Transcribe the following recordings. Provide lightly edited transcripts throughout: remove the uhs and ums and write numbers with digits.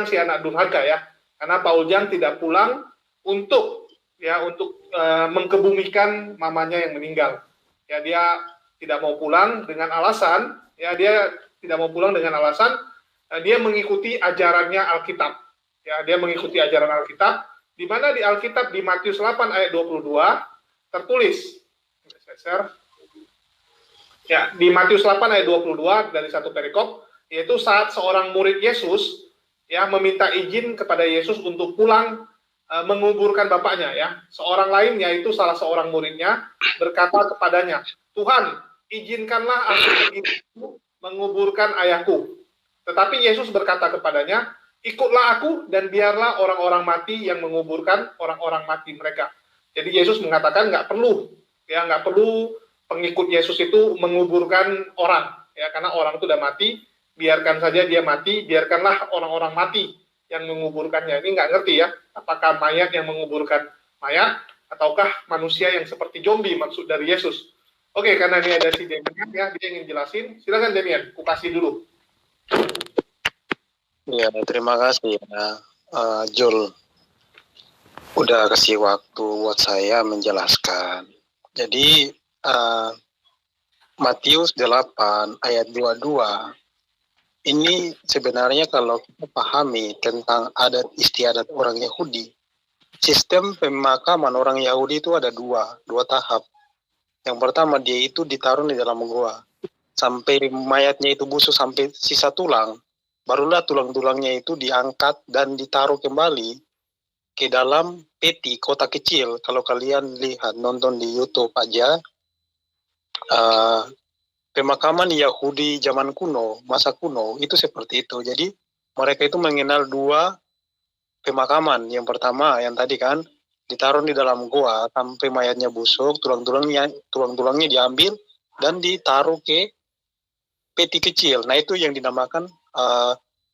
si anak durhaka ya, karena Pak Ujang tidak pulang untuk mengkebumikan mamanya yang meninggal. Ya, dia tidak mau pulang dengan alasan dia mengikuti ajarannya Alkitab. Ya, dia mengikuti ajaran Alkitab, di mana di Alkitab di Matius 8 ayat 22 tertulis. Ya, di Matius 8 ayat 22 dari satu perikop, yaitu saat seorang murid Yesus ya meminta izin kepada Yesus untuk pulang menguburkan bapaknya ya. Seorang lain yaitu salah seorang muridnya berkata kepadanya, "Tuhan, izinkanlah aku pergi menguburkan ayahku." Tetapi Yesus berkata kepadanya, "Ikutlah aku dan biarlah orang-orang mati yang menguburkan orang-orang mati mereka." Jadi Yesus mengatakan nggak perlu pengikut Yesus itu menguburkan orang ya, karena orang itu udah mati, biarkan saja dia mati, biarkanlah orang-orang mati yang menguburkannya. Ini nggak ngerti ya, apakah mayat yang menguburkan mayat ataukah manusia yang seperti zombie maksud dari Yesus. Oke, karena ini ada si Demian ya, dia ingin jelasin. Silakan Demian, aku kasih dulu. Ya, terima kasih ya, Jul, udah kasih waktu buat saya menjelaskan. Jadi Matius 8 ayat 22 ini sebenarnya kalau kita pahami tentang adat istiadat orang Yahudi, sistem pemakaman orang Yahudi itu ada dua tahap. Yang pertama, dia itu ditaruh di dalam gua sampai mayatnya itu busuk sampai sisa tulang, barulah tulang-tulangnya itu diangkat dan ditaruh kembali ke dalam peti kotak kecil. Kalau kalian lihat nonton di YouTube aja, pemakaman Yahudi zaman kuno, masa kuno itu seperti itu. Jadi mereka itu mengenal dua pemakaman. Yang pertama yang tadi kan ditaruh di dalam gua sampai mayatnya busuk, tulang-tulangnya diambil dan ditaruh ke peti kecil. Nah, itu yang dinamakan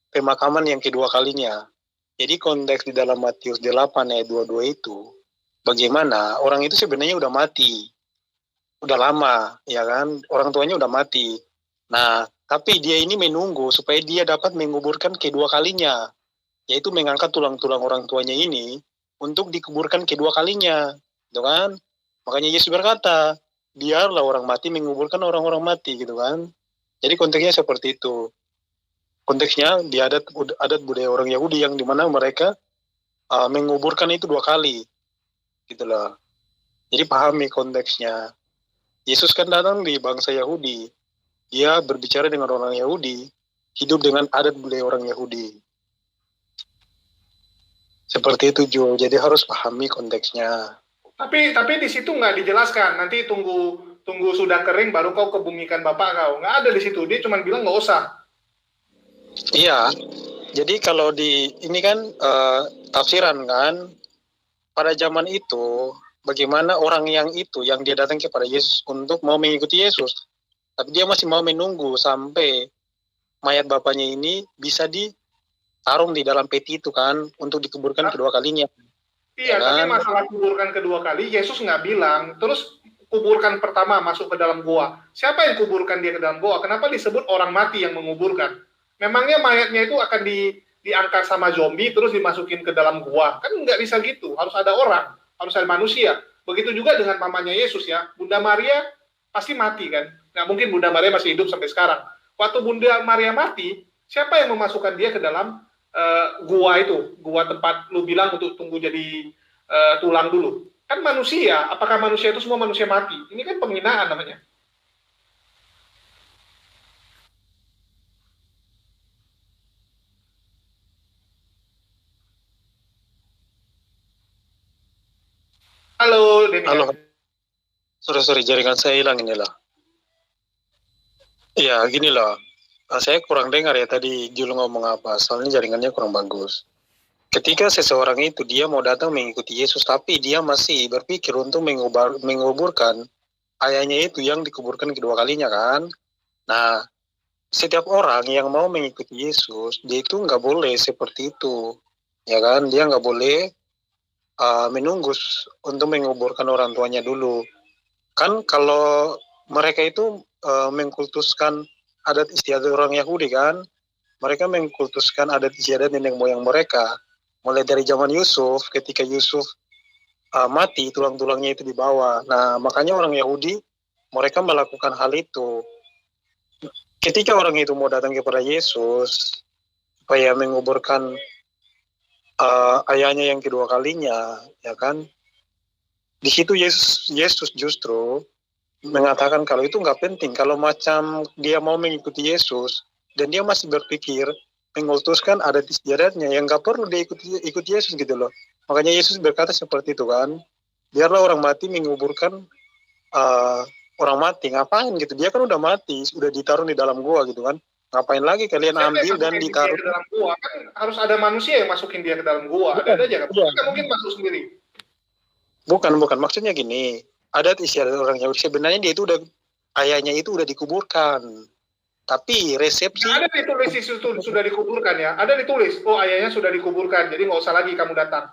pemakaman yang kedua kalinya. Jadi konteks di dalam Matius 8 ayat 22 itu, bagaimana orang itu sebenarnya udah mati, udah lama, ya kan, orang tuanya udah mati. Nah, tapi dia ini menunggu supaya dia dapat menguburkan kedua kalinya, yaitu mengangkat tulang-tulang orang tuanya ini untuk dikuburkan kedua kalinya, gitu kan? Makanya Yesus berkata, biarlah orang mati menguburkan orang-orang mati, gitu kan? Jadi konteksnya seperti itu. Konteksnya di adat budaya orang Yahudi yang dimana mereka menguburkan itu dua kali, gitu loh. Jadi pahami konteksnya. Yesus kan datang di bangsa Yahudi, dia berbicara dengan orang Yahudi, hidup dengan adat budaya orang Yahudi. Seperti itu Jo, jadi harus pahami konteksnya. Tapi di situ nggak dijelaskan. Nanti tunggu sudah kering baru kau kebumikan bapak kau. Nggak ada di situ. Dia cuma bilang nggak usah. Iya, jadi kalau ini kan tafsiran kan, pada zaman itu bagaimana orang yang dia datang kepada Yesus untuk mau mengikuti Yesus, tapi dia masih mau menunggu sampai mayat bapaknya ini bisa ditaruh di dalam peti itu kan, untuk dikuburkan kedua kalinya. Iya, ya kan? Tapi masalah kuburkan kedua kali, Yesus nggak bilang, terus kuburkan pertama masuk ke dalam goa. Siapa yang kuburkan dia ke dalam goa? Kenapa disebut orang mati yang menguburkan? Memangnya mayatnya itu akan diangkat sama zombie terus dimasukin ke dalam gua? Kan nggak bisa gitu, harus ada orang, harus ada manusia. Begitu juga dengan mamanya Yesus ya, Bunda Maria pasti mati kan? Nggak mungkin Bunda Maria masih hidup sampai sekarang. Waktu Bunda Maria mati, siapa yang memasukkan dia ke dalam gua itu? Gua tempat lu bilang untuk tunggu jadi tulang dulu. Kan manusia, apakah manusia itu semua manusia mati? Ini kan penghinaan namanya. Halo, Demian. Halo. Sorry, jaringan saya hilang ini lah. Iya, gini loh. Saya kurang dengar ya tadi Jul ngomong apa, soalnya jaringannya kurang bagus. Ketika seseorang itu dia mau datang mengikuti Yesus, tapi dia masih berpikir untuk menguburkan ayahnya itu yang dikuburkan kedua kalinya kan. Nah, setiap orang yang mau mengikuti Yesus, dia itu nggak boleh seperti itu. Ya kan, dia nggak boleh menunggu untuk menguburkan orang tuanya dulu. Kan kalau mereka itu mengkultuskan adat istiadat orang Yahudi kan, mereka mengkultuskan adat istiadat nenek moyang mereka. Mulai dari zaman Yusuf, ketika Yusuf mati, tulang-tulangnya itu dibawa. Nah, makanya orang Yahudi, mereka melakukan hal itu. Ketika orang itu mau datang kepada Yesus, supaya menguburkan ayahnya yang kedua kalinya, ya kan? Di situ Yesus justru mengatakan kalau itu nggak penting. Kalau macam dia mau mengikuti Yesus, dan dia masih berpikir mengultuskan adat istiadatnya, yang nggak perlu dia ikut Yesus gitu loh. Makanya Yesus berkata seperti itu kan, biarlah orang mati menguburkan orang mati, ngapain gitu, dia kan udah mati, sudah ditaruh di dalam gua gitu kan, ngapain lagi kalian Siapa ambil yang dan masukin dia ditaruh. ke dalam gua? Kan harus ada manusia yang masukin dia ke dalam gua. Ada aja kan? Nggak mungkin masuk sendiri. Bukan, maksudnya gini, adat istiadat orang Yahudi sebenarnya dia itu udah, ayahnya itu udah dikuburkan, tapi resepsi Ada ditulis itu sudah dikuburkan ya. Ada ditulis, oh ayahnya sudah dikuburkan, jadi nggak usah lagi kamu datang.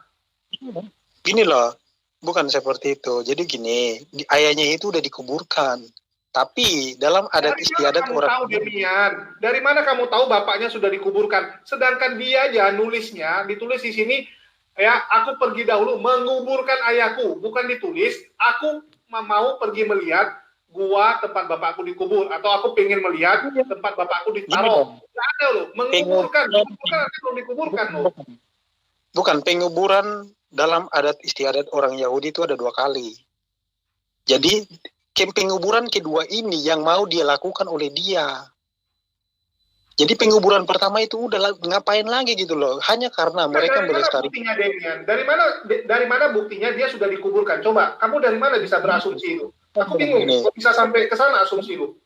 gini loh, bukan seperti itu. Jadi gini, ayahnya itu udah dikuburkan, tapi dalam adat istiadat kamu orang tahu Demian? Dari mana kamu tahu bapaknya sudah dikuburkan? Sedangkan dia aja nulisnya, ditulis di sini, ya, aku pergi dahulu menguburkan ayahku. Bukan ditulis, aku mau pergi melihat gua tempat bapakku dikubur, atau aku pengen melihat tempat bapakku ditaruh. Nggak ada loh, menguburkan belum dikuburkan loh. Bukan, penguburan dalam adat istiadat orang Yahudi itu ada 2 kali. Jadi penguburan kedua ini yang mau dia lakukan oleh dia. Jadi penguburan pertama itu udah ngapain lagi gitu loh, hanya karena mereka melestarikan. Buktinya Demian? Dari mana buktinya dia sudah dikuburkan? Coba, kamu dari mana bisa berasumsi itu? Aku bingung, kok bisa sampai ke sana asumsi lu?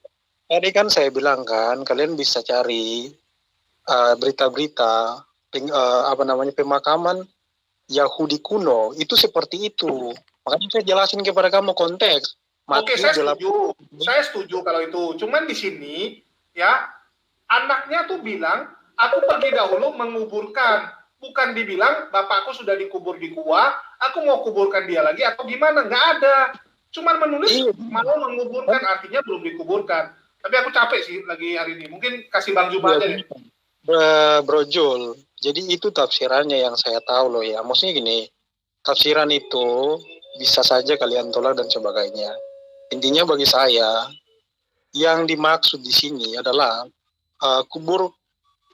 Tadi kan saya bilang kan, kalian bisa cari berita-berita pemakaman Yahudi kuno itu seperti itu. Makanya saya jelasin kepada kamu konteks. Oke, saya setuju kalau itu. Cuman di sini ya anaknya tuh bilang, aku pergi dahulu menguburkan. Bukan dibilang bapakku sudah dikubur di gua, aku mau kuburkan dia lagi atau gimana? Nggak ada. Cuman menulis mau menguburkan, artinya belum dikuburkan. Tapi aku capek sih lagi hari ini. Mungkin kasih Bang Juma aja deh. Bro Jul, jadi itu tafsirannya yang saya tahu loh ya. Maksudnya gini, tafsiran itu bisa saja kalian tolak dan sebagainya. Intinya bagi saya, yang dimaksud di sini adalah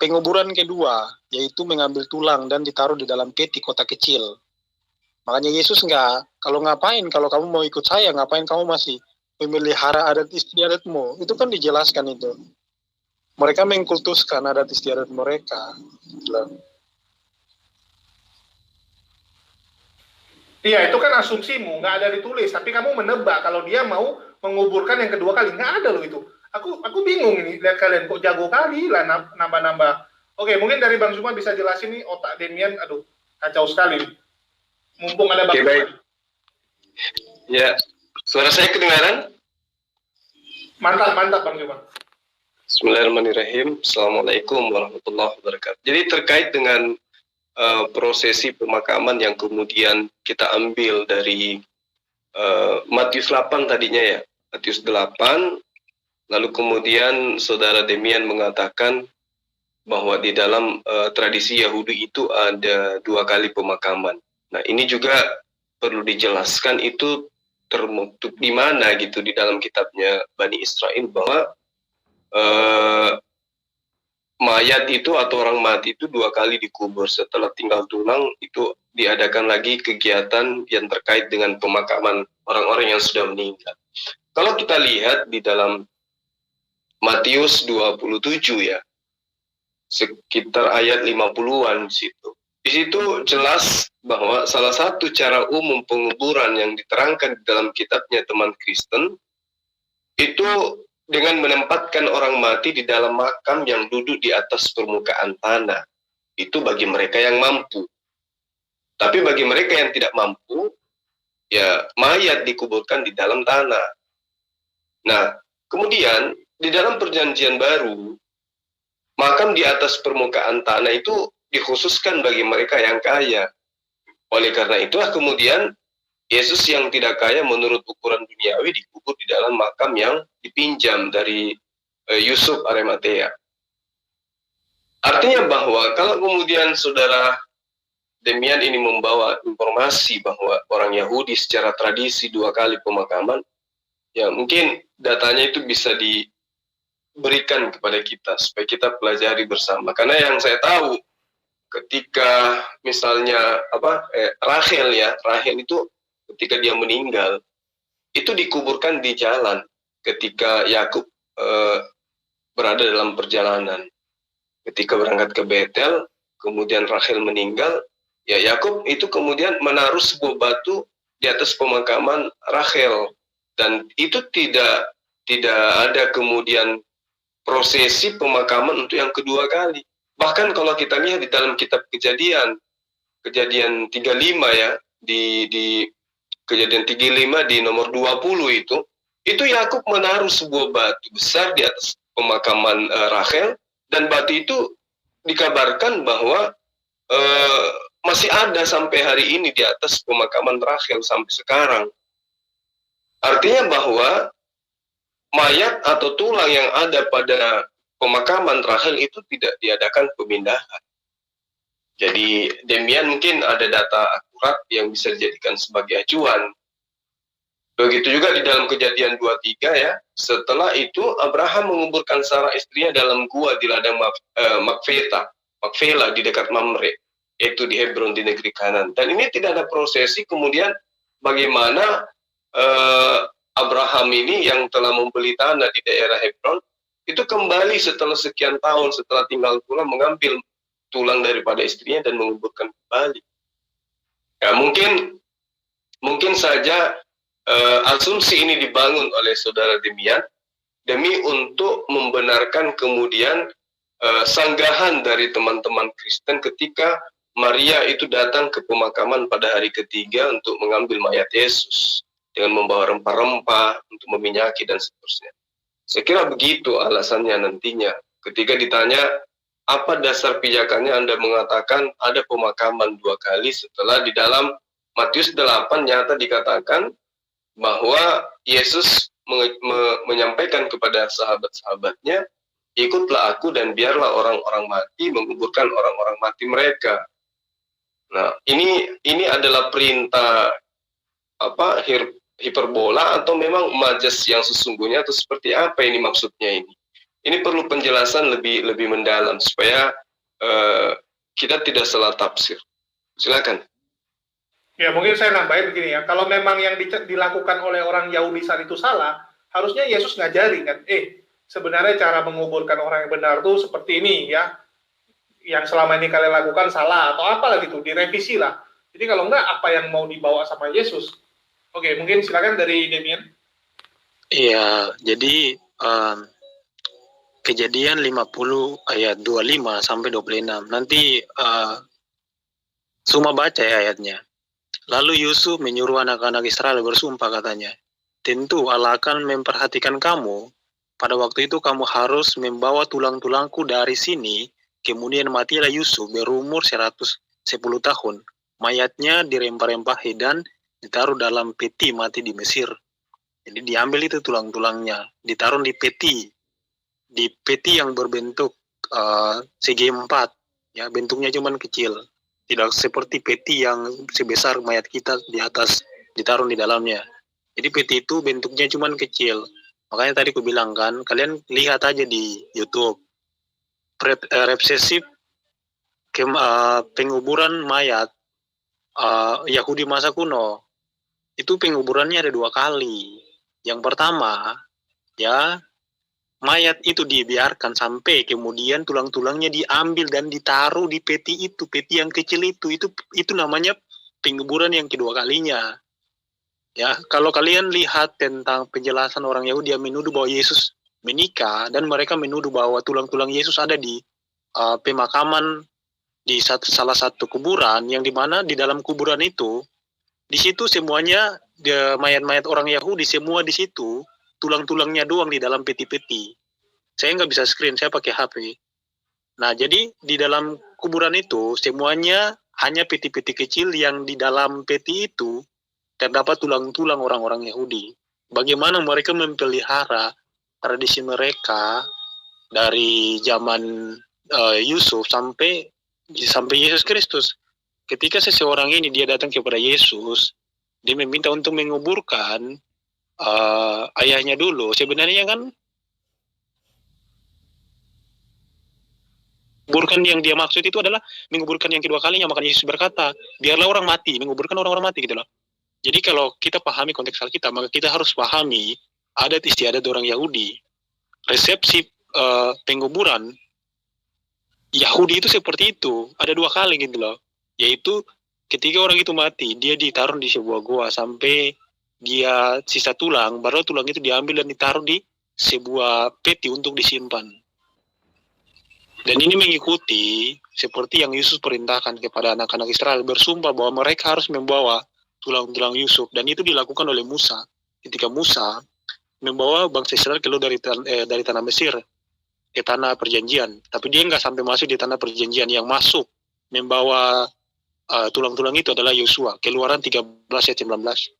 penguburan kedua, yaitu mengambil tulang dan ditaruh di dalam peti kotak kecil. Makanya Yesus kalau ngapain, kalau kamu mau ikut saya, ngapain kamu masih memelihara adat istiadatmu? Itu kan dijelaskan itu. Mereka mengkultuskan adat istiadat mereka. Iya, itu kan asumsimu, nggak ada ditulis. Tapi kamu menebak kalau dia mau menguburkan yang kedua kali. Nggak ada loh itu. Aku bingung ini, lihat kalian kok jago kali lah nambah-nambah. Oke, mungkin dari Bang Zuma bisa jelasin nih otak Demian, aduh, kacau sekali. Mumpung ada Bang Zuma. Ya, suara saya kedengaran? Mantap Bang Zuma. Bismillahirrahmanirrahim. Assalamualaikum warahmatullahi wabarakatuh. Jadi terkait dengan prosesi pemakaman yang kemudian kita ambil dari Matius 8 tadinya ya, Matius 8, lalu kemudian saudara Demian mengatakan bahwa di dalam tradisi Yahudi itu ada 2 kali pemakaman. Nah, ini juga perlu dijelaskan itu termaktub di mana gitu di dalam kitabnya Bani Israel bahwa mayat itu atau orang mati itu 2 kali dikubur. Setelah tinggal tulang itu diadakan lagi kegiatan yang terkait dengan pemakaman orang-orang yang sudah meninggal. Kalau kita lihat di dalam Matius 27 ya, sekitar ayat 50-an situ. Di situ jelas bahwa salah satu cara umum penguburan yang diterangkan di dalam kitabnya teman Kristen itu dengan menempatkan orang mati di dalam makam yang duduk di atas permukaan tanah. Itu bagi mereka yang mampu. Tapi bagi mereka yang tidak mampu, ya mayat dikuburkan di dalam tanah. Nah, kemudian di dalam perjanjian baru, makam di atas permukaan tanah itu dikhususkan bagi mereka yang kaya. Oleh karena itulah kemudian Yesus yang tidak kaya menurut ukuran duniawi dikubur di dalam makam yang dipinjam dari Yusuf Arimatea. Artinya bahwa kalau kemudian saudara Demian ini membawa informasi bahwa orang Yahudi secara tradisi 2 kali pemakaman, ya mungkin datanya itu bisa diberikan kepada kita supaya kita pelajari bersama. Karena yang saya tahu ketika misalnya Rachel itu ketika dia meninggal itu dikuburkan di jalan ketika Yakub berada dalam perjalanan. Ketika berangkat ke Betel, kemudian Rachel meninggal, ya Yakub itu kemudian menaruh sebuah batu di atas pemakaman Rachel, dan itu tidak ada kemudian prosesi pemakaman untuk yang kedua kali. Bahkan kalau kita lihat di dalam kitab Kejadian 35 ya, di Kejadian 35 di nomor 20 itu Yakub menaruh sebuah batu besar di atas pemakaman Rachel, dan batu itu dikabarkan bahwa masih ada sampai hari ini di atas pemakaman Rachel sampai sekarang. Artinya bahwa mayat atau tulang yang ada pada pemakaman Rachel itu tidak diadakan pemindahan. Jadi Demian mungkin ada data akurat yang bisa dijadikan sebagai acuan. Begitu juga di dalam Kejadian 23 ya. Setelah itu Abraham menguburkan Sarah istrinya dalam gua di ladang Makfela di dekat Mamre, yaitu di Hebron di negeri Kanan. Dan ini tidak ada prosesi kemudian bagaimana Abraham ini yang telah membeli tanah di daerah Hebron itu kembali setelah sekian tahun setelah tinggal pulang mengambil tulang daripada istrinya dan menguburkan kembali. Ya, mungkin saja asumsi ini dibangun oleh saudara Demian demi untuk membenarkan kemudian sanggahan dari teman-teman Kristen ketika Maria itu datang ke pemakaman pada hari ketiga untuk mengambil mayat Yesus dengan membawa rempah-rempah untuk meminyaki dan seterusnya. Saya kira begitu alasannya nantinya. Ketika ditanya, apa dasar pijakannya Anda mengatakan ada pemakaman 2 kali setelah di dalam Matius 8 nyata dikatakan bahwa Yesus menyampaikan kepada sahabat-sahabatnya, ikutlah aku dan biarlah orang-orang mati menguburkan orang-orang mati mereka. Nah, ini adalah perintah hiperbola atau memang majas yang sesungguhnya, atau seperti apa ini maksudnya ini? Ini perlu penjelasan lebih mendalam supaya kita tidak salah tafsir. Silakan. Ya, mungkin saya nambahin begini ya. Kalau memang yang dilakukan oleh orang Yahudi saat itu salah, harusnya Yesus ngajari kan. Sebenarnya cara menguburkan orang yang benar tuh seperti ini ya. Yang selama ini kalian lakukan salah atau apalah gitu, direvisi lah. Jadi kalau enggak, apa yang mau dibawa sama Yesus? Oke, mungkin silakan dari Demian. Iya, jadi Kejadian 50 ayat 25 sampai 26. Nanti Suma baca ya ayatnya. Lalu Yusuf menyuruh anak-anak Israel bersumpah, katanya, tentu Allah akan memperhatikan kamu. Pada waktu itu kamu harus membawa tulang-tulangku dari sini. Kemudian matilah Yusuf berumur 110 tahun. Mayatnya dirempah-rempahi dan ditaruh dalam peti mati di Mesir. Jadi diambil itu tulang-tulangnya, ditaruh di peti yang berbentuk segi 4. Ya, bentuknya cuman kecil. Tidak seperti peti yang sebesar mayat kita di atas ditaruh di dalamnya. Jadi peti itu bentuknya cuman kecil. Makanya tadi aku bilang kan, kalian lihat aja di YouTube. Resepsi penguburan mayat Yahudi masa kuno. Itu penguburannya ada 2 kali. Yang pertama, ya, mayat itu dibiarkan sampai kemudian tulang-tulangnya diambil dan ditaruh di peti itu, peti yang kecil itu namanya penguburan yang kedua kalinya. Ya, kalau kalian lihat tentang penjelasan orang Yahudi yang menuduh bahwa Yesus menikah dan mereka menuduh bahwa tulang-tulang Yesus ada di pemakaman di salah satu kuburan, yang dimana di dalam kuburan itu, di situ semuanya mayat-mayat orang Yahudi semua di situ. Tulang-tulangnya doang di dalam peti-peti. Saya nggak bisa screen, saya pakai HP. Nah, jadi di dalam kuburan itu semuanya hanya peti-peti kecil yang di dalam peti itu terdapat tulang-tulang orang-orang Yahudi. Bagaimana mereka memelihara tradisi mereka dari zaman Yusuf sampai Yesus Kristus. Ketika seseorang ini dia datang kepada Yesus, dia meminta untuk menguburkan ayahnya dulu. Sebenarnya kan menguburkan yang dia maksud itu adalah menguburkan yang kedua kalinya. Makanya Yesus berkata, biarlah orang mati, menguburkan orang-orang mati gitu loh. Jadi kalau kita pahami konteks Alkitab, maka kita harus pahami adat istiadat orang Yahudi. Resepsi penguburan Yahudi itu seperti itu. Ada 2 kali gitu loh. Yaitu ketika orang itu mati, dia ditaruh di sebuah gua sampai dia sisa tulang, baru tulang itu diambil dan ditaruh di sebuah peti untuk disimpan. Dan ini mengikuti seperti yang Yusuf perintahkan kepada anak-anak Israel, bersumpah bahwa mereka harus membawa tulang-tulang Yusuf, dan itu dilakukan oleh Musa ketika Musa membawa bangsa Israel keluar dari tanah Mesir ke tanah perjanjian, tapi dia nggak sampai masuk di tanah perjanjian. Yang masuk membawa tulang-tulang itu adalah Yosua, Keluaran 13 ayat 19.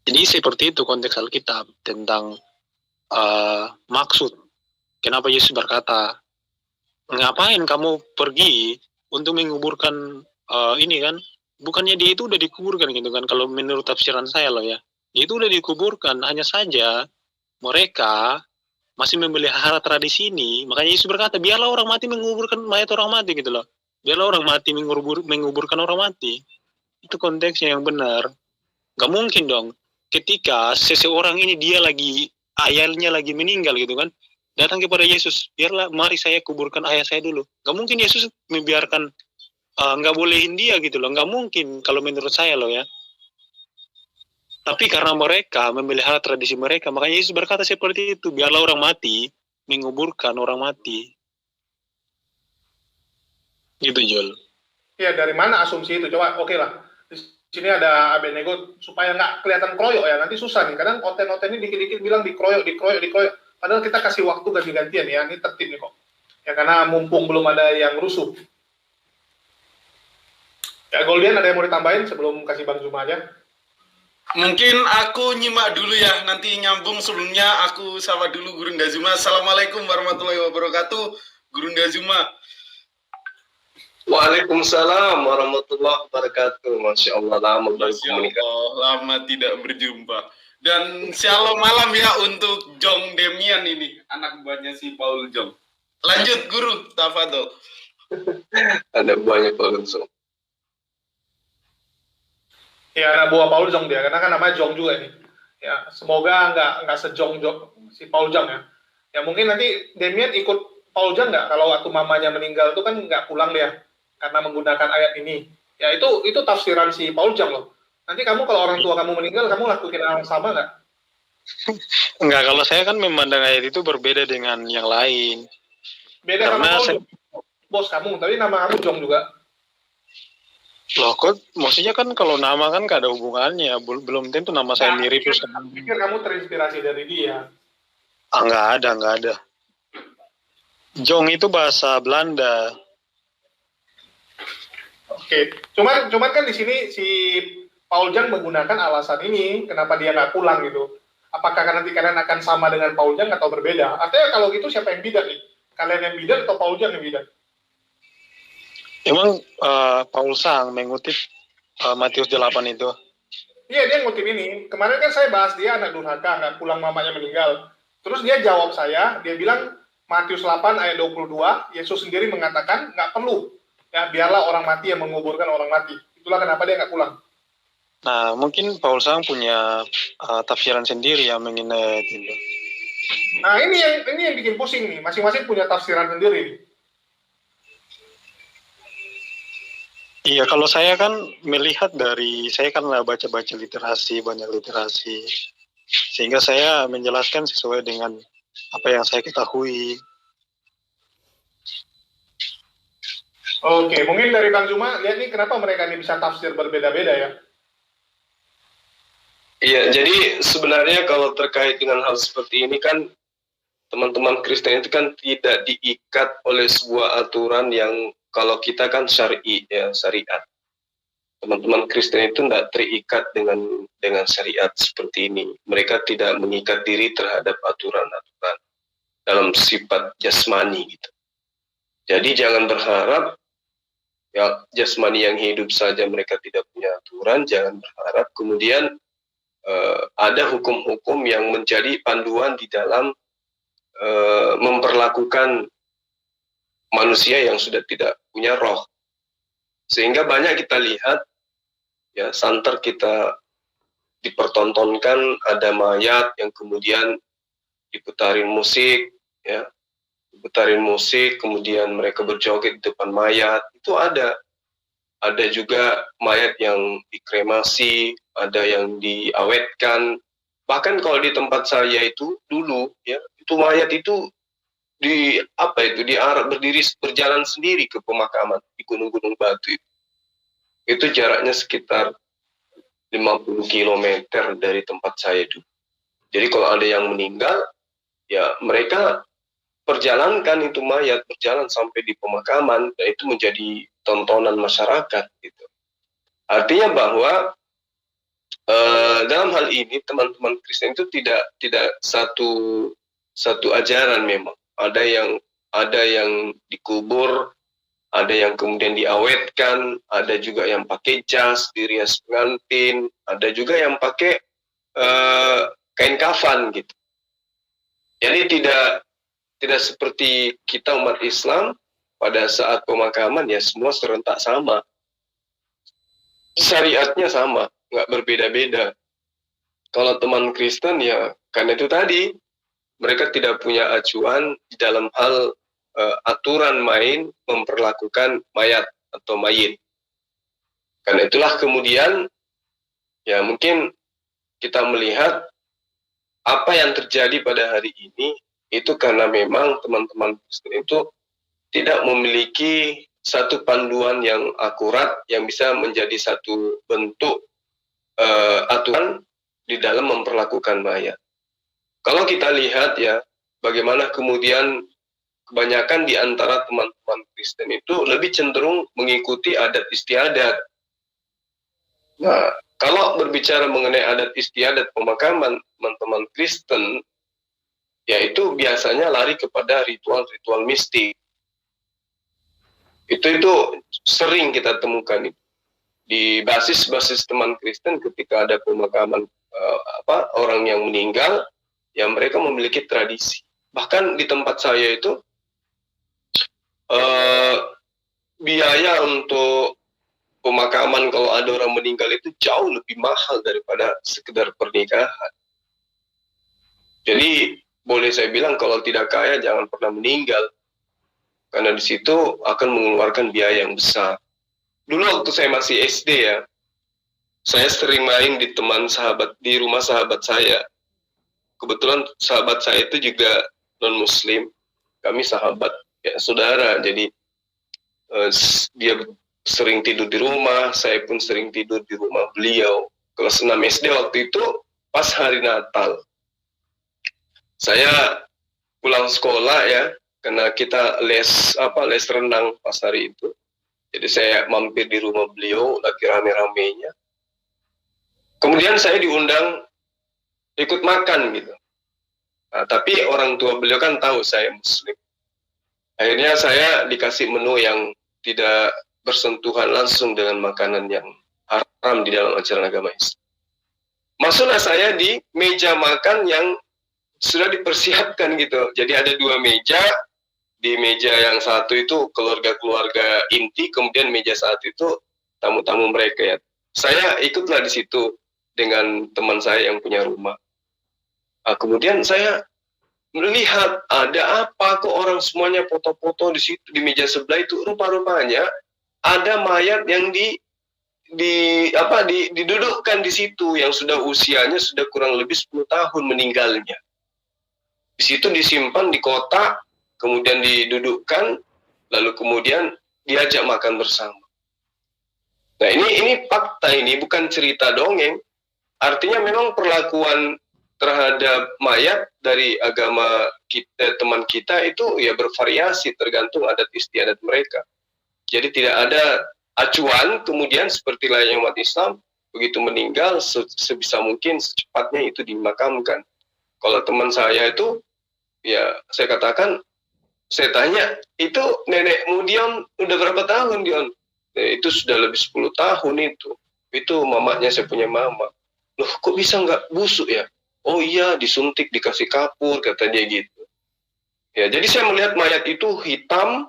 Jadi seperti itu konteks Alkitab tentang maksud kenapa Yesus berkata, ngapain kamu pergi untuk menguburkan ini kan? Bukannya dia itu udah dikuburkan gitu kan, kalau menurut tafsiran saya loh ya. Dia itu udah dikuburkan, hanya saja mereka masih memelihara tradisi ini. Makanya Yesus berkata, biarlah orang mati menguburkan mayat orang mati gitu loh. Biarlah orang mati menguburkan orang mati. Itu konteksnya yang benar. Gak mungkin dong, ketika seseorang ini dia lagi, ayahnya lagi meninggal gitu kan, datang kepada Yesus, biarlah mari saya kuburkan ayah saya dulu. Gak mungkin Yesus membiarkan nggak bolehin dia gitu loh, nggak mungkin kalau menurut saya loh ya. Tapi karena mereka memelihara tradisi mereka, makanya Yesus berkata seperti itu, biarlah orang mati menguburkan orang mati. Gitu Jol. Ya, dari mana asumsi itu? Coba, oke lah. Di sini ada Abednego supaya nggak kelihatan kroyok ya. Nanti susah nih. Kadang konten-konten ini dikit-dikit bilang dikroyok. Padahal kita kasih waktu ganti-gantian ya. Ini tertib nih kok. Ya karena mumpung belum ada yang rusuh. Ya, Goldian ada yang mau ditambahin sebelum kasih Bang Zuma aja? Mungkin aku nyimak dulu ya, nanti nyambung. Sebelumnya aku sapa dulu Gurunda Zuma. Assalamualaikum warahmatullahi wabarakatuh, Gurunda Zuma. Waalaikumsalam warahmatullahi wabarakatuh. Masya Allah, lama lama tidak berjumpa. Dan shalom malam ya untuk Jong Demian ini, anak buahnya si Paul Jong. Lanjut Guru, tafadhol. Ada banyak banget so. Ya, anak buah Paul Jong dia, karena kan namanya Jong juga nih. Ya, semoga nggak sejong si Paul Jong ya. Ya mungkin nanti Demian ikut Paul Jong nggak? Kalau waktu mamanya meninggal itu kan nggak pulang dia karena menggunakan ayat ini. Ya itu tafsiran si Paul Jong loh. Nanti kamu kalau orang tua kamu meninggal, kamu lakuin hal yang sama nggak? Enggak, kalau saya kan memandang ayat itu berbeda dengan yang lain. Beda karena sama bos kamu, tapi nama kamu Jong juga. Loh, kok maksudnya kan kalau nama kan gak ada hubungannya, belum tentu nama saya mirip terus. Pikir kamu terinspirasi dari dia. Nggak ada. Jong itu bahasa Belanda. Oke, cuman kan di sini si Paul Jong menggunakan alasan ini, kenapa dia nggak pulang gitu. Apakah nanti kalian akan sama dengan Paul Jong atau berbeda? Artinya kalau gitu siapa yang bidat nih? Kalian yang bidat atau Paul Jong yang bidat? Emang Paul Sang mengutip Matius 8 itu? Iya, dia ngutip ini. Kemarin kan saya bahas dia anak durhaka, nggak pulang mamanya meninggal. Terus dia jawab saya, dia bilang Matius 8 ayat 22, Yesus sendiri mengatakan nggak perlu. Ya, biarlah orang mati yang menguburkan orang mati. Itulah kenapa dia nggak pulang. Nah, mungkin Paul Sang punya tafsiran sendiri yang mengenai itu. Nah, ini yang bikin pusing nih. Masing-masing punya tafsiran sendiri nih. Iya, kalau saya kan melihat saya kan baca-baca banyak literasi, sehingga saya menjelaskan sesuai dengan apa yang saya ketahui. Oke, mungkin dari Bang Zuma, lihat nih kenapa mereka ini bisa tafsir berbeda-beda ya? Iya, jadi sebenarnya kalau terkait dengan hal seperti ini kan, teman-teman Kristen itu kan tidak diikat oleh sebuah aturan yang kalau kita kan syar'i ya, syariat. Teman-teman Kristen itu tidak terikat dengan syariat seperti ini. Mereka tidak mengikat diri terhadap aturan-aturan dalam sifat jasmani gitu. Jadi jangan berharap ya jasmani yang hidup saja mereka tidak punya aturan, jangan berharap kemudian ada hukum-hukum yang menjadi panduan di dalam memperlakukan manusia yang sudah tidak punya roh. Sehingga banyak kita lihat ya santer kita dipertontonkan ada mayat yang kemudian diputarin musik ya, diputarin musik kemudian mereka berjoget di depan mayat, itu ada juga mayat yang dikremasi, ada yang diawetkan. Bahkan kalau di tempat saya itu dulu ya, itu mayat itu berdiri berjalan sendiri ke pemakaman di gunung-gunung Batu itu. Itu jaraknya sekitar 50 km dari tempat saya dulu. Jadi kalau ada yang meninggal ya mereka perjalankan itu mayat berjalan sampai di pemakaman, dan itu menjadi tontonan masyarakat gitu. Artinya bahwa dalam hal ini teman-teman Kristen itu tidak satu ajaran memang. Ada yang dikubur, ada yang kemudian diawetkan, ada juga yang pakai jas, dirias pengantin, ada juga yang pakai kain kafan gitu. Jadi tidak seperti kita umat Islam pada saat pemakaman ya semua serentak sama. Syariatnya sama, nggak berbeda-beda. Kalau teman Kristen ya karena itu tadi mereka tidak punya acuan di dalam hal aturan main memperlakukan mayat atau mayit. Karena itulah kemudian ya mungkin kita melihat apa yang terjadi pada hari ini itu karena memang teman-teman Kristen itu tidak memiliki satu panduan yang akurat yang bisa menjadi satu bentuk aturan di dalam memperlakukan mayat. Kalau kita lihat ya bagaimana kemudian kebanyakan di antara teman-teman Kristen itu lebih cenderung mengikuti adat istiadat. Nah, kalau berbicara mengenai adat istiadat pemakaman teman-teman Kristen, yaitu biasanya lari kepada ritual-ritual mistik. Itu sering kita temukan itu. Di basis-basis teman Kristen ketika ada pemakaman orang yang meninggal, ya mereka memiliki tradisi. Bahkan di tempat saya itu biaya untuk pemakaman kalau ada orang meninggal itu jauh lebih mahal daripada sekedar pernikahan. Jadi boleh saya bilang kalau tidak kaya jangan pernah meninggal, karena di situ akan mengeluarkan biaya yang besar. Dulu waktu saya masih SD ya, saya sering main di rumah sahabat saya. Kebetulan sahabat saya itu juga non-Muslim, kami sahabat ya saudara. Jadi dia sering tidur di rumah, saya pun sering tidur di rumah beliau. Kelas 6 SD waktu itu pas hari Natal. Saya pulang sekolah ya, karena kita les renang pas hari itu. Jadi saya mampir di rumah beliau, lagi rame-ramenya. Kemudian saya diundang ikut makan gitu. Nah, tapi orang tua beliau kan tahu saya Muslim. Akhirnya saya dikasih menu yang tidak bersentuhan langsung dengan makanan yang haram di dalam ajaran agama Islam. Masuklah saya di meja makan yang sudah dipersiapkan gitu. Jadi ada 2 meja. Di meja yang satu itu keluarga-keluarga inti, kemudian meja satu itu tamu-tamu mereka ya. Saya ikutlah di situ dengan teman saya yang punya rumah. Nah, kemudian saya melihat ada apa kok orang semuanya foto-foto di situ di meja sebelah itu, rupa-rupanya ada mayat yang didudukkan di situ yang sudah usianya sudah kurang lebih 10 tahun meninggalnya. Di situ disimpan di kotak, kemudian didudukkan, lalu kemudian diajak makan bersama. Nah ini fakta, ini bukan cerita dongeng. Artinya memang perlakuan terhadap mayat dari agama kita, teman kita itu ya bervariasi tergantung adat istiadat mereka. Jadi tidak ada acuan kemudian seperti layaknya umat Islam, begitu meninggal sebisa mungkin secepatnya itu dimakamkan. Kalau teman saya itu, ya saya katakan Saya tanya, itu nenekmu Dion udah berapa tahun Dion? Itu sudah lebih 10 tahun itu. Itu mamanya, saya punya mama. Loh, kok bisa nggak busuk ya? Oh iya, disuntik, dikasih kapur, kata dia gitu. Ya, jadi saya melihat mayat itu hitam,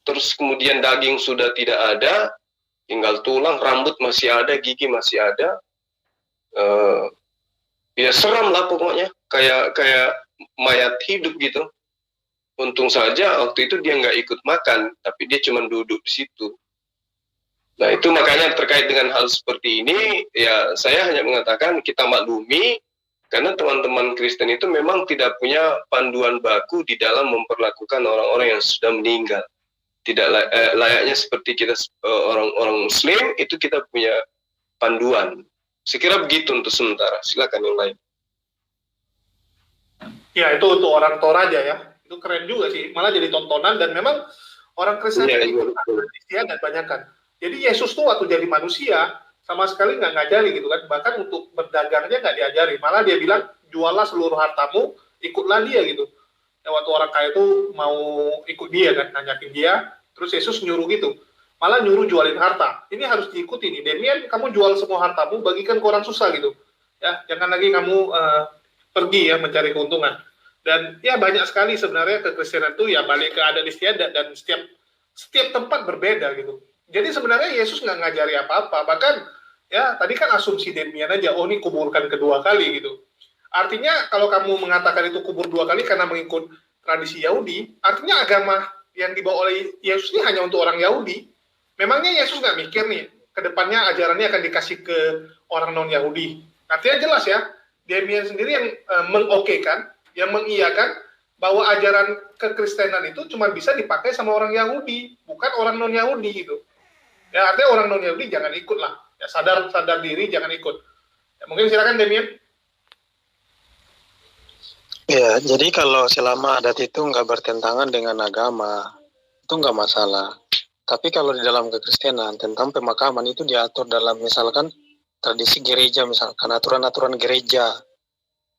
terus kemudian daging sudah tidak ada, tinggal tulang, rambut masih ada, gigi masih ada. Ya seram lah pokoknya, kayak mayat hidup gitu. Untung saja waktu itu dia nggak ikut makan, tapi dia cuma duduk di situ. Nah itu makanya terkait dengan hal seperti ini, ya saya hanya mengatakan kita maklumi, karena teman-teman Kristen itu memang tidak punya panduan baku di dalam memperlakukan orang-orang yang sudah meninggal. Tidak layaknya seperti kita orang-orang Muslim, itu kita punya panduan. Sekira begitu untuk sementara, silakan yang lain. Ya itu untuk orang Toraja ya, itu keren juga sih, malah jadi tontonan, dan memang orang Kristen itu dan banyak kan. Jadi Yesus tuh waktu jadi manusia sama sekali nggak ngajari gitu kan, bahkan untuk berdagangnya nggak diajari, malah dia bilang juallah seluruh hartamu, ikutlah dia gitu. Ya, waktu orang kaya itu mau ikut dia kan, nanyakin dia, terus Yesus nyuruh gitu, malah nyuruh jualin harta. Ini harus diikuti nih, Demian, kamu jual semua hartamu, bagikan ke orang susah gitu. Ya, jangan lagi kamu pergi ya mencari keuntungan. Dan ya banyak sekali sebenarnya kekristenan itu ya balik ke adat istiadat, dan setiap tempat berbeda gitu. Jadi sebenarnya Yesus nggak ngajari apa-apa, bahkan ya tadi kan asumsi Demian aja, oh ini kuburkan kedua kali gitu. Artinya kalau kamu mengatakan itu kubur 2 kali karena mengikut tradisi Yahudi, artinya agama yang dibawa oleh Yesus ini hanya untuk orang Yahudi. Memangnya Yesus nggak mikir nih, kedepannya ajarannya akan dikasih ke orang non-Yahudi. Artinya jelas ya, Demian sendiri yang mengokekan, yang mengiyakan bahwa ajaran kekristenan itu cuma bisa dipakai sama orang Yahudi, bukan orang non-Yahudi gitu. Ya artinya orang non-Yahudi jangan ikut lah. Ya, sadar diri, jangan ikut. Ya, mungkin silakan Demian. Ya, jadi kalau selama adat itu nggak bertentangan dengan agama, itu nggak masalah. Tapi kalau di dalam kekristenan, tentang pemakaman itu diatur dalam misalkan tradisi gereja, misalkan aturan-aturan gereja.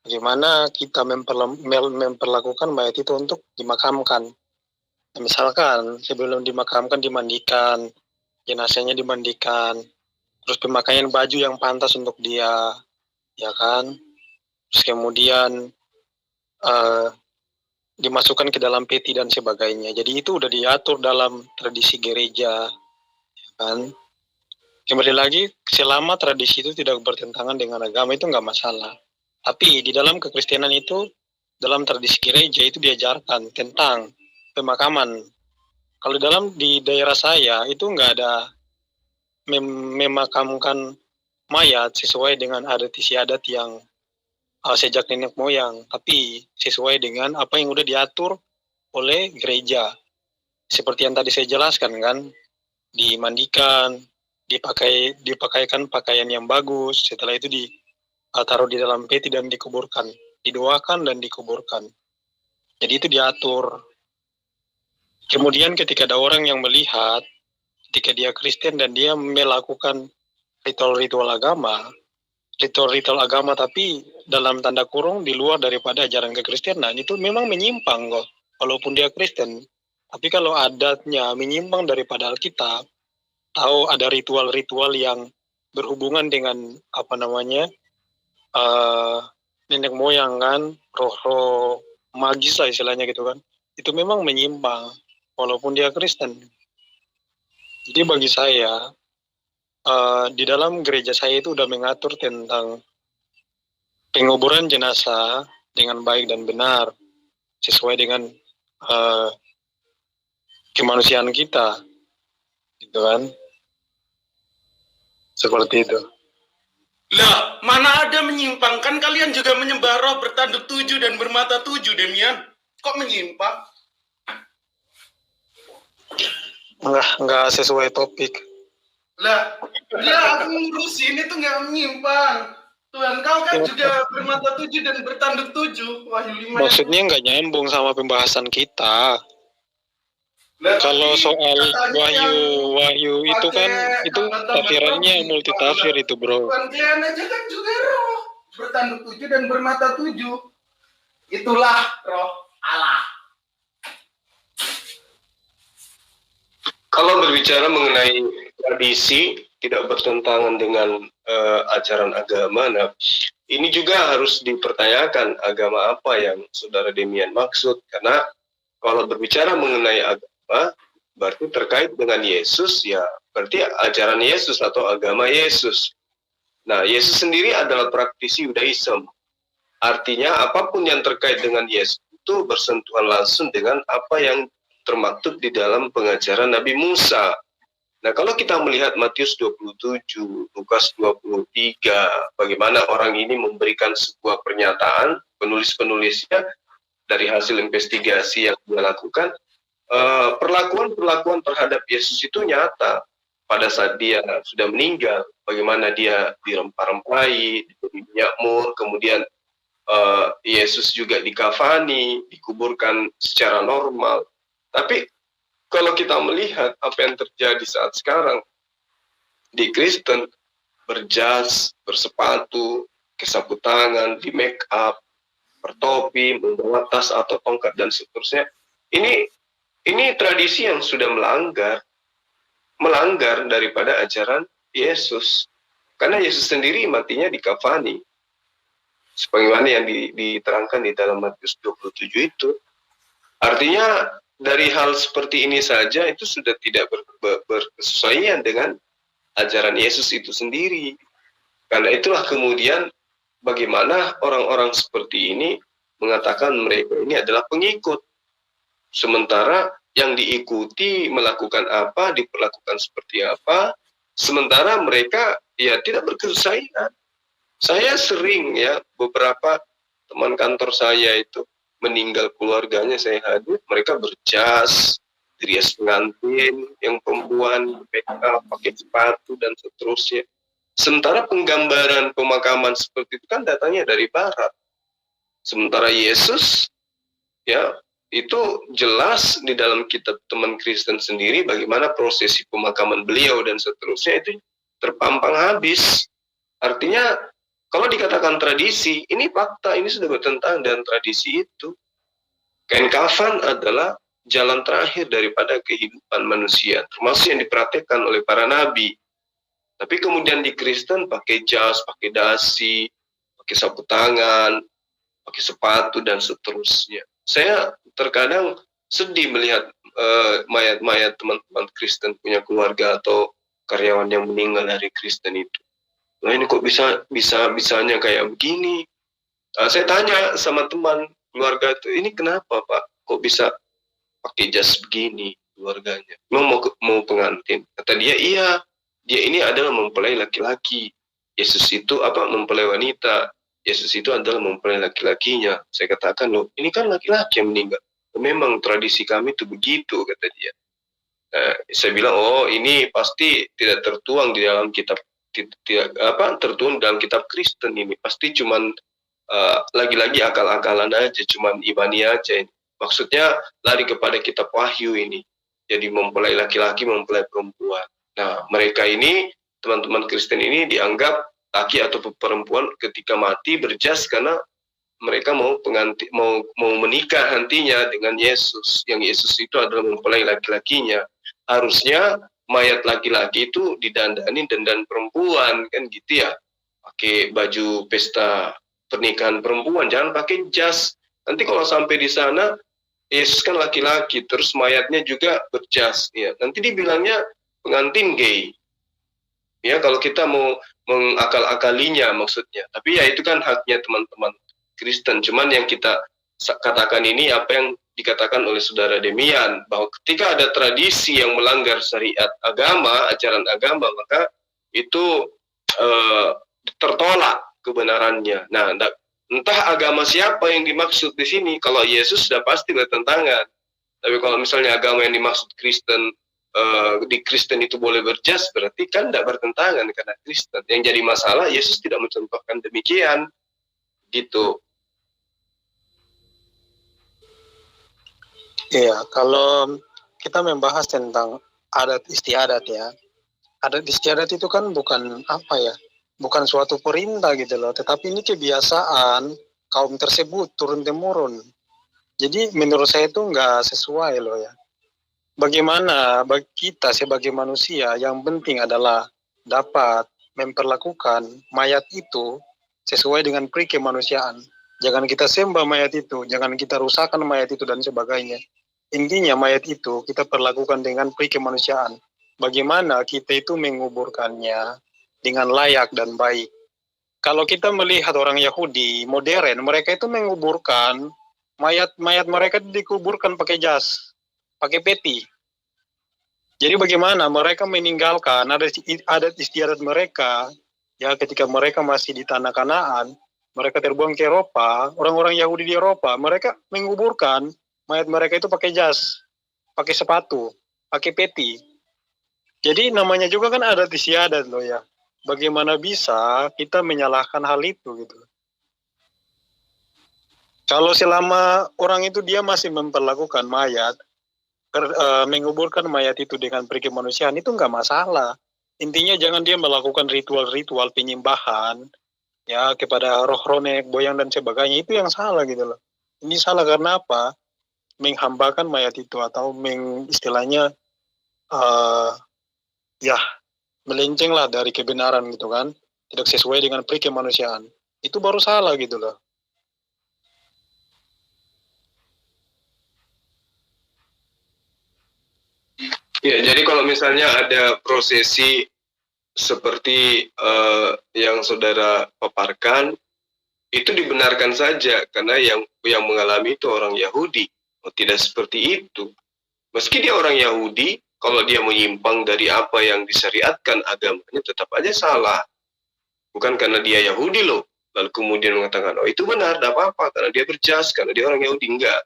Bagaimana kita memperlakukan mayat itu untuk dimakamkan. Nah, misalkan sebelum dimakamkan dimandikan, jenazahnya dimandikan, terus pemakaian baju yang pantas untuk dia, ya kan. Terus kemudian dimasukkan ke dalam peti dan sebagainya. Jadi itu udah diatur dalam tradisi gereja, ya kan. Kembali lagi, selama tradisi itu tidak bertentangan dengan agama itu nggak masalah. Tapi di dalam kekristenan itu, dalam tradisi gereja itu diajarkan tentang pemakaman. Kalau di daerah saya itu nggak ada memakamkan mayat sesuai dengan adat istiadat yang sejak nenek moyang, tapi sesuai dengan apa yang udah diatur oleh gereja. Seperti yang tadi saya jelaskan kan, dimandikan, dipakaikan pakaian yang bagus, setelah itu ditaruh di dalam peti dan dikuburkan, didoakan dan dikuburkan. Jadi itu diatur. Kemudian ketika ada orang yang melihat, ketika dia Kristen dan dia melakukan ritual-ritual agama tapi dalam tanda kurung di luar daripada ajaran kekristenan, itu memang menyimpang kok, walaupun dia Kristen. Tapi kalau adatnya menyimpang daripada Alkitab, tahu ada ritual-ritual yang berhubungan dengan nenek moyang kan, roh-roh magis lah istilahnya gitu kan, itu memang menyimpang walaupun dia Kristen. Jadi bagi saya, di dalam gereja saya itu udah mengatur tentang penguburan jenazah dengan baik dan benar, sesuai dengan kemanusiaan kita, gitu kan, seperti itu. Lah, mana ada menyimpang? Kan kalian juga menyembah roh bertanduk 7 dan bermata 7, Demian. Kok menyimpang? Enggak sesuai topik. Lah, dia aku ngurusin itu nggak menyimpang. Tuhan kau kan juga bermata 7 dan bertanduk 7. Wahyu 5. Maksudnya nggak nyambung sama pembahasan kita. Lah, kalau soal wahyu itu kan itu tafsirannya multitafsir itu, bro. Tuhan kalian aja kan juga roh bertanduk 7 dan bermata 7. Itulah roh Allah. Kalau berbicara mengenai tradisi tidak bertentangan dengan ajaran agama, nah ini juga harus dipertanyakan agama apa yang Saudara Demian maksud, karena kalau berbicara mengenai agama berarti terkait dengan Yesus, ya berarti ajaran Yesus atau agama Yesus. Nah, Yesus sendiri adalah praktisi Yudaism. Artinya apapun yang terkait dengan Yesus itu bersentuhan langsung dengan apa yang termaktub di dalam pengajaran Nabi Musa. Nah, kalau kita melihat Matius 27, Lukas 23, bagaimana orang ini memberikan sebuah pernyataan, penulis-penulisnya dari hasil investigasi yang dia lakukan, perlakuan-perlakuan terhadap Yesus itu nyata. Pada saat dia sudah meninggal, bagaimana dia dirempah-rempahi, diberi minyak mur, kemudian Yesus juga dikafani, dikuburkan secara normal. Tapi kalau kita melihat apa yang terjadi saat sekarang di Kristen, berjas, bersepatu, kesapu tangan, di make up, bertopi, membawa tas atau tongkat dan seterusnya, ini tradisi yang sudah melanggar daripada ajaran Yesus. Karena Yesus sendiri matinya dikafani. Sebagaimana yang diterangkan di dalam Matius 27 itu. Artinya dari hal seperti ini saja itu sudah tidak berkesesuaian dengan ajaran Yesus itu sendiri. Karena itulah kemudian bagaimana orang-orang seperti ini mengatakan mereka ini adalah pengikut. Sementara yang diikuti melakukan apa, diperlakukan seperti apa, sementara mereka ya tidak berkesesuaian. Saya sering ya, beberapa teman kantor saya itu meninggal keluarganya, saya hadir, mereka berjas, rias pengantin, yang perempuan, make up, pakai sepatu, dan seterusnya. Sementara penggambaran pemakaman seperti itu kan datangnya dari barat. Sementara Yesus, ya, itu jelas di dalam kitab teman Kristen sendiri bagaimana prosesi pemakaman beliau dan seterusnya itu terpampang habis. Artinya kalau dikatakan tradisi, ini fakta, ini sudah bertentangan dengan tradisi itu. Kain kafan adalah jalan terakhir daripada kehidupan manusia, termasuk yang dipraktekkan oleh para nabi. Tapi kemudian di Kristen pakai jas, pakai dasi, pakai sapu tangan, pakai sepatu dan seterusnya. Saya terkadang sedih melihat mayat-mayat teman-teman Kristen punya keluarga atau karyawan yang meninggal dari Kristen itu. Nah, ini kok bisanya kayak begini? Saya tanya sama teman keluarga itu, ini kenapa Pak? Kok bisa pakai jas begini keluarganya? Memang mau pengantin? Kata dia, iya. Dia ini adalah mempelai laki-laki. Yesus itu mempelai wanita. Yesus itu adalah mempelai laki-lakinya. Saya katakan, loh, ini kan laki-laki yang meninggal. Memang tradisi kami itu begitu, kata dia. Saya bilang, oh ini pasti tidak tertuang di dalam kitab, tertuang dalam kitab Kristen ini. Pasti cuman lagi-lagi akal-akalan aja, cuman imani aja ini. Maksudnya lari kepada kitab Wahyu ini. Jadi mempelai laki-laki, mempelai perempuan. Nah, mereka ini, teman-teman Kristen ini dianggap laki atau perempuan ketika mati berjas karena mereka mau menikah nantinya dengan Yesus. Yang Yesus itu adalah mempelai laki-lakinya. Harusnya mayat laki-laki itu didandani dandan perempuan, kan gitu ya. Pakai baju pesta pernikahan perempuan, jangan pakai jas. Nanti kalau sampai di sana, Yesus kan laki-laki, terus mayatnya juga berjas. Ya, nanti dibilangnya pengantin gay. Ya, kalau kita mau mengakal-akalinya maksudnya. Tapi ya itu kan haknya teman-teman Kristen. Cuman yang kita katakan ini apa yang dikatakan oleh Saudara Demian, bahwa ketika ada tradisi yang melanggar syariat agama, ajaran agama, maka itu tertolak kebenarannya. Nah, entah agama siapa yang dimaksud di sini. Kalau Yesus sudah pasti bertentangan. Tapi kalau misalnya agama yang dimaksud Kristen, di Kristen itu boleh berjas, berarti kan tidak bertentangan karena Kristen. Yang jadi masalah, Yesus tidak mencontohkan demikian. Gitu. Iya, kalau kita membahas tentang adat istiadat ya, adat istiadat itu kan bukan bukan suatu perintah gitu loh, tetapi ini kebiasaan kaum tersebut turun temurun. Jadi menurut saya itu nggak sesuai loh ya. bagaimana bagi kita sebagai manusia yang penting adalah dapat memperlakukan mayat itu sesuai dengan pri kemanusiaan. Jangan kita sembah mayat itu, jangan kita rusakkan mayat itu dan sebagainya. Intinya mayat itu kita perlakukan dengan pri kemanusiaan. Bagaimana kita itu menguburkannya dengan layak dan baik. Kalau kita melihat orang Yahudi modern, mereka itu menguburkan mayat mereka dikuburkan pakai jas, pakai peti. Jadi bagaimana mereka meninggalkan adat istiadat mereka, ya ketika mereka masih di tanah Kanaan, mereka terbuang ke Eropa, orang-orang Yahudi di Eropa, mereka menguburkan mayat mereka itu pakai jas, pakai sepatu, pakai peti. Jadi namanya juga kan adat istiadat loh ya. Bagaimana bisa kita menyalahkan hal itu gitu. Kalau selama orang itu dia masih memperlakukan mayat, menguburkan mayat itu dengan pri kemanusiaan itu nggak masalah. Intinya jangan dia melakukan ritual-ritual penyembahan ya kepada roh-roh nenek moyang dan sebagainya, itu yang salah gitu loh. Ini salah karena apa? Menghambakan mayat itu atau istilahnya ya melenceng lah dari kebenaran gitu kan, tidak sesuai dengan pri kemanusiaan. Itu baru salah gitu loh. Ya, jadi kalau misalnya ada prosesi seperti yang saudara paparkan, itu dibenarkan saja karena yang mengalami itu orang Yahudi. Oh, tidak seperti itu. Meski dia orang Yahudi, kalau dia menyimpang dari apa yang disyariatkan agamanya, tetap aja salah. Bukan karena dia Yahudi loh, lalu kemudian mengatakan, oh itu benar, tidak apa-apa, karena dia berjas, karena dia orang Yahudi, enggak.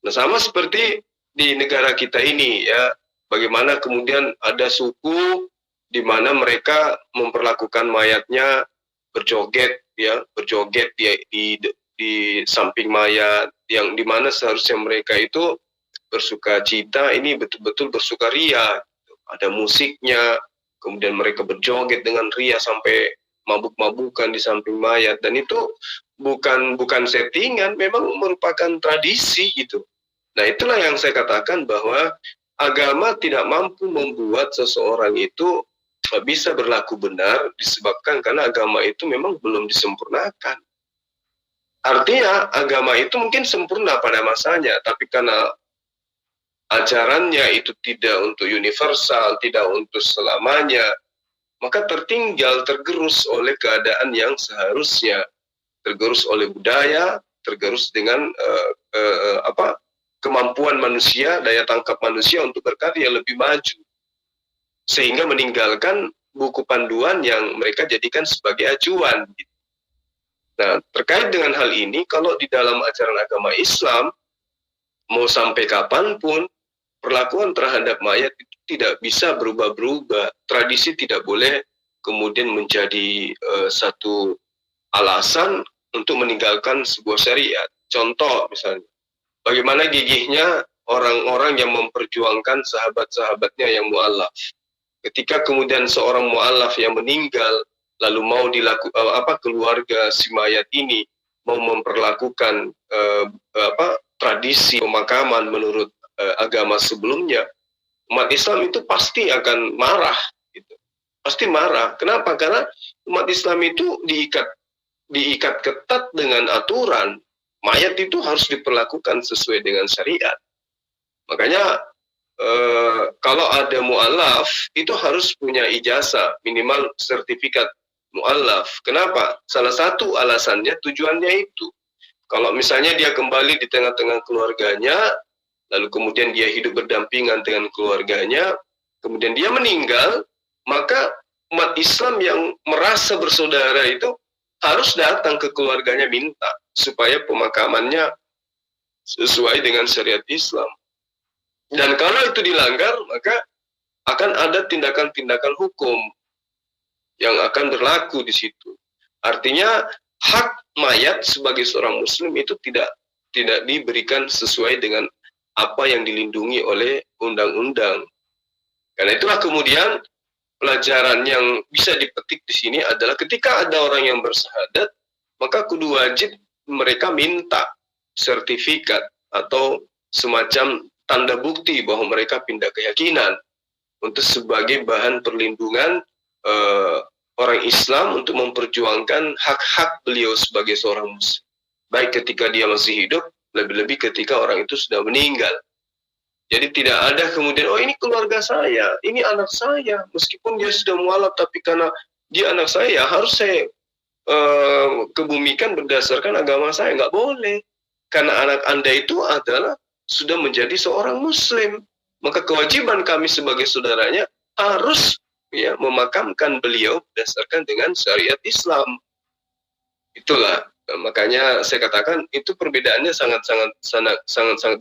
Nah, sama seperti di negara kita ini ya, bagaimana kemudian ada suku di mana mereka memperlakukan mayatnya berjoget ya, berjoget di samping mayat, yang di mana seharusnya mereka itu bersuka cita, ini betul-betul bersukaria. Ada musiknya, kemudian mereka berjoget dengan ria sampai mabuk-mabukan di samping mayat, dan itu bukan settingan, memang merupakan tradisi gitu. Nah, itulah yang saya katakan bahwa agama tidak mampu membuat seseorang itu bisa berlaku benar disebabkan karena agama itu memang belum disempurnakan. Artinya agama itu mungkin sempurna pada masanya, tapi karena ajarannya itu tidak untuk universal, tidak untuk selamanya, maka tergerus oleh keadaan yang seharusnya, tergerus oleh budaya, tergerus dengan kemampuan manusia, daya tangkap manusia untuk berkarya lebih maju, sehingga meninggalkan buku panduan yang mereka jadikan sebagai acuan. Nah, terkait dengan hal ini, kalau di dalam ajaran agama Islam, mau sampai kapanpun, perlakuan terhadap mayat itu tidak bisa berubah-berubah. Tradisi tidak boleh kemudian menjadi satu alasan untuk meninggalkan sebuah syariat. Contoh misalnya, bagaimana gigihnya orang-orang yang memperjuangkan sahabat-sahabatnya yang mu'alaf. Ketika kemudian seorang mu'alaf yang meninggal, lalu mau keluarga si mayat ini mau memperlakukan tradisi pemakaman menurut agama sebelumnya, umat Islam itu pasti akan marah. Gitu. Pasti marah. Kenapa? Karena umat Islam itu diikat ketat dengan aturan. Mayat itu harus diperlakukan sesuai dengan syariat. Makanya kalau ada mu'alaf itu harus punya ijazah, minimal sertifikat mu'alaf. Kenapa? Salah satu alasannya, tujuannya itu. Kalau misalnya dia kembali di tengah-tengah keluarganya, lalu kemudian dia hidup berdampingan dengan keluarganya, kemudian dia meninggal, maka umat Islam yang merasa bersaudara itu harus datang ke keluarganya minta supaya pemakamannya sesuai dengan syariat Islam. Dan kalau itu dilanggar, maka akan ada tindakan-tindakan hukum yang akan berlaku di situ. Artinya hak mayat sebagai seorang muslim itu tidak diberikan sesuai dengan apa yang dilindungi oleh undang-undang. Karena itulah kemudian pelajaran yang bisa dipetik di sini adalah ketika ada orang yang bersyahadat, maka kudu wajib mereka minta sertifikat atau semacam tanda bukti bahwa mereka pindah keyakinan untuk sebagai bahan perlindungan orang Islam untuk memperjuangkan hak-hak beliau sebagai seorang muslim. Baik ketika dia masih hidup, lebih-lebih ketika orang itu sudah meninggal. Jadi tidak ada kemudian, oh ini keluarga saya, ini anak saya, meskipun dia sudah mualaf, tapi karena dia anak saya, harus saya kebumikan berdasarkan agama saya. Nggak boleh. Karena anak Anda itu adalah sudah menjadi seorang muslim. Maka kewajiban kami sebagai saudaranya harus ya memakamkan beliau berdasarkan dengan syariat Islam. Itulah makanya saya katakan itu perbedaannya sangat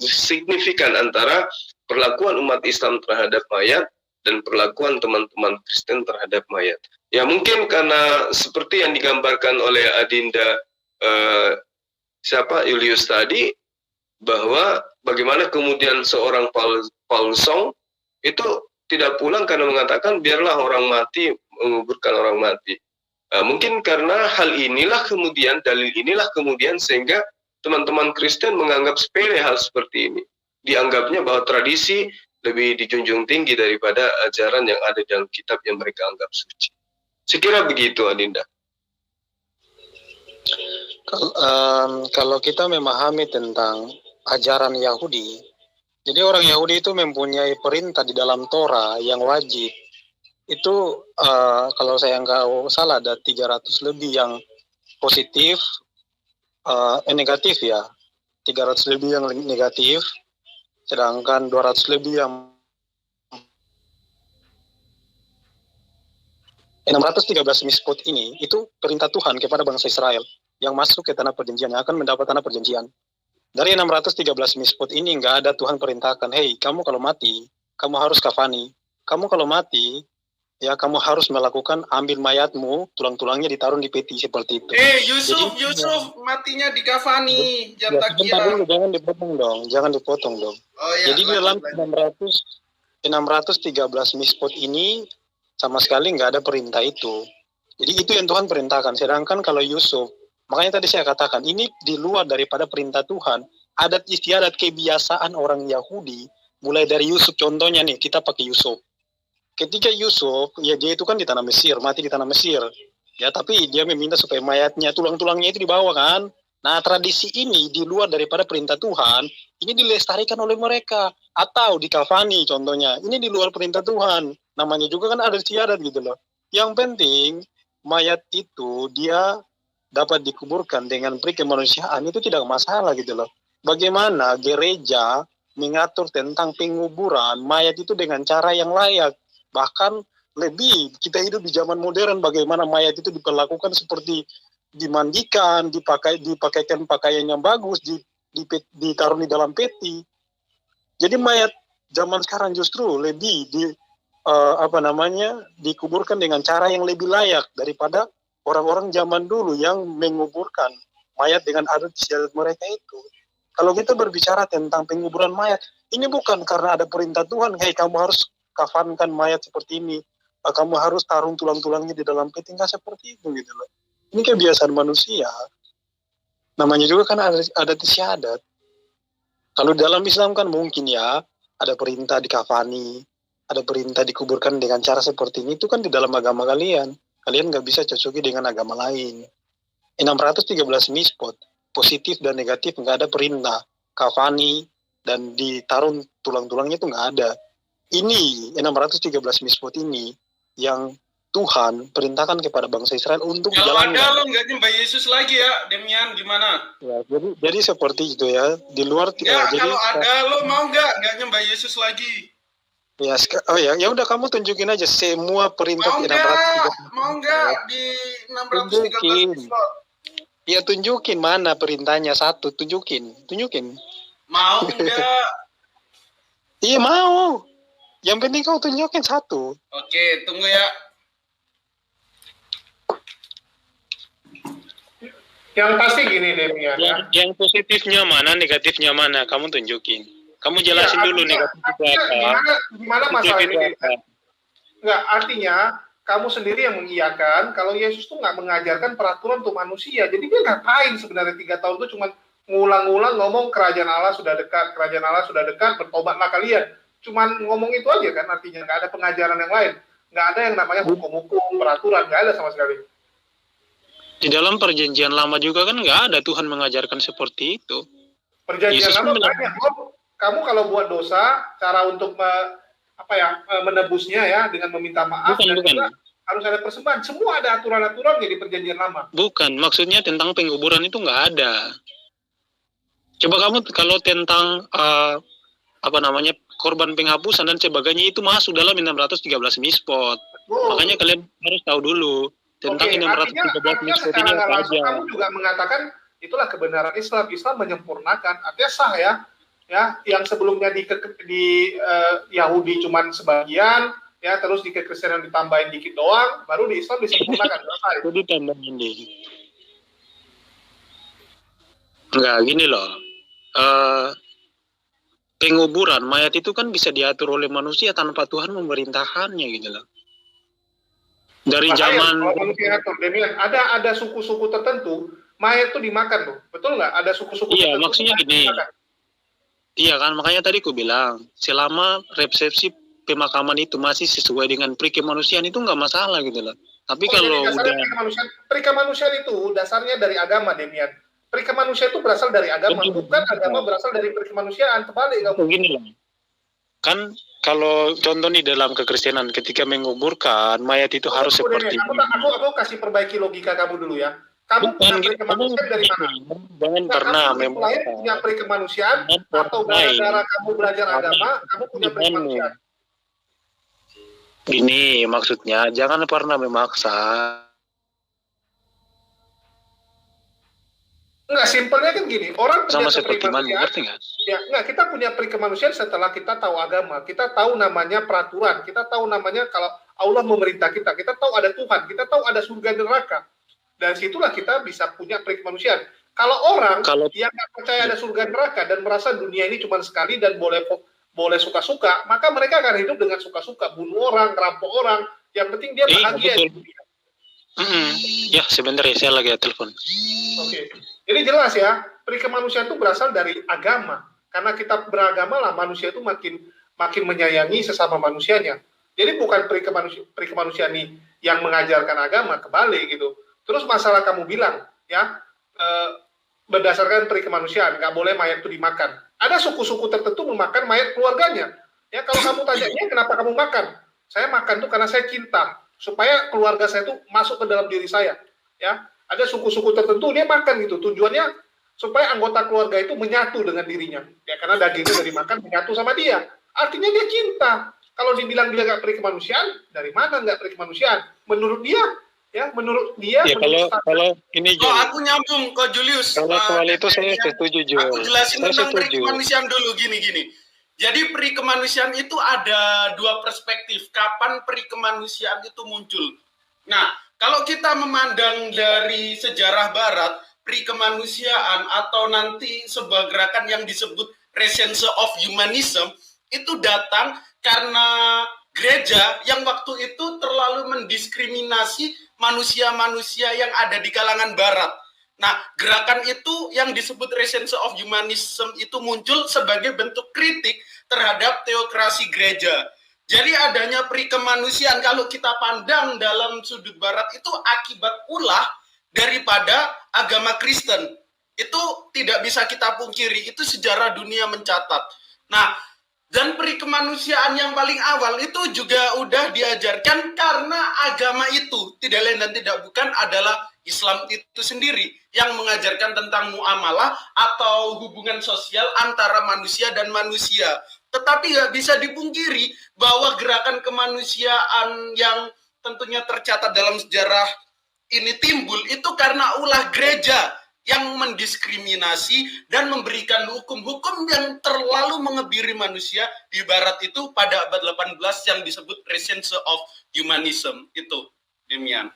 signifikan antara perlakuan umat Islam terhadap mayat dan perlakuan teman-teman Kristen terhadap mayat. Ya mungkin karena seperti yang digambarkan oleh Adinda Julius tadi, bahwa bagaimana kemudian seorang Paul Song itu tidak pulang karena mengatakan biarlah orang mati menguburkan orang mati. Mungkin karena hal inilah kemudian, dalil inilah kemudian sehingga teman-teman Kristen menganggap sepele hal seperti ini. Dianggapnya bahwa tradisi lebih dijunjung tinggi daripada ajaran yang ada dalam kitab yang mereka anggap suci. Sekira begitu, Adinda. Kalau kita memahami tentang ajaran Yahudi, jadi orang Yahudi itu mempunyai perintah di dalam Torah yang wajib. Itu kalau saya nggak salah ada 300 lebih yang positif, negatif ya. 300 lebih yang negatif, sedangkan 200 lebih yang 613 mispot ini itu perintah Tuhan kepada bangsa Israel yang masuk ke tanah perjanjian, yang akan mendapat tanah perjanjian. Dari 613 mispot ini nggak ada Tuhan perintahkan, hei kamu kalau mati, kamu harus kafani. Kamu kalau mati, ya kamu harus melakukan ambil mayatmu, tulang-tulangnya ditaruh di peti seperti itu. Yusuf matinya di kafani, jangan tak kira. Dulu, jangan dipotong dong. Oh, ya, jadi di dalam 613 mispot ini sama sekali nggak ada perintah itu. Jadi itu yang Tuhan perintahkan. Sedangkan kalau Yusuf, makanya tadi saya katakan, ini di luar daripada perintah Tuhan. Adat istiadat kebiasaan orang Yahudi, mulai dari Yusuf, contohnya nih, kita pakai Yusuf. Ketika Yusuf, ya dia itu kan di tanah Mesir, mati di tanah Mesir. Ya, tapi dia meminta supaya mayatnya, tulang-tulangnya itu dibawa kan. Nah, tradisi ini di luar daripada perintah Tuhan, ini dilestarikan oleh mereka. Atau di kafani contohnya, ini di luar perintah Tuhan. Namanya juga kan ada istiadat gitu loh. Yang penting, mayat itu dia dapat dikuburkan dengan peri kemanusiaan, itu tidak masalah gitu loh. Bagaimana gereja mengatur tentang penguburan mayat itu dengan cara yang layak. Bahkan lebih, kita hidup di zaman modern, bagaimana mayat itu diperlakukan seperti dimandikan, dipakaikan pakaian yang bagus, ditaruh di dalam peti. Jadi mayat zaman sekarang justru lebih dikuburkan dengan cara yang lebih layak daripada orang-orang zaman dulu yang menguburkan mayat dengan adat istiadat mereka itu. Kalau kita berbicara tentang penguburan mayat, ini bukan karena ada perintah Tuhan, hei kamu harus kafankan mayat seperti ini, kamu harus taruh tulang-tulangnya di dalam peti, nggak seperti itu gitu loh. Ini kebiasaan manusia. Namanya juga kan adat istiadat. Kalau dalam Islam kan mungkin ya ada perintah dikafani, ada perintah dikuburkan dengan cara seperti ini, itu kan di dalam agama kalian. Kalian nggak bisa cocoki dengan agama lain. 613 mispot, positif dan negatif, nggak ada perintah. Kafani dan ditaruh tulang-tulangnya itu nggak ada. Ini 613 mispot ini yang Tuhan perintahkan kepada bangsa Israel untuk kalau jalannya. ada lo nggak nyembah Yesus lagi ya, Demian gimana? Ya, jadi seperti itu ya. Di luar ya, jadi, kalau ada lo mau nggak nyembah Yesus lagi? Ya, ya udah kamu tunjukin aja semua perintah mau nggak di 613 mispot? Ya tunjukin mana perintahnya satu, tunjukin. Mau nggak? Iya mau. Yang penting kau tunjukin satu. Oke, tunggu ya. Yang pasti gini Demian ya. Yang positifnya mana, negatifnya mana, kamu tunjukin. Kamu jelasin ya, dulu negatif itu apa. Gimana masalah ini? Enggak, artinya kamu sendiri yang mengiyakan kalau Yesus tuh nggak mengajarkan peraturan untuk manusia. Jadi dia ngapain sebenarnya 3 tahun itu cuma ngulang-ngulang ngomong kerajaan Allah sudah dekat, bertobatlah kalian. Cuman ngomong itu aja kan, artinya nggak ada pengajaran yang lain. Nggak ada yang namanya hukum-hukum, peraturan, nggak ada sama sekali. Di dalam perjanjian lama juga kan nggak ada Tuhan mengajarkan seperti itu. Perjanjian Yesus lama bilang, banyak. Kamu kalau buat dosa, cara untuk menebusnya ya dengan meminta maaf dan juga harus ada persembahan. Semua ada aturan-aturannya di perjanjian lama. Bukan, maksudnya tentang penguburan itu nggak ada. Coba kamu kalau tentang korban penghapusan dan sebagainya itu masuk dalam 613 mispot. Makanya kalian harus tahu dulu tentang 613 mispot ini apa aja. Kamu juga mengatakan itulah kebenaran Islam. Islam menyempurnakan, artinya sah ya. Ya, yang sebelumnya di Yahudi cuman sebagian, ya terus di kekristenan ditambahin dikit doang, baru di Islam disempurnakan. Itu ditambahin dikit. Enggak, gini loh. Penguburan mayat itu kan bisa diatur oleh manusia tanpa Tuhan memerintahkannya gitu loh. Dari zaman ada suku-suku tertentu mayat itu dimakan loh, betul nggak? Ada suku-suku iya, tertentu. Maksudnya gini. Iya kan, makanya tadi aku bilang selama resepsi pemakaman itu masih sesuai dengan perikemanusiaan itu nggak masalah gitu loh. Tapi kalau udah perikemanusiaan itu dasarnya dari agama, Demian. Perikemanusiaan itu berasal dari agama, bukan agama berasal dari perikemanusiaan. Terbalik kamu. Begini loh. Kan kalau contoh nih dalam kekristenan ketika menguburkan mayat itu harus seperti aku kasih perbaiki logika kamu dulu ya. Kamu punya perikemanusiaan dari mana? Jangan pernah punya perikemanusiaan atau gara-gara kamu belajar agama, kamu punya perikemanusiaan. Gini maksudnya, jangan pernah memaksa. Enggak, simpelnya kan gini, orang sama seperti mana, ngerti nggak? Ya, enggak, kita punya perikemanusiaan setelah kita tahu agama, kita tahu namanya peraturan, kita tahu namanya kalau Allah memerintah kita tahu ada Tuhan, kita tahu ada surga dan neraka. Dan situlah kita bisa punya perikemanusiaan. Kalau orang yang nggak percaya ada surga dan neraka dan merasa dunia ini cuma sekali dan boleh suka-suka, maka mereka akan hidup dengan suka-suka, bunuh orang, rampok orang, yang penting dia bahagia di dunia. Ya, sebentar ya, saya lagi telepon. Oke. Jadi jelas ya, perikemanusiaan itu berasal dari agama. Karena kita beragama lah, manusia itu makin menyayangi sesama manusianya. Jadi bukan perikemanusiaan ini yang mengajarkan agama, kebalik gitu. Terus masalah kamu bilang, ya, berdasarkan perikemanusiaan, nggak boleh mayat itu dimakan. Ada suku-suku tertentu memakan mayat keluarganya. Ya, kalau kamu tanyanya, kenapa kamu makan? Saya makan tuh karena saya cinta, supaya keluarga saya itu masuk ke dalam diri saya. Ya, ada suku-suku tertentu dia makan gitu, tujuannya supaya anggota keluarga itu menyatu dengan dirinya. Ya, karena dagingnya dari makan menyatu sama dia. Artinya dia cinta. Kalau dibilang dia nggak perikemanusiaan, dari mana nggak perikemanusiaan? Menurut dia. Ya, menurut dia. Ya, kalau ini Jul. Aku nyambung ke Julius. Kalau soal itu saya setuju, Jul. Aku jelasin tentang perikemanusiaan dulu, gini. Jadi perikemanusiaan itu ada dua perspektif. Kapan perikemanusiaan itu muncul? Nah, kalau kita memandang dari sejarah Barat, perikemanusiaan atau nanti sebuah gerakan yang disebut Renaissance of Humanism itu datang karena gereja yang waktu itu terlalu mendiskriminasi manusia-manusia yang ada di kalangan Barat. Nah, gerakan itu yang disebut Renaissance of Humanism itu muncul sebagai bentuk kritik terhadap teokrasi gereja. Jadi adanya perikemanusiaan kalau kita pandang dalam sudut Barat itu akibat ulah daripada agama Kristen. Itu tidak bisa kita pungkiri, itu sejarah dunia mencatat. Nah, dan perikemanusiaan yang paling awal itu juga udah diajarkan karena agama itu tidak lain dan tidak bukan adalah Islam itu sendiri yang mengajarkan tentang muamalah atau hubungan sosial antara manusia dan manusia. Tetapi nggak bisa dipungkiri bahwa gerakan kemanusiaan yang tentunya tercatat dalam sejarah ini timbul itu karena ulah gereja yang mendiskriminasi dan memberikan hukum-hukum yang terlalu mengebiri manusia di Barat itu pada abad 18 yang disebut Renaissance of Humanism. Itu, Demian.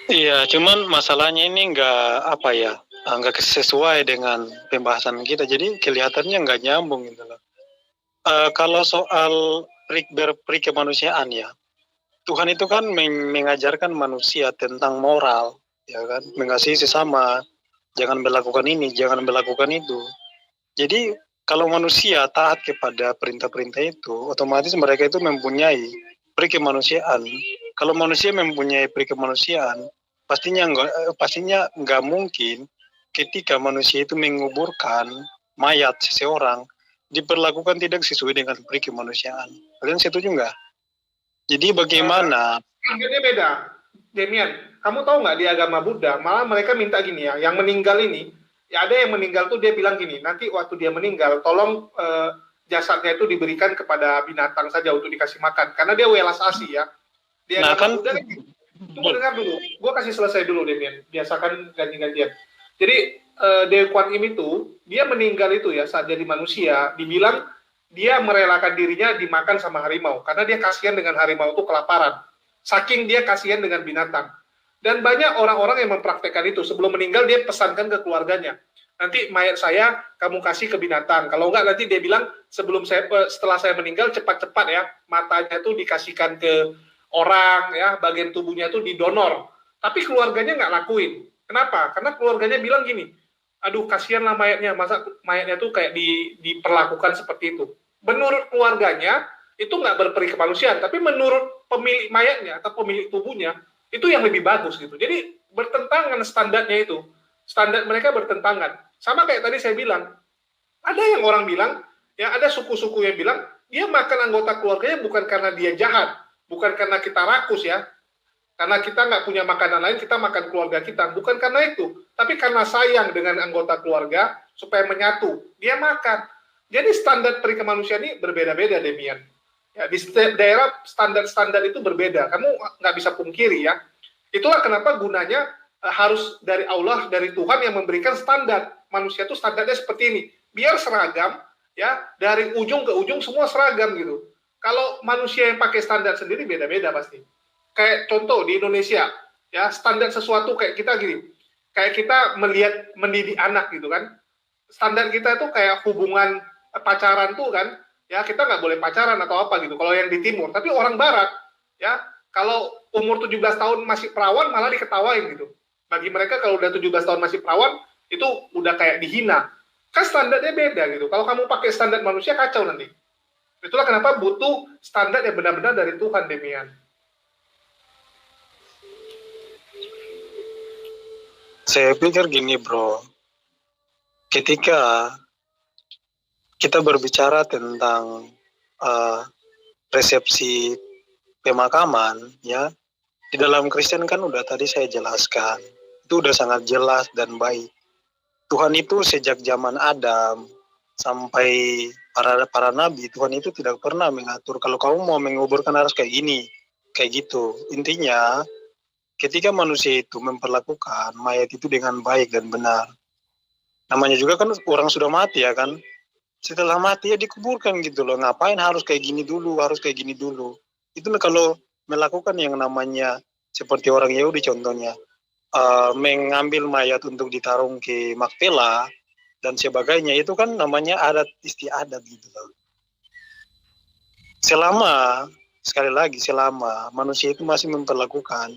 Iya, cuman masalahnya ini nggak sesuai dengan pembahasan kita, jadi kelihatannya nggak nyambung gitu loh. Kalau soal perikemanusiaan ya, Tuhan itu kan mengajarkan manusia tentang moral, ya kan, mengasihi sesama, jangan melakukan ini, jangan melakukan itu. Jadi kalau manusia taat kepada perintah-perintah itu, otomatis mereka itu mempunyai perikemanusiaan. Kalau manusia mempunyai perikemanusiaan, pastinya nggak mungkin ketika manusia itu menguburkan mayat seseorang diperlakukan tidak sesuai dengan perikemanusiaan. Kalian setuju nggak? Jadi bagaimana? Ini beda, Demian. Kamu tahu nggak di agama Buddha, malah mereka minta gini ya, yang meninggal ini, ya ada yang meninggal tuh dia bilang gini, nanti waktu dia meninggal, tolong jasadnya itu diberikan kepada binatang saja untuk dikasih makan, karena dia welas asih ya. Di agama Buddha, tunggu dengar dulu, gue kasih selesai dulu Demian, biasakan ganti-gantian. Jadi Dewi Kwan Im itu, dia meninggal itu ya saat jadi manusia, dibilang dia merelakan dirinya dimakan sama harimau, karena dia kasihan dengan harimau itu kelaparan. Saking dia kasihan dengan binatang. Dan banyak orang-orang yang mempraktekkan itu. Sebelum meninggal dia pesankan ke keluarganya. Nanti mayat saya kamu kasih ke binatang. Kalau enggak nanti dia bilang setelah saya meninggal cepat-cepat ya matanya itu dikasihkan ke orang ya, bagian tubuhnya itu didonor. Tapi keluarganya nggak lakuin. Kenapa? Karena keluarganya bilang gini, aduh kasihanlah mayatnya, masa mayatnya tuh kayak diperlakukan seperti itu. Menurut keluarganya itu nggak berperi kemanusiaan, tapi menurut pemilik mayatnya atau pemilik tubuhnya itu yang lebih bagus gitu. Jadi bertentangan standarnya itu, standar mereka bertentangan. Sama kayak tadi saya bilang, ada yang orang bilang, ya ada suku-suku yang bilang dia makan anggota keluarganya bukan karena dia jahat, bukan karena kita rakus ya, karena kita nggak punya makanan lain, kita makan keluarga kita, bukan karena itu, tapi karena sayang dengan anggota keluarga supaya menyatu, dia makan. Jadi standar peri kemanusiaan ini berbeda-beda, Demian. Ya, di setiap daerah standar-standar itu berbeda. Kamu nggak bisa pungkiri ya. Itulah kenapa gunanya harus dari Allah, dari Tuhan yang memberikan standar. Manusia itu standarnya seperti ini. Biar seragam, ya dari ujung ke ujung semua seragam gitu. Kalau manusia yang pakai standar sendiri beda-beda pasti. Kayak contoh di Indonesia, ya standar sesuatu kayak kita gini. Kayak kita mendidik anak gitu kan. Standar kita itu kayak hubungan pacaran tuh kan. Ya kita nggak boleh pacaran atau apa gitu kalau yang di timur, tapi orang barat ya kalau umur 17 tahun masih perawan malah diketawain gitu. Bagi mereka kalau udah 17 tahun masih perawan itu udah kayak dihina, kan standarnya beda gitu. Kalau kamu pakai standar manusia kacau nanti. Itulah kenapa butuh standar yang benar-benar dari Tuhan, Demian. Saya pikir gini bro, ketika kita berbicara tentang resepsi pemakaman, ya di dalam Kristen kan udah tadi saya jelaskan, itu udah sangat jelas dan baik. Tuhan itu sejak zaman Adam sampai para nabi, Tuhan itu tidak pernah mengatur kalau kamu mau menguburkan harus kayak gini, kayak gitu. Intinya, ketika manusia itu memperlakukan mayat itu dengan baik dan benar, namanya juga kan orang sudah mati ya kan. Setelah mati ya dikuburkan gitu loh. Ngapain harus kayak gini dulu, harus kayak gini dulu. Itu kalau melakukan yang namanya seperti orang Yahudi contohnya, mengambil mayat untuk ditaruh ke Makpela dan sebagainya, itu kan namanya adat istiadat gitu loh. Sekali lagi selama manusia itu masih memperlakukan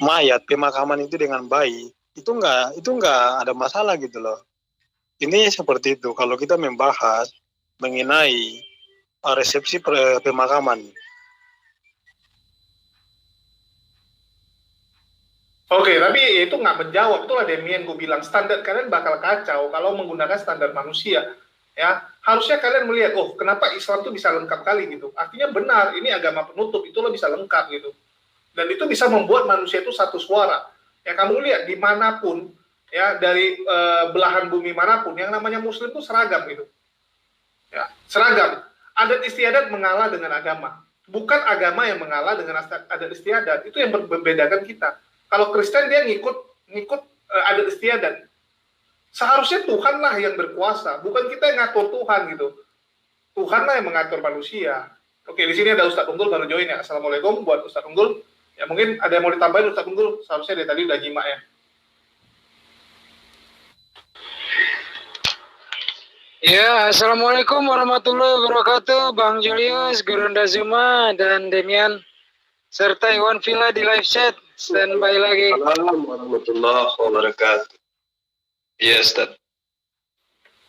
mayat pemakaman itu dengan baik, itu enggak ada masalah gitu loh. Ini seperti itu kalau kita membahas mengenai resepsi pemakaman. Oke, tapi itu nggak menjawab. Itulah Demian gue bilang standar kalian bakal kacau kalau menggunakan standar manusia. Ya, harusnya kalian melihat, oh kenapa Islam itu bisa lengkap kali gitu. Artinya benar, ini agama penutup, itulah bisa lengkap gitu. Dan itu bisa membuat manusia itu satu suara. Ya kamu lihat dimanapun, ya dari belahan bumi manapun yang namanya Muslim itu seragam gitu, ya seragam. Adat istiadat mengalah dengan agama, bukan agama yang mengalah dengan adat istiadat. Itu yang membedakan kita. Kalau Kristen dia ngikut adat istiadat. Seharusnya Tuhanlah yang berkuasa, bukan kita yang ngatur Tuhan gitu. Tuhanlah yang mengatur manusia. Oke, di sini ada Ustadz Unggul baru join ya. Assalamualaikum buat Ustadz Unggul. Ya mungkin ada yang mau ditambahin Ustadz Unggul. Seharusnya dari tadi udah nyimak ya. Ya, Assalamualaikum warahmatullahi wabarakatuh, Bang Julius, Gurunda Zuma, dan Demian, serta Iwan Villa di live chat. Standby lagi. Assalamualaikum warahmatullahi wabarakatuh. Iya, Ustaz.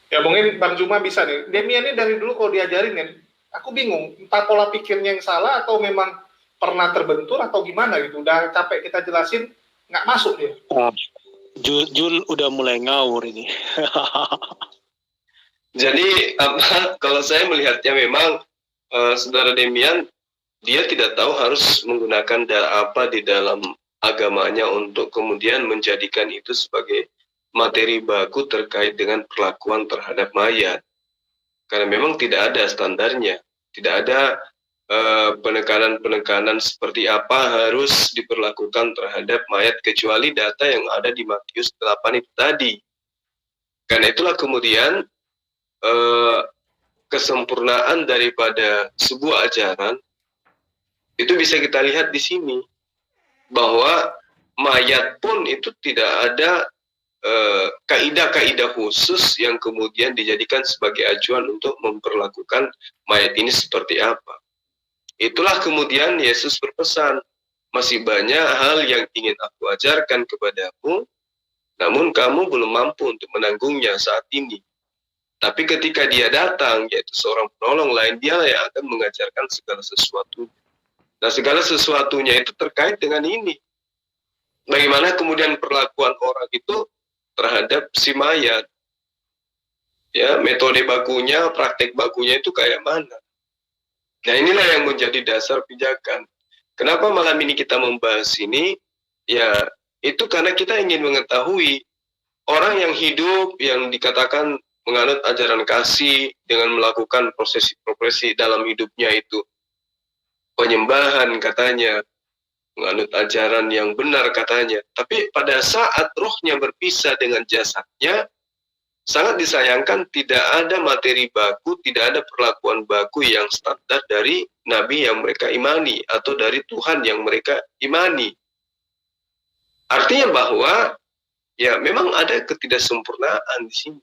Ya mungkin Bang Juma bisa nih. Demian ini dari dulu kalau diajarin kan, aku bingung, entah pola pikirnya yang salah atau memang pernah terbentur atau gimana gitu. Udah capek kita jelasin, nggak masuk dia. Jul udah mulai ngawur ini. Jadi kalau saya melihatnya memang Saudara Demian, dia tidak tahu harus menggunakan apa di dalam agamanya untuk kemudian menjadikan itu sebagai materi baku terkait dengan perlakuan terhadap mayat. Karena memang tidak ada standarnya, tidak ada penekanan-penekanan seperti apa harus diperlakukan terhadap mayat kecuali data yang ada di Matius 8 itu tadi. Karena itulah kemudian kesempurnaan daripada sebuah ajaran itu bisa kita lihat di sini, bahwa mayat pun itu tidak ada kaidah-kaidah khusus yang kemudian dijadikan sebagai acuan untuk memperlakukan mayat ini seperti apa. Itulah kemudian Yesus berpesan, masih banyak hal yang ingin aku ajarkan kepadamu, namun kamu belum mampu untuk menanggungnya saat ini. Tapi ketika dia datang, yaitu seorang penolong lain, dialah yang akan mengajarkan segala sesuatu. Nah, segala sesuatunya itu terkait dengan ini. Bagaimana kemudian perlakuan orang itu terhadap si mayat, ya, metode bakunya, praktek bakunya itu kayak mana. Nah, inilah yang menjadi dasar pijakan. Kenapa malam ini kita membahas ini? Ya, itu karena kita ingin mengetahui orang yang hidup, yang dikatakan menganut ajaran kasih dengan melakukan prosesi-prosesi dalam hidupnya itu penyembahan katanya, menganut ajaran yang benar katanya, tapi pada saat rohnya berpisah dengan jasadnya, sangat disayangkan tidak ada materi baku, tidak ada perlakuan baku yang standar dari nabi yang mereka imani atau dari Tuhan yang mereka imani. Artinya bahwa ya memang ada ketidaksempurnaan di sini.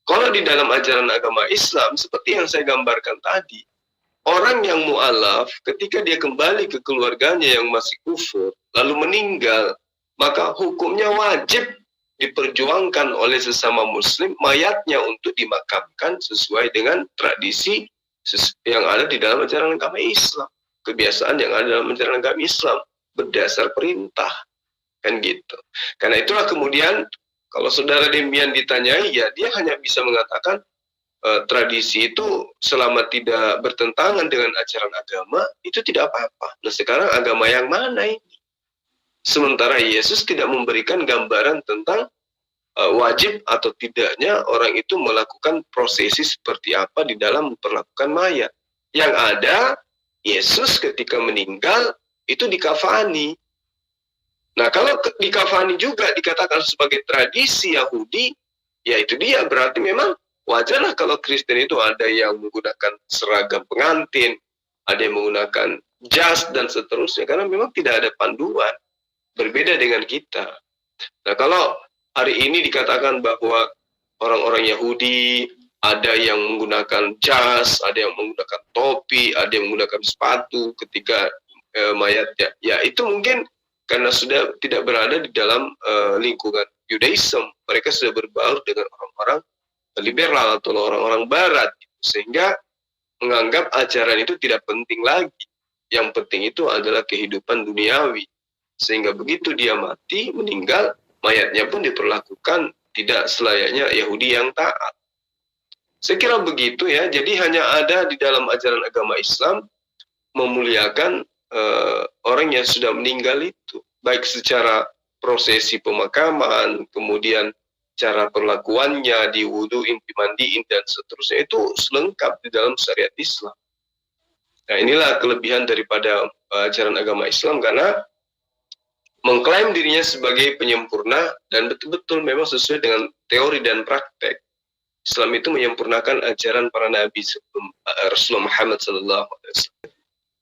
Kalau di dalam ajaran agama Islam seperti yang saya gambarkan tadi, orang yang mu'alaf ketika dia kembali ke keluarganya yang masih kufur, lalu meninggal, maka hukumnya wajib diperjuangkan oleh sesama muslim mayatnya untuk dimakamkan sesuai dengan tradisi yang ada di dalam ajaran agama Islam. Kebiasaan yang ada dalam ajaran agama Islam berdasar perintah. Kan gitu. Karena itulah kemudian kalau Saudara Demian ditanyai, ya dia hanya bisa mengatakan tradisi itu selama tidak bertentangan dengan ajaran agama, itu tidak apa-apa. Nah sekarang agama yang mana ini? Sementara Yesus tidak memberikan gambaran tentang wajib atau tidaknya orang itu melakukan prosesi seperti apa di dalam memperlakukan mayat. Yang ada, Yesus ketika meninggal itu dikafani. Nah kalau dikafani juga dikatakan sebagai tradisi Yahudi, ya itu dia berarti memang wajarlah kalau Kristen itu ada yang menggunakan seragam pengantin, ada yang menggunakan jas dan seterusnya, karena memang tidak ada panduan, berbeda dengan kita. Nah kalau hari ini dikatakan bahwa orang-orang Yahudi ada yang menggunakan jas, ada yang menggunakan topi, ada yang menggunakan sepatu ketika mayatnya, ya itu mungkin karena sudah tidak berada di dalam lingkungan Judaism, mereka sudah berbaur dengan orang-orang liberal atau orang-orang barat, sehingga menganggap ajaran itu tidak penting lagi. Yang penting itu adalah kehidupan duniawi, sehingga begitu dia mati, meninggal, mayatnya pun diperlakukan tidak selayaknya Yahudi yang taat. Saya kira begitu ya. Jadi hanya ada di dalam ajaran agama Islam memuliakan orang yang sudah meninggal itu, baik secara prosesi pemakaman, kemudian cara perlakuannya, diwuduin, dimandiin, dan seterusnya, itu selengkap di dalam syariat Islam. Nah inilah kelebihan daripada ajaran agama Islam, karena mengklaim dirinya sebagai penyempurna dan betul-betul memang sesuai dengan teori dan praktek. Islam itu menyempurnakan ajaran para nabi sebelum Rasulullah Muhammad SAW.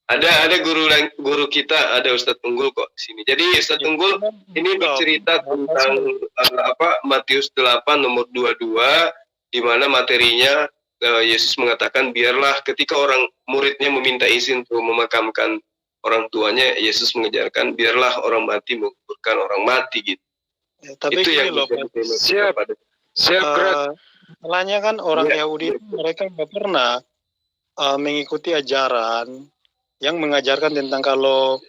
Ada guru kita, ada Ustadz Unggul kok di sini. Jadi Ustadz Unggul ini bercerita tentang Matius 8 nomor 22, di mana materinya Yesus mengatakan biarlah ketika orang muridnya meminta izin untuk memakamkan orang tuanya, Yesus mengejarkan biarlah orang mati menguburkan orang mati gitu. Ya, tapi itu yang loh, Siap, Greg. Masalahnya kan orang Yahudi itu mereka nggak pernah mengikuti ajaran yang mengajarkan tentang kalau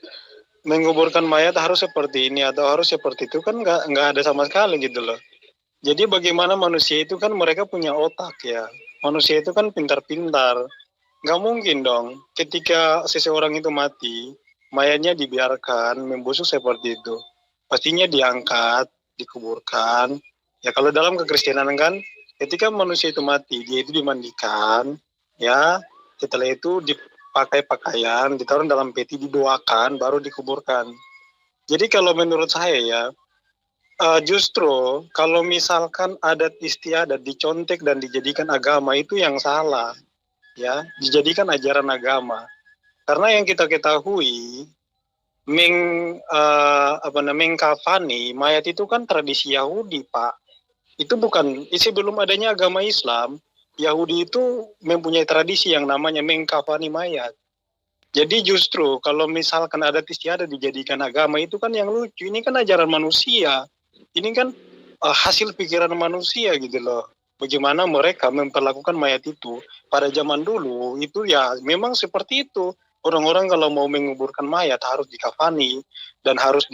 menguburkan mayat harus seperti ini atau harus seperti itu, kan nggak ada sama sekali gitu loh. Jadi bagaimana manusia itu kan mereka punya otak ya. Manusia itu kan pintar-pintar. Nggak mungkin dong ketika seseorang itu mati, mayatnya dibiarkan membusuk seperti itu. Pastinya diangkat, dikuburkan. Ya kalau dalam kekristenan kan ketika manusia itu mati, dia itu dimandikan, ya setelah itu dipakai pakaian, ditaruh dalam peti, didoakan, baru dikuburkan. Jadi kalau menurut saya ya, justru kalau misalkan adat istiadat dicontek dan dijadikan agama itu yang salah, ya dijadikan ajaran agama. Karena yang kita ketahui, mengkafani mayat itu kan tradisi Yahudi, Pak. Itu bukan, sebelum adanya agama Islam, Yahudi itu mempunyai tradisi yang namanya mengkafani mayat. Jadi justru kalau misalkan adat istiadat dijadikan agama itu kan yang lucu. Ini kan ajaran manusia. Ini kan hasil pikiran manusia gitu loh. Bagaimana mereka memperlakukan mayat itu pada zaman dulu itu ya memang seperti itu. Orang-orang kalau mau menguburkan mayat harus dikafani dan harus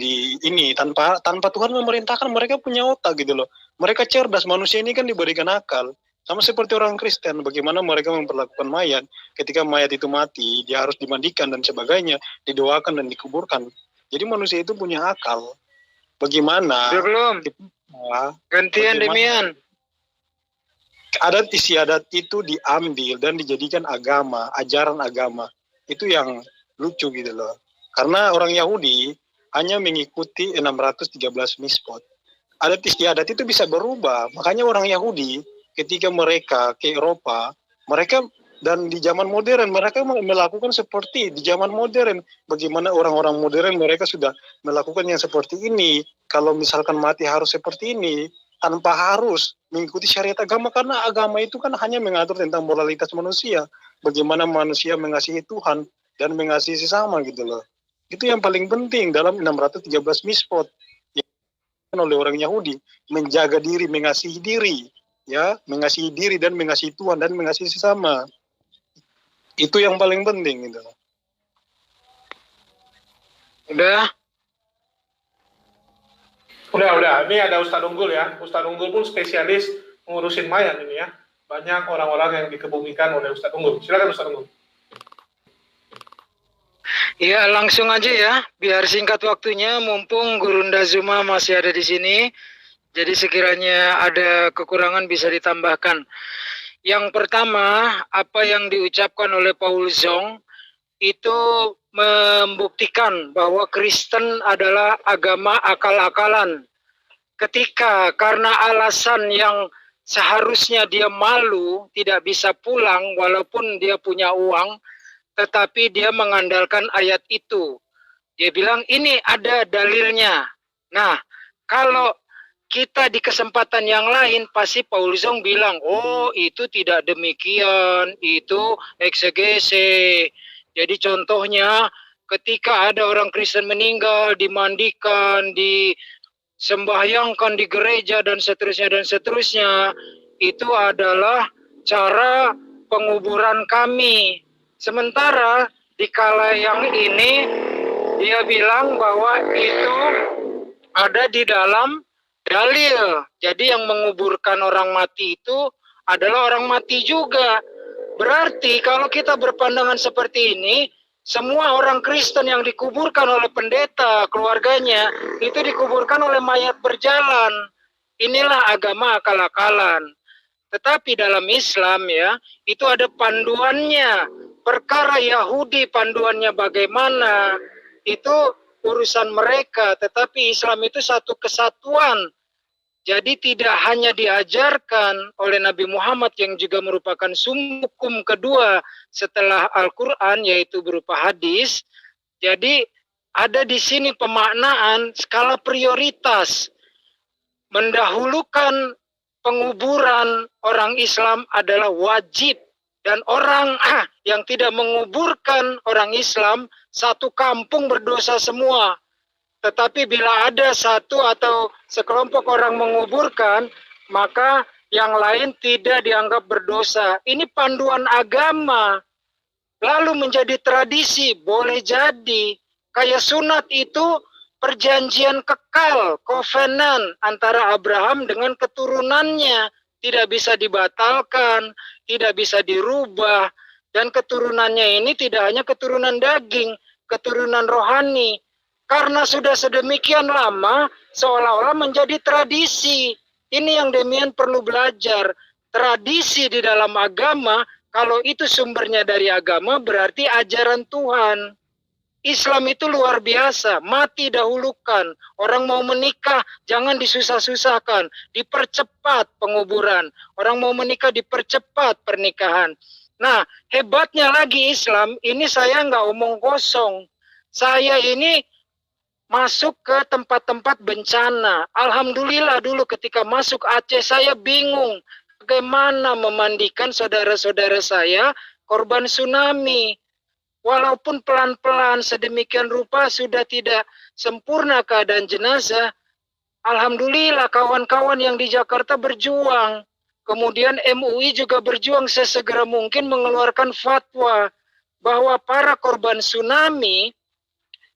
tanpa Tuhan memerintahkan, mereka punya otak gitu loh. Mereka cerdas, manusia ini kan diberikan akal. Sama seperti orang Kristen, bagaimana mereka memperlakukan mayat ketika mayat itu mati, dia harus dimandikan dan sebagainya, didoakan dan dikuburkan. Jadi manusia itu punya akal. Bagaimana? Belum. Gantian Demian. Adat istiadat itu diambil dan dijadikan agama, ajaran agama. Itu yang lucu gitu loh. Karena orang Yahudi hanya mengikuti 613 mispot. Adat istiadat itu bisa berubah. Makanya orang Yahudi ketika mereka ke Eropa, mereka dan di zaman modern mereka melakukan seperti di zaman modern. Bagaimana orang-orang modern mereka sudah melakukan yang seperti ini. Kalau misalkan mati harus seperti ini, tanpa harus mengikuti syariat agama, karena agama itu kan hanya mengatur tentang moralitas manusia. Bagaimana manusia mengasihi Tuhan dan mengasihi sesama gitu loh. Itu yang paling penting dalam 613 mispot yang oleh orang Yahudi, menjaga diri, mengasihi diri, ya, mengasihi diri dan mengasihi Tuhan dan mengasihi sesama. Itu yang paling penting gitu. Udah. Ini ada Ustadz Unggul ya. Ustadz Unggul pun spesialis ngurusin mayat ini ya. Banyak orang-orang yang dikebumikan oleh Ustadz Unggul. Silakan Ustadz Unggul. Ya, langsung aja ya, biar singkat waktunya, mumpung Gurunda Zuma masih ada di sini. Jadi sekiranya ada kekurangan bisa ditambahkan. Yang pertama, apa yang diucapkan oleh Paul Zong itu membuktikan bahwa Kristen adalah agama akal-akalan. Ketika karena alasan yang seharusnya dia malu, tidak bisa pulang walaupun dia punya uang, tetapi dia mengandalkan ayat itu. Dia bilang ini ada dalilnya. Nah, kalau kita di kesempatan yang lain pasti Paul Zong bilang, oh itu tidak demikian, itu eksegese. Jadi contohnya ketika ada orang Kristen meninggal, dimandikan, disembahyangkan di gereja dan seterusnya, itu adalah cara penguburan kami. Sementara di kala yang ini dia bilang bahwa itu ada di dalam dalil. Jadi yang menguburkan orang mati itu adalah orang mati juga. Berarti kalau kita berpandangan seperti ini, semua orang Kristen yang dikuburkan oleh pendeta, keluarganya, itu dikuburkan oleh mayat berjalan. Inilah agama akal-akalan. Tetapi dalam Islam ya, itu ada panduannya. Perkara Yahudi panduannya bagaimana, itu urusan mereka. Tetapi Islam itu satu kesatuan. Jadi tidak hanya diajarkan oleh Nabi Muhammad yang juga merupakan sumkum kedua setelah Al-Quran, yaitu berupa hadis. Jadi ada di sini pemaknaan skala prioritas. Mendahulukan penguburan orang Islam adalah wajib. Dan orang yang tidak menguburkan orang Islam, satu kampung berdosa semua. Tetapi bila ada satu atau sekelompok orang menguburkan, maka yang lain tidak dianggap berdosa. Ini panduan agama. Lalu menjadi tradisi, boleh jadi. Kayak sunat itu perjanjian kekal, covenant antara Abraham dengan keturunannya. Tidak bisa dibatalkan, tidak bisa dirubah. Dan keturunannya ini tidak hanya keturunan daging, keturunan rohani. Karena sudah sedemikian lama, seolah-olah menjadi tradisi. Ini yang Demian perlu belajar. Tradisi di dalam agama, kalau itu sumbernya dari agama, berarti ajaran Tuhan. Islam itu luar biasa, mati dahulukan. Orang mau menikah, jangan disusah-susahkan. Dipercepat penguburan. Orang mau menikah, dipercepat pernikahan. Nah, hebatnya lagi Islam, ini saya nggak omong kosong. Saya ini masuk ke tempat-tempat bencana. Alhamdulillah dulu ketika masuk Aceh, saya bingung. Bagaimana memandikan saudara-saudara saya korban tsunami. Walaupun pelan-pelan sedemikian rupa sudah tidak sempurna keadaan jenazah, alhamdulillah kawan-kawan yang di Jakarta berjuang. Kemudian MUI juga berjuang sesegera mungkin mengeluarkan fatwa bahwa para korban tsunami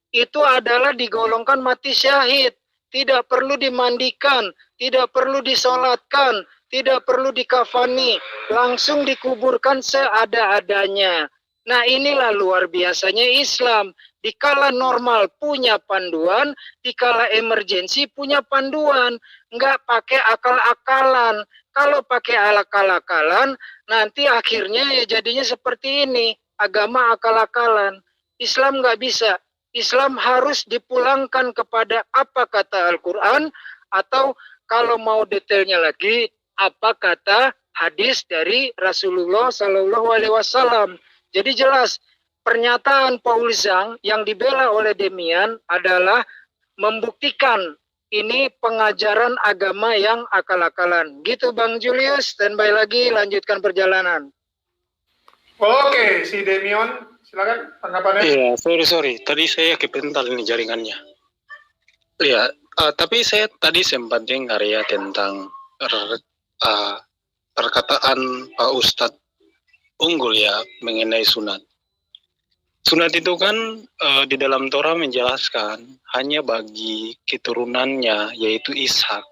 itu adalah digolongkan mati syahid. Tidak perlu dimandikan, tidak perlu disolatkan, tidak perlu dikafani, langsung dikuburkan seada-adanya. Nah, inilah luar biasanya Islam. Dikala normal punya panduan, dikala emergensi punya panduan. Enggak pakai akal-akalan. Kalau pakai akal-akalan, nanti akhirnya ya jadinya seperti ini. Agama akal-akalan. Islam enggak bisa. Islam harus dipulangkan kepada apa kata Al-Quran, atau kalau mau detailnya lagi, apa kata hadis dari Rasulullah SAW. Jadi jelas, pernyataan Paul Zhang yang dibela oleh Demian adalah membuktikan ini pengajaran agama yang akal-akalan. Gitu Bang Julius, standby lagi, lanjutkan perjalanan. Oke, si Demion, silakan tanggapannya. Iya, sorry. Tadi saya kepental ini jaringannya. Iya, tapi saya tadi sempat dengar ya tentang perkataan Pak Ustadz Unggul ya mengenai sunat. Sunat itu kan di dalam Torah menjelaskan hanya bagi keturunannya yaitu Ishak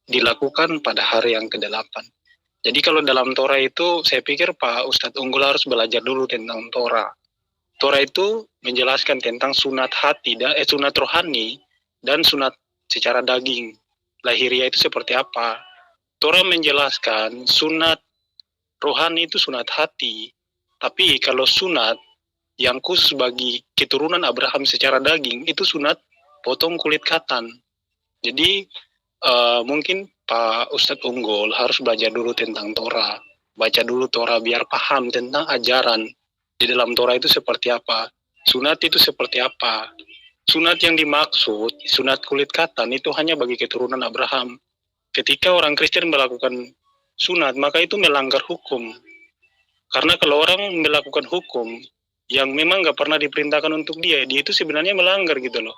dilakukan pada hari yang ke-8. Jadi kalau dalam Torah itu saya pikir Pak Ustadz Unggul harus belajar dulu tentang Torah. Torah itu menjelaskan tentang sunat hati dan sunat rohani dan sunat secara daging. Lahiriah itu seperti apa? Torah menjelaskan sunat rohani itu sunat hati, tapi kalau sunat yang khusus bagi keturunan Abraham secara daging itu sunat potong kulit katan. Jadi mungkin Pak Ustadz Unggul harus belajar dulu tentang Torah, baca dulu Torah biar paham tentang ajaran di dalam Torah itu seperti apa, sunat itu seperti apa. Sunat yang dimaksud, sunat kulit katan itu hanya bagi keturunan Abraham. Ketika orang Kristen melakukan sunat, maka itu melanggar hukum. Karena kalau orang melakukan hukum yang memang nggak pernah diperintahkan untuk dia itu sebenarnya melanggar gitu loh.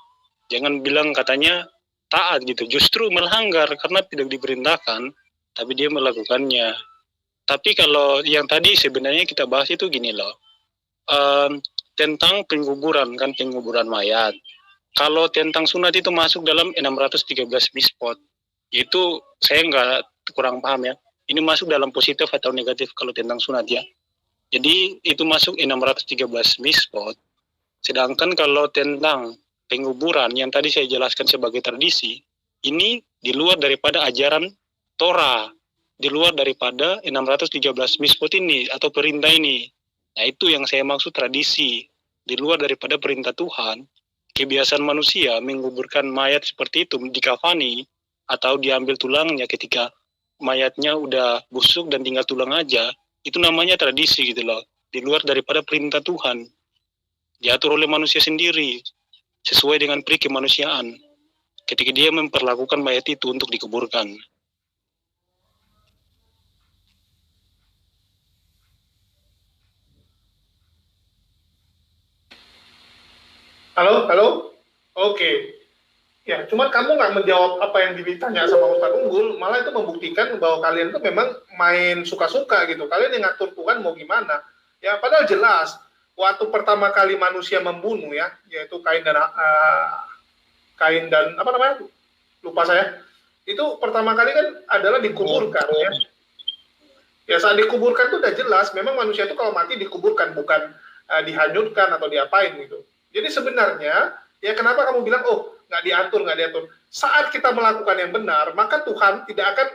Jangan bilang katanya taat gitu, justru melanggar karena tidak diperintahkan, tapi dia melakukannya. Tapi kalau yang tadi sebenarnya kita bahas itu gini loh, tentang penguburan mayat. Kalau tentang sunat itu masuk dalam 613 mispot, itu saya kurang paham ya. Ini masuk dalam positif atau negatif kalau tentang sunat ya. Jadi itu masuk 613 mispot. Sedangkan kalau tentang penguburan yang tadi saya jelaskan sebagai tradisi, ini di luar daripada ajaran Torah, di luar daripada 613 mispot ini atau perintah ini. Nah itu yang saya maksud tradisi, di luar daripada perintah Tuhan. Kebiasaan manusia menguburkan mayat seperti itu, dikafani atau diambil tulangnya ketika mayatnya udah busuk dan tinggal tulang aja, itu namanya tradisi gitu loh, di luar daripada perintah Tuhan, diatur oleh manusia sendiri sesuai dengan peri kemanusiaan ketika dia memperlakukan mayat itu untuk dikuburkan. Halo? Oke. Ya, cuman kamu nggak menjawab apa yang ditanya sama Ustadz Unggul, malah itu membuktikan bahwa kalian itu memang main suka-suka gitu. Kalian yang ngatur Tuhan mau gimana? Ya, padahal jelas waktu pertama kali manusia membunuh ya, yaitu Kain dan apa namanya? Lupa saya. Itu pertama kali kan adalah dikuburkan ya. Ya saat dikuburkan itu udah jelas, memang manusia itu kalau mati dikuburkan, bukan dihanyutkan atau diapain gitu. Jadi sebenarnya ya kenapa kamu bilang nggak diatur. Saat kita melakukan yang benar, maka Tuhan tidak akan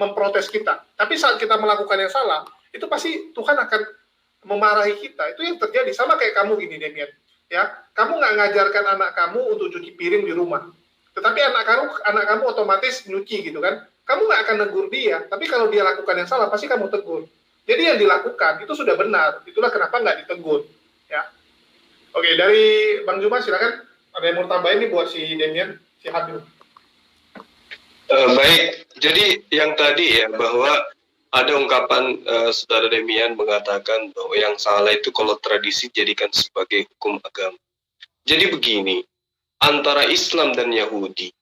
memprotes kita. Tapi saat kita melakukan yang salah, itu pasti Tuhan akan memarahi kita. Itu yang terjadi. Sama kayak kamu gini, Demian. Ya, kamu nggak ngajarkan anak kamu untuk cuci piring di rumah. Tetapi anak kamu otomatis nyuci gitu kan. Kamu nggak akan negur dia. Tapi kalau dia lakukan yang salah, pasti kamu tegur. Jadi yang dilakukan itu sudah benar. Itulah kenapa nggak ditegur. Ya. Oke, dari Bang Juma silakan. Ada yang mau tambahin nih buat si Demian, si Habib. Baik, jadi yang tadi ya, bahwa ada ungkapan Saudara Demian mengatakan bahwa yang salah itu kalau tradisi jadikan sebagai hukum agama. Jadi begini, antara Islam dan Yahudi,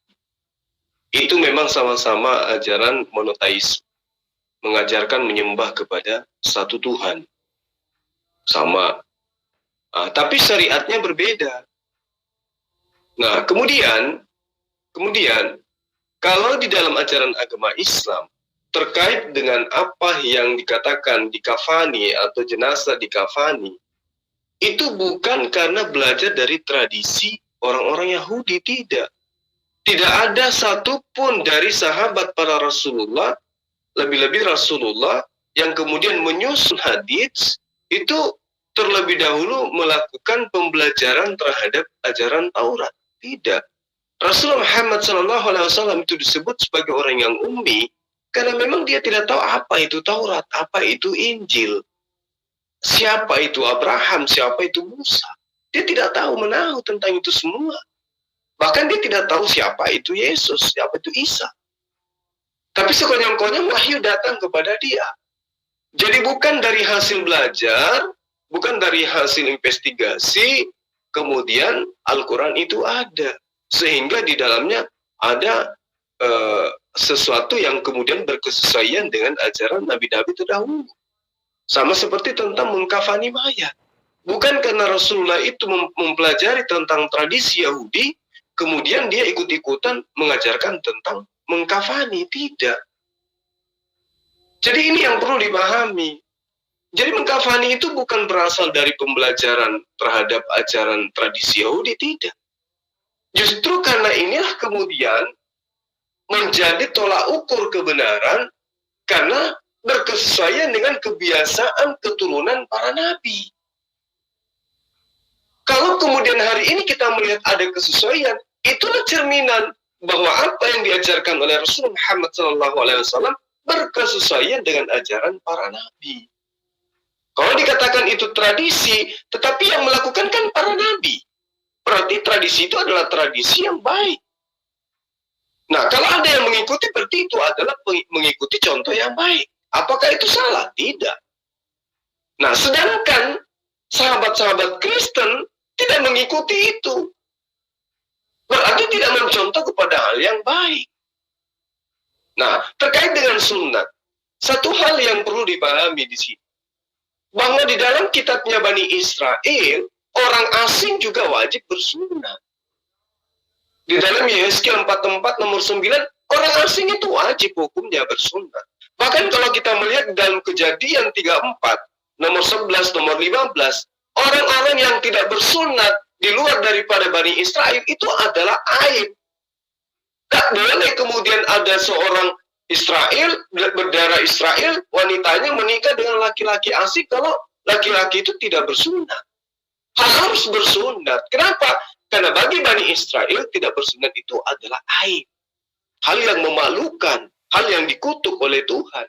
itu memang sama-sama ajaran monoteisme, mengajarkan menyembah kepada satu Tuhan. Sama. Tapi syariatnya berbeda. Nah, kemudian kalau di dalam ajaran agama Islam terkait dengan apa yang dikatakan dikafani atau jenazah dikafani, itu bukan karena belajar dari tradisi orang-orang Yahudi, tidak. Tidak ada satupun dari sahabat para Rasulullah, lebih-lebih Rasulullah yang kemudian menyusun hadits itu terlebih dahulu melakukan pembelajaran terhadap ajaran Taurat. Tidak. Rasulullah Muhammad SAW itu disebut sebagai orang yang ummi karena memang dia tidak tahu apa itu Taurat, apa itu Injil, siapa itu Abraham, siapa itu Musa. Dia tidak tahu menahu tentang itu semua. Bahkan dia tidak tahu siapa itu Yesus, siapa itu Isa. Tapi sekonyong-konyong wahyu datang kepada dia. Jadi bukan dari hasil belajar, bukan dari hasil investigasi, kemudian Al-Quran itu ada. Sehingga di dalamnya ada sesuatu yang kemudian berkesesuaian dengan ajaran Nabi-Nabi terdahulu. Sama seperti tentang mengkafani mayat. Bukan karena Rasulullah itu mempelajari tentang tradisi Yahudi, kemudian dia ikut-ikutan mengajarkan tentang mengkafani. Tidak. Jadi ini yang perlu dipahami. Jadi mengkafani itu bukan berasal dari pembelajaran terhadap ajaran tradisi Yahudi, tidak. Justru karena inilah kemudian menjadi tolak ukur kebenaran karena berkesesuaian dengan kebiasaan keturunan para nabi. Kalau kemudian hari ini kita melihat ada kesesuaian, itulah cerminan bahwa apa yang diajarkan oleh Rasulullah Muhammad SAW berkesesuaian dengan ajaran para nabi. Kalau dikatakan itu tradisi, tetapi yang melakukan kan para nabi. Berarti tradisi itu adalah tradisi yang baik. Nah, kalau ada yang mengikuti, berarti itu adalah mengikuti contoh yang baik. Apakah itu salah? Tidak. Nah, sedangkan sahabat-sahabat Kristen tidak mengikuti itu. Berarti tidak mencontoh kepada hal yang baik. Nah, terkait dengan sunat, satu hal yang perlu dipahami di sini, bahwa di dalam kitabnya Bani Israel, orang asing juga wajib bersunat. Di dalam Yehezkiel 44 nomor 9, orang asing itu wajib hukumnya bersunat. Bahkan kalau kita melihat dalam Kejadian 34, nomor 11, nomor 15, orang-orang yang tidak bersunat di luar daripada Bani Israel itu adalah aib. Tak boleh kemudian ada seorang Israel, berdarah Israel, wanitanya menikah dengan laki-laki asing kalau laki-laki itu tidak bersunat. Harus bersunat. Kenapa? Karena bagi Bani Israel tidak bersunat itu adalah aib. Hal yang memalukan, hal yang dikutuk oleh Tuhan.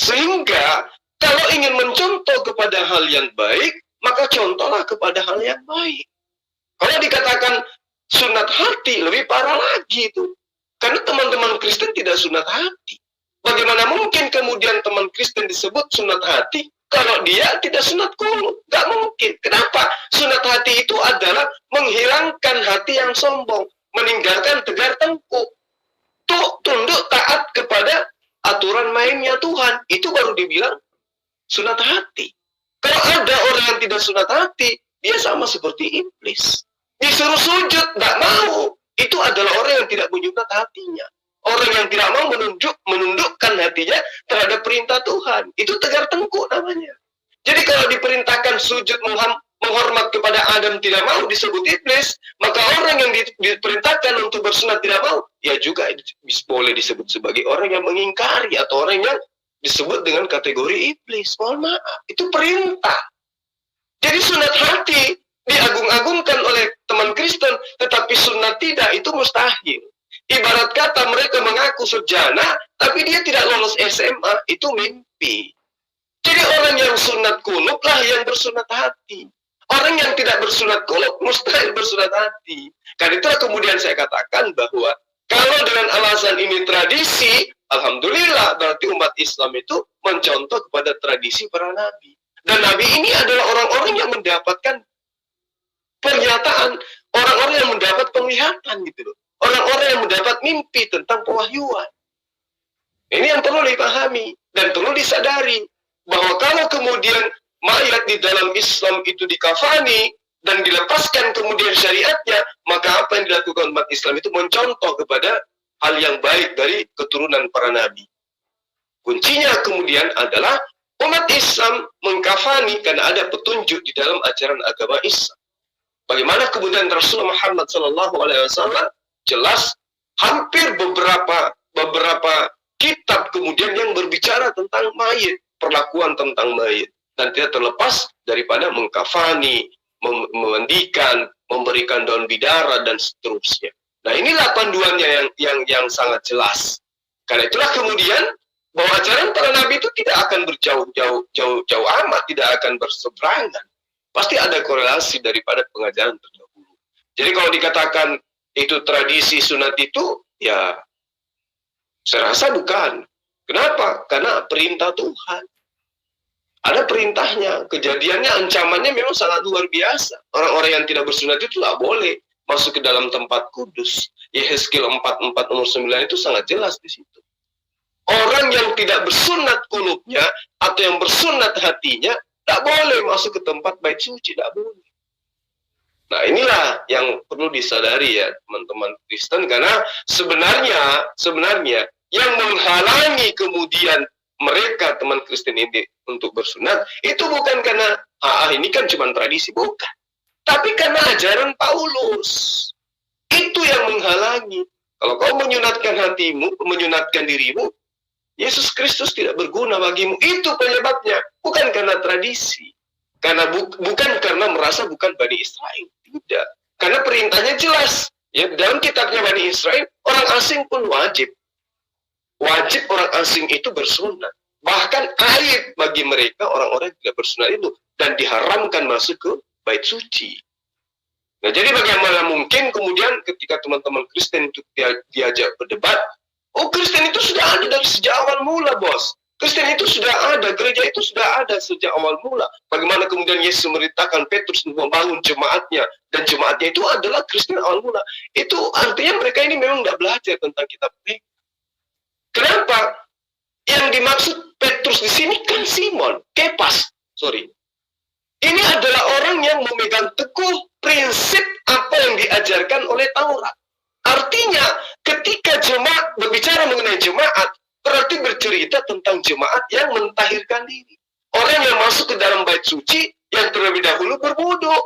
Sehingga kalau ingin mencontoh kepada hal yang baik, maka contohlah kepada hal yang baik. Kalau dikatakan sunat hati, lebih parah lagi itu. Karena teman-teman Kristen tidak sunat hati. Bagaimana mungkin kemudian teman Kristen disebut sunat hati kalau dia tidak sunat qunut? Gak mungkin. Kenapa? Sunat hati itu adalah menghilangkan hati yang sombong, meninggalkan tegar tengkuk. Tunduk taat kepada aturan mainnya Tuhan. Itu baru dibilang sunat hati. Kalau ada orang yang tidak sunat hati, dia sama seperti iblis. Disuruh sujud, tidak mau. Itu adalah orang yang tidak menyunat hatinya. Orang yang tidak mau menundukkan hatinya terhadap perintah Tuhan. Itu tegar tengkuk namanya. Jadi kalau diperintahkan sujud menghormat kepada Adam tidak mau disebut iblis, maka orang yang diperintahkan untuk bersunat tidak mau, ya juga boleh disebut sebagai orang yang mengingkari atau orang yang disebut dengan kategori iblis. Mohon maaf, itu perintah. Jadi sunat hati diagung-agungkan oleh teman Kristen, tetapi sunat tidak, itu mustahil. Ibarat kata mereka mengaku sarjana, tapi dia tidak lolos SMA, itu mimpi. Jadi orang yang sunat kulub lah yang bersunat hati. Orang yang tidak bersunat kulub mustahil bersunat hati. Karena itulah kemudian saya katakan bahwa kalau dengan alasan ini tradisi, alhamdulillah berarti umat Islam itu mencontoh kepada tradisi para nabi. Dan nabi ini adalah orang-orang yang mendapatkan pernyataan, orang-orang yang mendapat penglihatan gitu loh. Orang-orang yang mendapat mimpi tentang pewahyuan. Ini yang perlu dipahami dan perlu disadari. Bahwa kalau kemudian mayat di dalam Islam itu dikafani dan dilepaskan kemudian syariatnya, maka apa yang dilakukan umat Islam itu mencontoh kepada hal yang baik dari keturunan para nabi. Kuncinya kemudian adalah umat Islam mengkafani karena ada petunjuk di dalam ajaran agama Islam. Bagaimana kemudian Rasulullah Muhammad SAW jelas hampir beberapa kitab kemudian yang berbicara tentang mayit, perlakuan tentang mayit, dan tidak terlepas daripada mengkafani, memandikan, memberikan daun bidara dan seterusnya. Nah, inilah panduannya yang sangat jelas. Karena itulah kemudian bahwa ajaran para nabi itu tidak akan berjauh amat, tidak akan berseberangan. Pasti ada korelasi daripada pengajaran terdahulu. Jadi kalau dikatakan itu tradisi sunat itu, ya saya rasa bukan. Kenapa? Karena perintah Tuhan. Ada perintahnya. Kejadiannya, ancamannya memang sangat luar biasa. Orang-orang yang tidak bersunat itu tidak boleh masuk ke dalam tempat kudus. Yehezkiel 4:4-9 itu sangat jelas di situ. Orang yang tidak bersunat kulubnya atau yang bersunat hatinya tidak boleh masuk ke tempat bait suci, tidak boleh. Nah, inilah yang perlu disadari ya teman-teman Kristen, karena sebenarnya yang menghalangi kemudian mereka teman Kristen ini untuk bersunat itu bukan karena ini kan cuma tradisi, bukan. Tapi karena ajaran Paulus. Itu yang menghalangi. Kalau kau menyunatkan hatimu, menyunatkan dirimu, Yesus Kristus tidak berguna bagimu. Itu penyebabnya. Bukan karena tradisi. Karena bukan karena merasa bukan Bani Israel. Tidak. Karena perintahnya jelas. Ya, dalam kitabnya Bani Israel, orang asing pun wajib. Wajib orang asing itu bersunat. Bahkan aib bagi mereka orang-orang yang tidak bersunat itu. Dan diharamkan masuk ke bait suci. Nah, jadi bagaimana mungkin kemudian ketika teman-teman Kristen itu diajak berdebat, oh, Kristen itu sudah ada dari sejak awal mula, bos. Kristen itu sudah ada, gereja itu sudah ada sejak awal mula. Bagaimana kemudian Yesus memerintahkan Petrus untuk membangun jemaatnya, dan jemaatnya itu adalah Kristen awal mula. Itu artinya mereka ini memang tidak belajar tentang kitab mereka. Kenapa? Yang dimaksud Petrus di sini kan Simon, Kepas, Ini adalah orang yang memegang teguh prinsip apa yang diajarkan oleh Taurat. Artinya, ketika jemaat berbicara mengenai jemaat, berarti bercerita tentang jemaat yang mentahirkan diri. Orang yang masuk ke dalam bait suci, yang terlebih dahulu berwudu,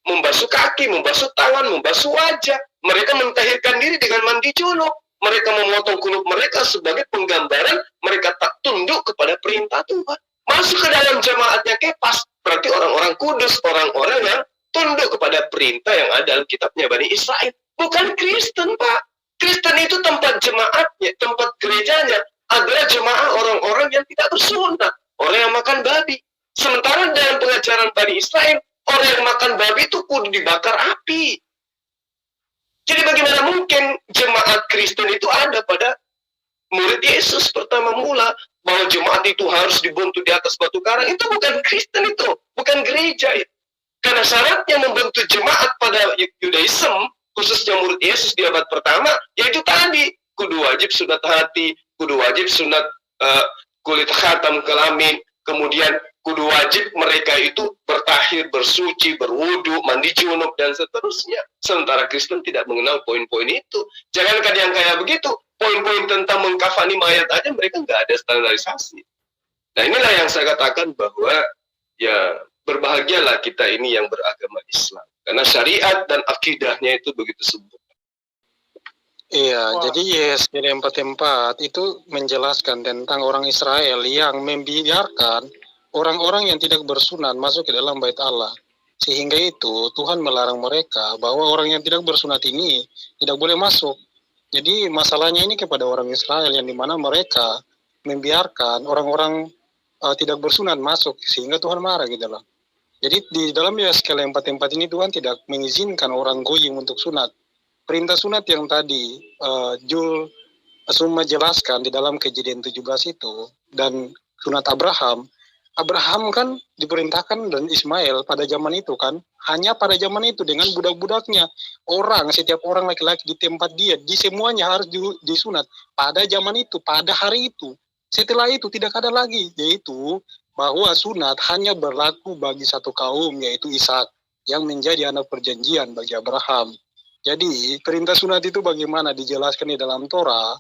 membasuh kaki, membasuh tangan, membasuh wajah. Mereka mentahirkan diri dengan mandi junub. Mereka memotong kulub mereka sebagai penggambaran mereka tak tunduk kepada perintah Tuhan. Masuk ke dalam jemaatnya Kepas, berarti orang-orang kudus, orang-orang yang tunduk kepada perintah yang ada dalam kitabnya Bani Israel. Bukan Kristen, Pak. Kristen itu tempat jemaatnya, tempat gerejanya adalah jemaah orang-orang yang tidak bersunat, orang yang makan babi. Sementara dalam pengajaran Bani Israel, orang yang makan babi itu kudu dibakar api. Jadi bagaimana mungkin jemaat Kristen itu ada pada murid Yesus pertama mula, bahwa jemaat itu harus dibentuk di atas batu karang? Itu bukan Kristen, itu bukan gereja itu. Karena syaratnya membentuk jemaat pada Yudaism khususnya murid Yesus di abad pertama, yaitu tadi, kudu wajib sunat hati, kudu wajib sunat kulit khatam kelamin, kemudian kudu wajib mereka itu bertahir, bersuci, berwudu, mandi junub, dan seterusnya. Sementara Kristen tidak mengenal poin-poin itu. Jangankan yang kayak begitu, poin-poin tentang mengkafani mayat aja mereka nggak ada standarisasi. Nah, inilah yang saya katakan bahwa ya berbahagialah kita ini yang beragama Islam. Karena syariat dan akidahnya itu begitu sempurna. Iya, jadi Yehezkiel 44 itu menjelaskan tentang orang Israel yang membiarkan orang-orang yang tidak bersunat masuk ke dalam bait Allah. Sehingga itu Tuhan melarang mereka bahwa orang yang tidak bersunat ini tidak boleh masuk. Jadi masalahnya ini kepada orang Israel yang dimana mereka membiarkan orang-orang tidak bersunat masuk, sehingga Tuhan marah gitu loh. Jadi di dalam Yehezkiel 44 ini Tuhan tidak mengizinkan orang goyim untuk sunat. Perintah sunat yang tadi Jul Suma jelaskan di dalam Kejadian 17 itu, dan sunat Abraham kan diperintahkan, dan Ismail pada zaman itu kan, hanya pada zaman itu dengan budak-budaknya. Setiap orang laki-laki di tempat dia, di semuanya harus disunat pada zaman itu, pada hari itu. Setelah itu tidak ada lagi, yaitu bahwa sunat hanya berlaku bagi satu kaum, yaitu Ishak, yang menjadi anak perjanjian bagi Abraham. Jadi perintah sunat itu bagaimana dijelaskan di dalam Torah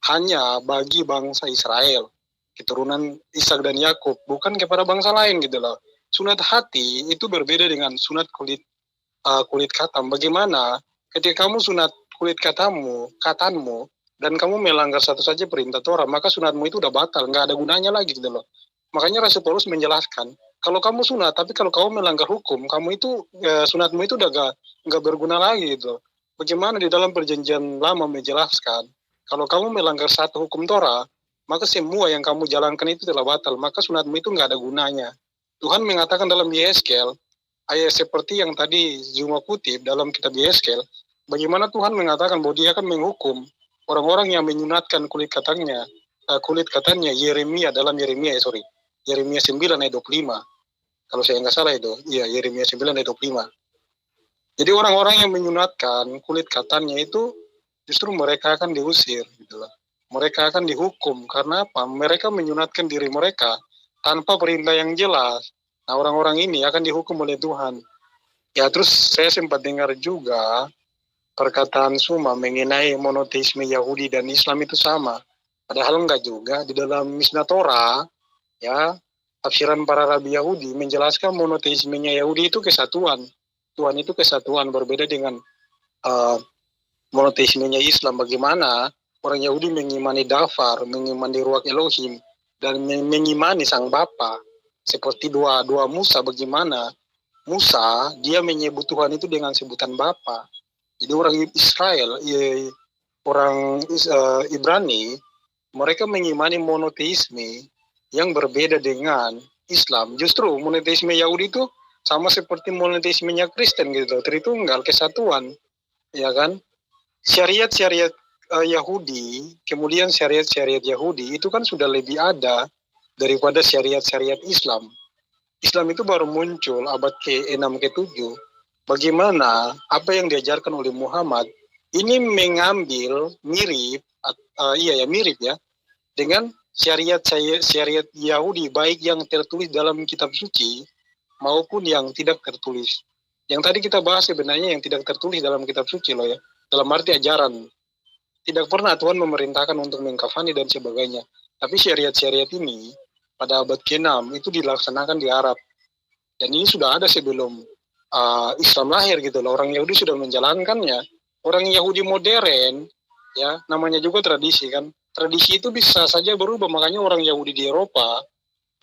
hanya bagi bangsa Israel, keturunan Ishak dan Yakub, bukan kepada bangsa lain gitu loh. Sunat hati itu berbeda dengan sunat kulit khatam. Bagaimana ketika kamu sunat kulit katanmu, dan kamu melanggar satu saja perintah Torah, maka sunatmu itu udah batal, nggak ada gunanya lagi gitu loh. Makanya Rasul Paulus menjelaskan, kalau kamu sunat, tapi kalau kamu melanggar hukum, kamu itu sunatmu itu udah nggak berguna lagi gitu. Bagaimana di dalam perjanjian lama menjelaskan, kalau kamu melanggar satu hukum Torah, maka semua yang kamu jalankan itu telah batal, maka sunatmu itu nggak ada gunanya. Tuhan mengatakan dalam Yehezkiel, ayat seperti yang tadi Zuma kutip dalam kitab Yehezkiel, bagaimana Tuhan mengatakan bahwa dia akan menghukum orang-orang yang menyunatkan kulit katannya Yeremia 9 ayat 25. Kalau saya nggak salah itu, iya Yeremia 9 ayat 25. Jadi orang-orang yang menyunatkan kulit katannya itu justru mereka akan diusir, gitu loh. Mereka akan dihukum karena apa? Mereka menyunatkan diri mereka tanpa perintah yang jelas. Nah, orang-orang ini akan dihukum oleh Tuhan. Ya, terus saya sempat dengar juga perkataan Suma mengenai monoteisme Yahudi dan Islam itu sama. Padahal enggak juga. Di dalam Mishnah Torah, ya, tafsiran para rabi Yahudi menjelaskan monoteismenya Yahudi itu kesatuan. Tuhan itu kesatuan, berbeda dengan monoteismenya Islam. Bagaimana orang Yahudi mengimani Dafar, mengimani Ruach Elohim, dan mengimani Sang Bapa. Seperti dua Musa, bagaimana Musa dia menyebut Tuhan itu dengan sebutan Bapa. Jadi orang Israel, orang Ibrani, mereka mengimani monoteisme yang berbeda dengan Islam. Justru monoteisme Yahudi itu sama seperti monoteismenya Kristen gitu, Tritunggal, kesatuan, ya kan? Syariat-syariat Yahudi, kemudian syariat-syariat Yahudi itu kan sudah lebih ada daripada syariat-syariat Islam. Islam itu baru muncul abad ke-6 ke-7. Bagaimana apa yang diajarkan oleh Muhammad ini mengambil mirip ya dengan syariat Yahudi, baik yang tertulis dalam kitab suci maupun yang tidak tertulis. Yang tadi kita bahas sebenarnya yang tidak tertulis dalam kitab suci loh ya, dalam arti ajaran. Tidak pernah Tuhan memerintahkan untuk mengkafani dan sebagainya. Tapi syariat-syariat ini pada abad ke-6 itu dilaksanakan di Arab. Dan ini sudah ada sebelum Islam lahir gitu loh. Orang Yahudi sudah menjalankannya. Orang Yahudi modern, ya namanya juga tradisi kan. Tradisi itu bisa saja berubah. Makanya orang Yahudi di Eropa,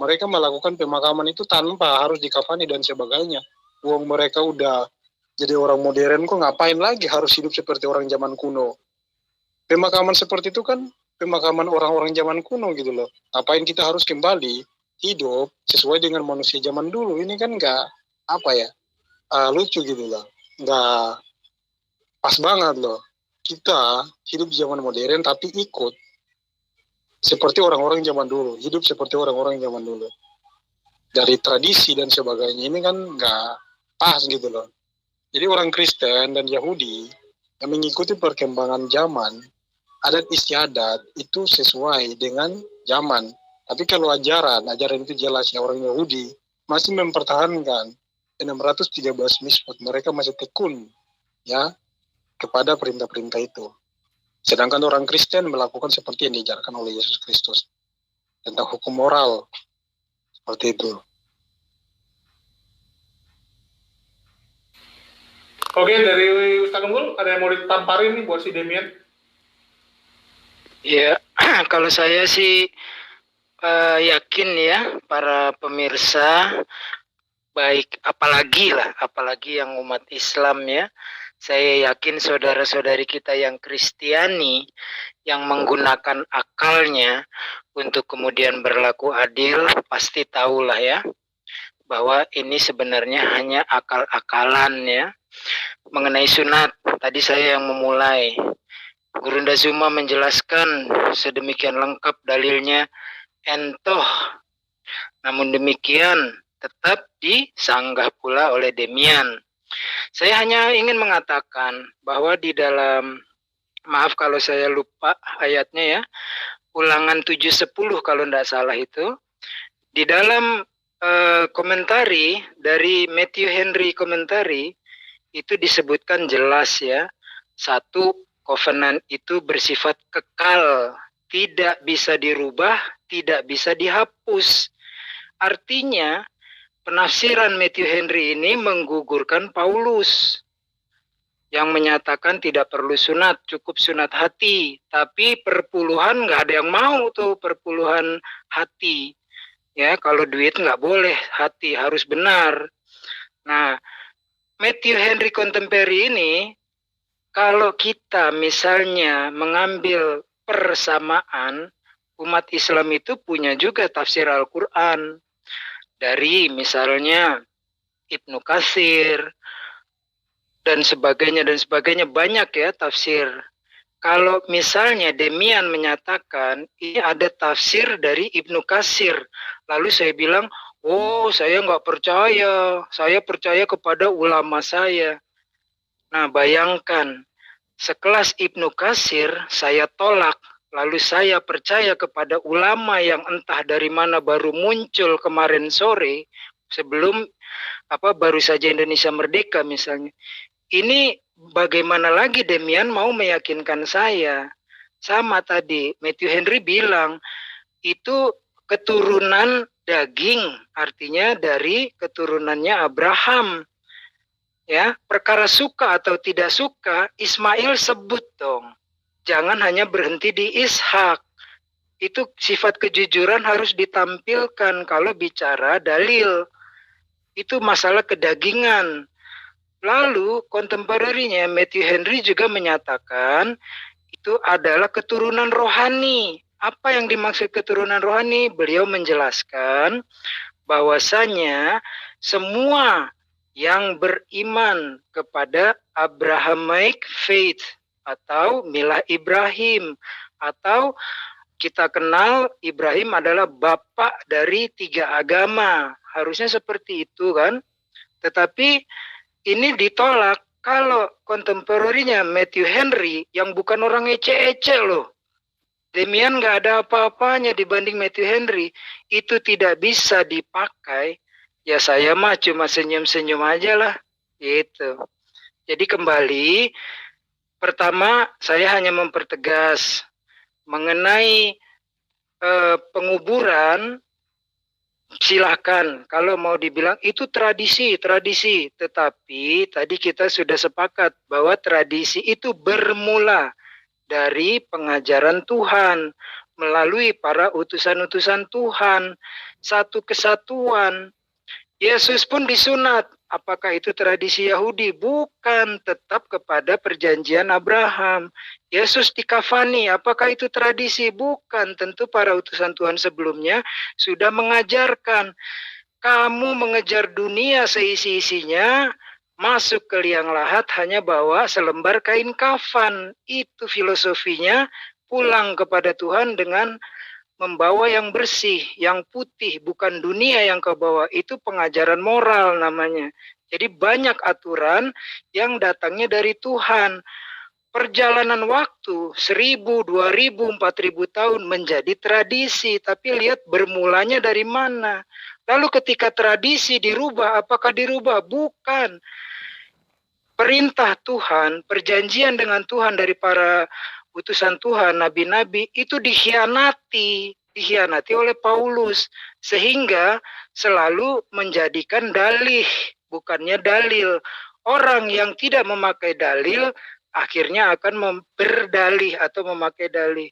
mereka melakukan pemakaman itu tanpa harus dikafani dan sebagainya. Uang mereka udah jadi orang modern, kok ngapain lagi harus hidup seperti orang zaman kuno. Pemakaman seperti itu kan pemakaman orang-orang zaman kuno gitu loh. Ngapain kita harus kembali hidup sesuai dengan manusia zaman dulu. Ini kan nggak lucu gitu loh. Nggak pas banget loh. Kita hidup di zaman modern tapi ikut seperti orang-orang zaman dulu. Hidup seperti orang-orang zaman dulu. Dari tradisi dan sebagainya ini kan nggak pas gitu loh. Jadi orang Kristen dan Yahudi yang mengikuti perkembangan zaman, adat istiadat itu sesuai dengan zaman. Tapi kalau ajaran itu jelas ya, orang Yahudi masih mempertahankan 613 misbot, mereka masih tekun ya kepada perintah-perintah itu. Sedangkan orang Kristen melakukan seperti yang diajarkan oleh Yesus Kristus tentang hukum moral seperti itu. Oke, dari Ustaz Unggul, ada yang mau ditamparin nih buat si Demian? Ya, kalau saya sih yakin ya, para pemirsa, baik apalagi yang umat Islam ya, saya yakin saudara-saudari kita yang Kristiani yang menggunakan akalnya untuk kemudian berlaku adil, pasti tahulah ya, bahwa ini sebenarnya hanya akal-akalan ya. Mengenai sunat, tadi saya yang memulai. Gurunda Zuma menjelaskan sedemikian lengkap dalilnya entoh. Namun demikian tetap disanggah pula oleh Demian. Saya hanya ingin mengatakan bahwa di dalam, maaf kalau saya lupa ayatnya ya, Ulangan 7:10 kalau tidak salah itu, di dalam komentari dari Matthew Henry komentari, itu disebutkan jelas ya, satu, covenant itu bersifat kekal, tidak bisa dirubah, tidak bisa dihapus. Artinya penafsiran Matthew Henry ini menggugurkan Paulus yang menyatakan tidak perlu sunat, cukup sunat hati. Tapi perpuluhan nggak ada yang mau tuh, perpuluhan hati. Ya, kalau duit nggak boleh, hati harus benar. Nah, Matthew Henry Contemporary ini, kalau kita misalnya mengambil persamaan, umat Islam itu punya juga tafsir Al-Quran. Dari misalnya Ibnu Katsir, dan sebagainya banyak ya tafsir. Kalau misalnya Demian menyatakan ini ada tafsir dari Ibnu Katsir, lalu saya bilang, oh saya nggak percaya, saya percaya kepada ulama saya. Nah bayangkan, sekelas Ibnu Katsir saya tolak, lalu saya percaya kepada ulama yang entah dari mana baru muncul kemarin sore, sebelum baru saja Indonesia merdeka misalnya. Ini bagaimana lagi Demian mau meyakinkan saya? Sama tadi, Matthew Henry bilang, itu keturunan daging, artinya dari keturunannya Abraham. Ya, perkara suka atau tidak suka, Ismail sebut dong. Jangan hanya berhenti di Ishak. Itu sifat kejujuran harus ditampilkan kalau bicara dalil. Itu masalah kedagingan. Lalu kontemporerinya Matthew Henry juga menyatakan itu adalah keturunan rohani. Apa yang dimaksud keturunan rohani? Beliau menjelaskan bahwasanya semua yang beriman kepada Abrahamic faith atau milah Ibrahim, atau kita kenal Ibrahim adalah bapak dari 3 agama. Harusnya seperti itu kan? Tetapi ini ditolak kalau kontemporerinya Matthew Henry yang bukan orang ece-ece loh. Demian nggak ada apa-apanya dibanding Matthew Henry. Itu tidak bisa dipakai. Ya saya mah cuma senyum-senyum aja lah. Gitu. Jadi kembali, pertama saya hanya mempertegas mengenai penguburan. Silahkan, kalau mau dibilang itu tradisi. Tetapi tadi kita sudah sepakat bahwa tradisi itu bermula dari pengajaran Tuhan, melalui para utusan-utusan Tuhan, satu kesatuan. Yesus pun disunat. Apakah itu tradisi Yahudi? Bukan, tetap kepada perjanjian Abraham. Yesus dikafani, apakah itu tradisi? Bukan, tentu para utusan Tuhan sebelumnya sudah mengajarkan. Kamu mengejar dunia seisi-isinya, masuk ke liang lahat hanya bawa selembar kain kafan. Itu filosofinya, pulang kepada Tuhan dengan membawa yang bersih, yang putih, bukan dunia yang kau bawa. Itu pengajaran moral namanya. Jadi banyak aturan yang datangnya dari Tuhan. perjalanan waktu 1000, 2000, 4000 tahun menjadi tradisi. Tapi lihat bermulanya dari mana. Lalu ketika tradisi dirubah, apakah dirubah? Bukan. Perintah Tuhan, perjanjian dengan Tuhan dari para utusan Tuhan, nabi-nabi, itu dikhianati oleh Paulus, sehingga selalu menjadikan dalih, bukannya dalil. Orang yang tidak memakai dalil, akhirnya akan berdalih atau memakai dalih.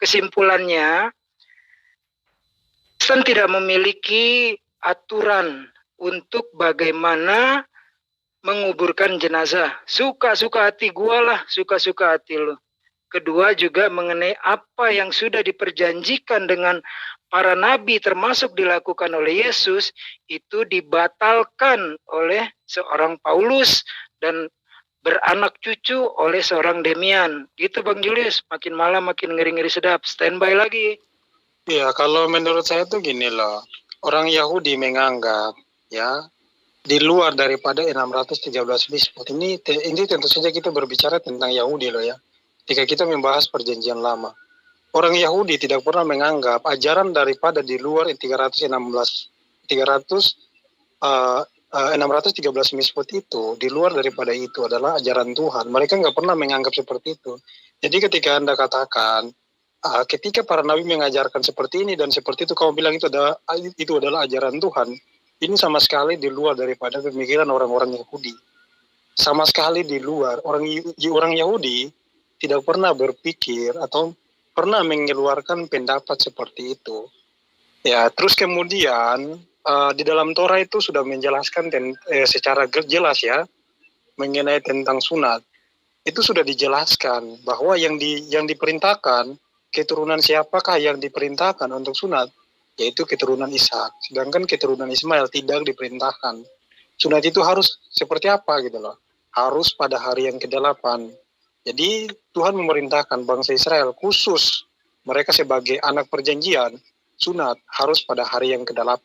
Kesimpulannya, Kristen tidak memiliki aturan untuk bagaimana menguburkan jenazah. Suka-suka hati gua lah, suka-suka hati lu. Kedua juga mengenai apa yang sudah diperjanjikan dengan para nabi termasuk dilakukan oleh Yesus, itu dibatalkan oleh seorang Paulus dan beranak cucu oleh seorang Demian. Gitu Bang Julius, makin malam makin ngeri-ngeri sedap. Standby lagi. Ya, kalau menurut saya tuh gini loh. Orang Yahudi menganggap ya di luar daripada 613 Misbot ini tentu saja kita berbicara tentang Yahudi loh ya. Ketika kita membahas perjanjian lama, orang Yahudi tidak pernah menganggap ajaran daripada di luar 613 Misbot itu, di luar daripada itu adalah ajaran Tuhan. Mereka nggak pernah menganggap seperti itu. Jadi ketika Anda katakan ketika para nabi mengajarkan seperti ini dan seperti itu, kamu bilang itu adalah ajaran Tuhan, ini sama sekali di luar daripada pemikiran orang-orang Yahudi. Sama sekali di luar. Orang Yahudi tidak pernah berpikir atau pernah mengeluarkan pendapat seperti itu. Ya, terus kemudian di dalam Torah itu sudah menjelaskan secara jelas ya mengenai tentang sunat. Itu sudah dijelaskan bahwa yang diperintahkan, keturunan siapakah yang diperintahkan untuk sunat? Yaitu keturunan Ishak. Sedangkan keturunan Ismail tidak diperintahkan. Sunat itu harus seperti apa gitu loh. Harus pada hari yang ke-8. Jadi Tuhan memerintahkan bangsa Israel khusus mereka sebagai anak perjanjian, sunat harus pada hari yang ke-8.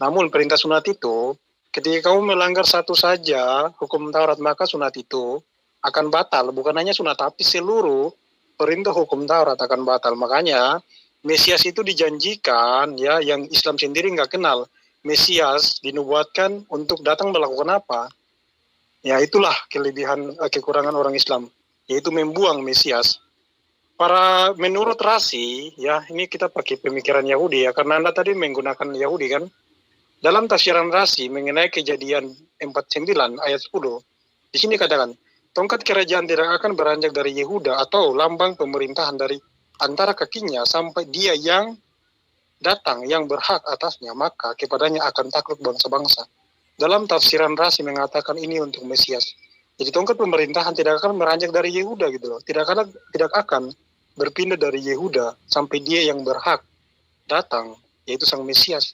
Namun perintah sunat itu, ketika kamu melanggar satu saja hukum Taurat, maka sunat itu akan batal. Bukan hanya sunat, tapi seluruh perintah hukum Taurat akan batal. Makanya Mesias itu dijanjikan ya, yang Islam sendiri nggak kenal. Mesias dinubuatkan untuk datang melakukan apa? Ya itulah kekurangan orang Islam, yaitu membuang Mesias. Menurut Rasi, ya ini kita pakai pemikiran Yahudi ya, karena Anda tadi menggunakan Yahudi kan. Dalam tafsiran Rasi mengenai Kejadian 49 ayat 10, di sini katakan, tongkat kerajaan tidak akan beranjak dari Yehuda atau lambang pemerintahan dari antara kakinya sampai dia yang datang, yang berhak atasnya, maka kepadanya akan takluk bangsa-bangsa. Dalam tafsiran Rasi mengatakan ini untuk Mesias. Jadi tongkat pemerintahan tidak akan beranjak dari Yehuda gitu loh. Tidak akan berpindah dari Yehuda sampai dia yang berhak datang, yaitu sang Mesias.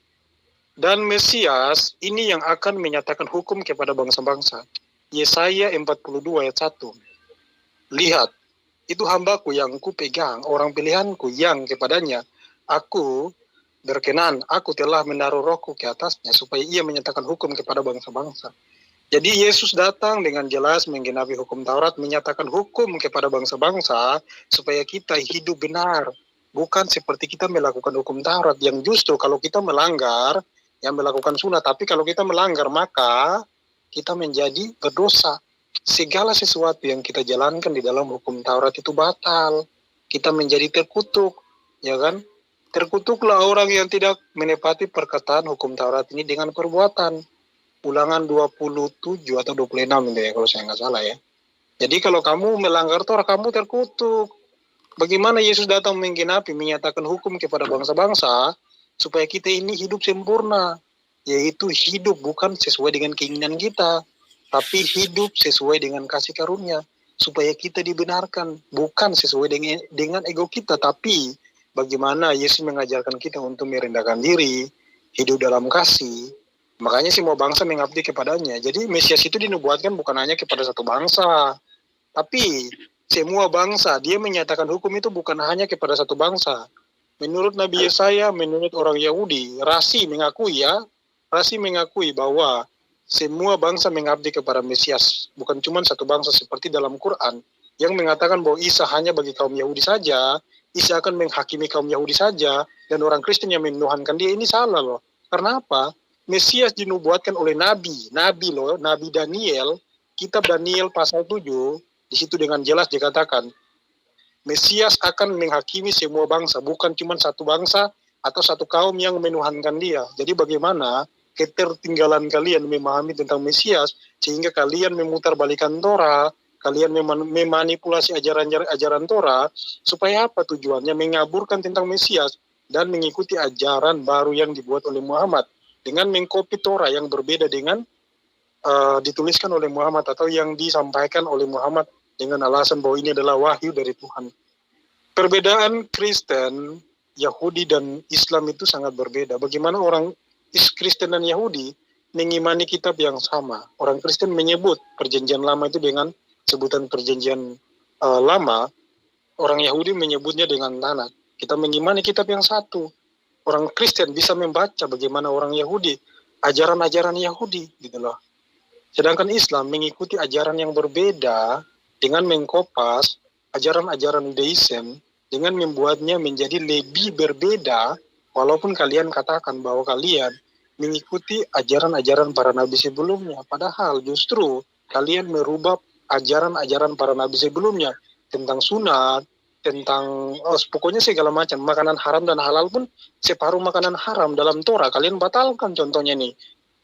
Dan Mesias ini yang akan menyatakan hukum kepada bangsa-bangsa. Yesaya 42 ayat 1. Lihat, itu hambaku yang kupegang, orang pilihanku yang kepadanya aku berkenan. Aku telah menaruh rohku ke atasnya supaya ia menyatakan hukum kepada bangsa-bangsa. Jadi Yesus datang dengan jelas menggenapi hukum Taurat, menyatakan hukum kepada bangsa-bangsa supaya kita hidup benar. Bukan seperti kita melakukan hukum Taurat yang justru kalau kita melanggar, yang melakukan sunat. Tapi kalau kita melanggar maka kita menjadi berdosa. Segala sesuatu yang kita jalankan di dalam hukum Taurat itu batal. Kita menjadi terkutuk, ya kan? Terkutuklah orang yang tidak menepati perkataan hukum Taurat ini dengan perbuatan. Ulangan 27 atau 26 itu ya, kalau saya nggak salah ya. Jadi kalau kamu melanggar Torah, kamu terkutuk. Bagaimana Yesus datang menggenapi, menyatakan hukum kepada bangsa-bangsa, supaya kita ini hidup sempurna. Yaitu hidup bukan sesuai dengan keinginan kita, tapi hidup sesuai dengan kasih karunia, supaya kita dibenarkan, bukan sesuai dengan ego kita, tapi bagaimana Yesus mengajarkan kita untuk merendahkan diri, hidup dalam kasih. Makanya semua bangsa mengabdi kepadanya. Jadi Mesias itu dinubuatkan bukan hanya kepada satu bangsa, tapi semua bangsa. Dia menyatakan hukum itu bukan hanya kepada satu bangsa. Menurut Nabi Yesaya, menurut orang Yahudi, Rasi mengakui bahwa semua bangsa mengabdi kepada Mesias, bukan cuma satu bangsa seperti dalam Quran. yang mengatakan bahwa Isa hanya bagi kaum Yahudi saja, Isa akan menghakimi kaum Yahudi saja, dan orang Kristen yang menuhankan dia, ini salah loh. Karena apa? Mesias dinubuatkan oleh Nabi loh, Nabi Daniel, kitab Daniel pasal 7, di situ dengan jelas dikatakan, Mesias akan menghakimi semua bangsa, bukan cuma satu bangsa atau satu kaum yang menuhankan dia. Jadi bagaimana ketertinggalan kalian memahami tentang Mesias, sehingga kalian memutarbalikkan Torah, kalian memanipulasi ajaran Torah, supaya apa tujuannya? Mengaburkan tentang Mesias dan mengikuti ajaran baru yang dibuat oleh Muhammad dengan mengkopi Torah yang berbeda dengan dituliskan oleh Muhammad atau yang disampaikan oleh Muhammad dengan alasan bahwa ini adalah wahyu dari Tuhan. Perbedaan Kristen, Yahudi dan Islam itu sangat berbeda. Bagaimana orang Kristen dan Yahudi mengimani kitab yang sama. Orang Kristen menyebut perjanjian lama itu dengan sebutan perjanjian lama, orang Yahudi menyebutnya dengan Tanakh. Kita mengimani kitab yang satu. Orang Kristen bisa membaca bagaimana orang Yahudi, ajaran-ajaran Yahudi, gitu loh. Sedangkan Islam mengikuti ajaran yang berbeda dengan mengkopas ajaran-ajaran Judaism dengan membuatnya menjadi lebih berbeda, walaupun kalian katakan bahwa kalian mengikuti ajaran-ajaran para nabi sebelumnya. Padahal justru kalian merubah ajaran-ajaran para nabi sebelumnya tentang sunat, tentang pokoknya segala macam, makanan haram dan halal pun separuh makanan haram dalam Torah kalian batalkan. Contohnya nih,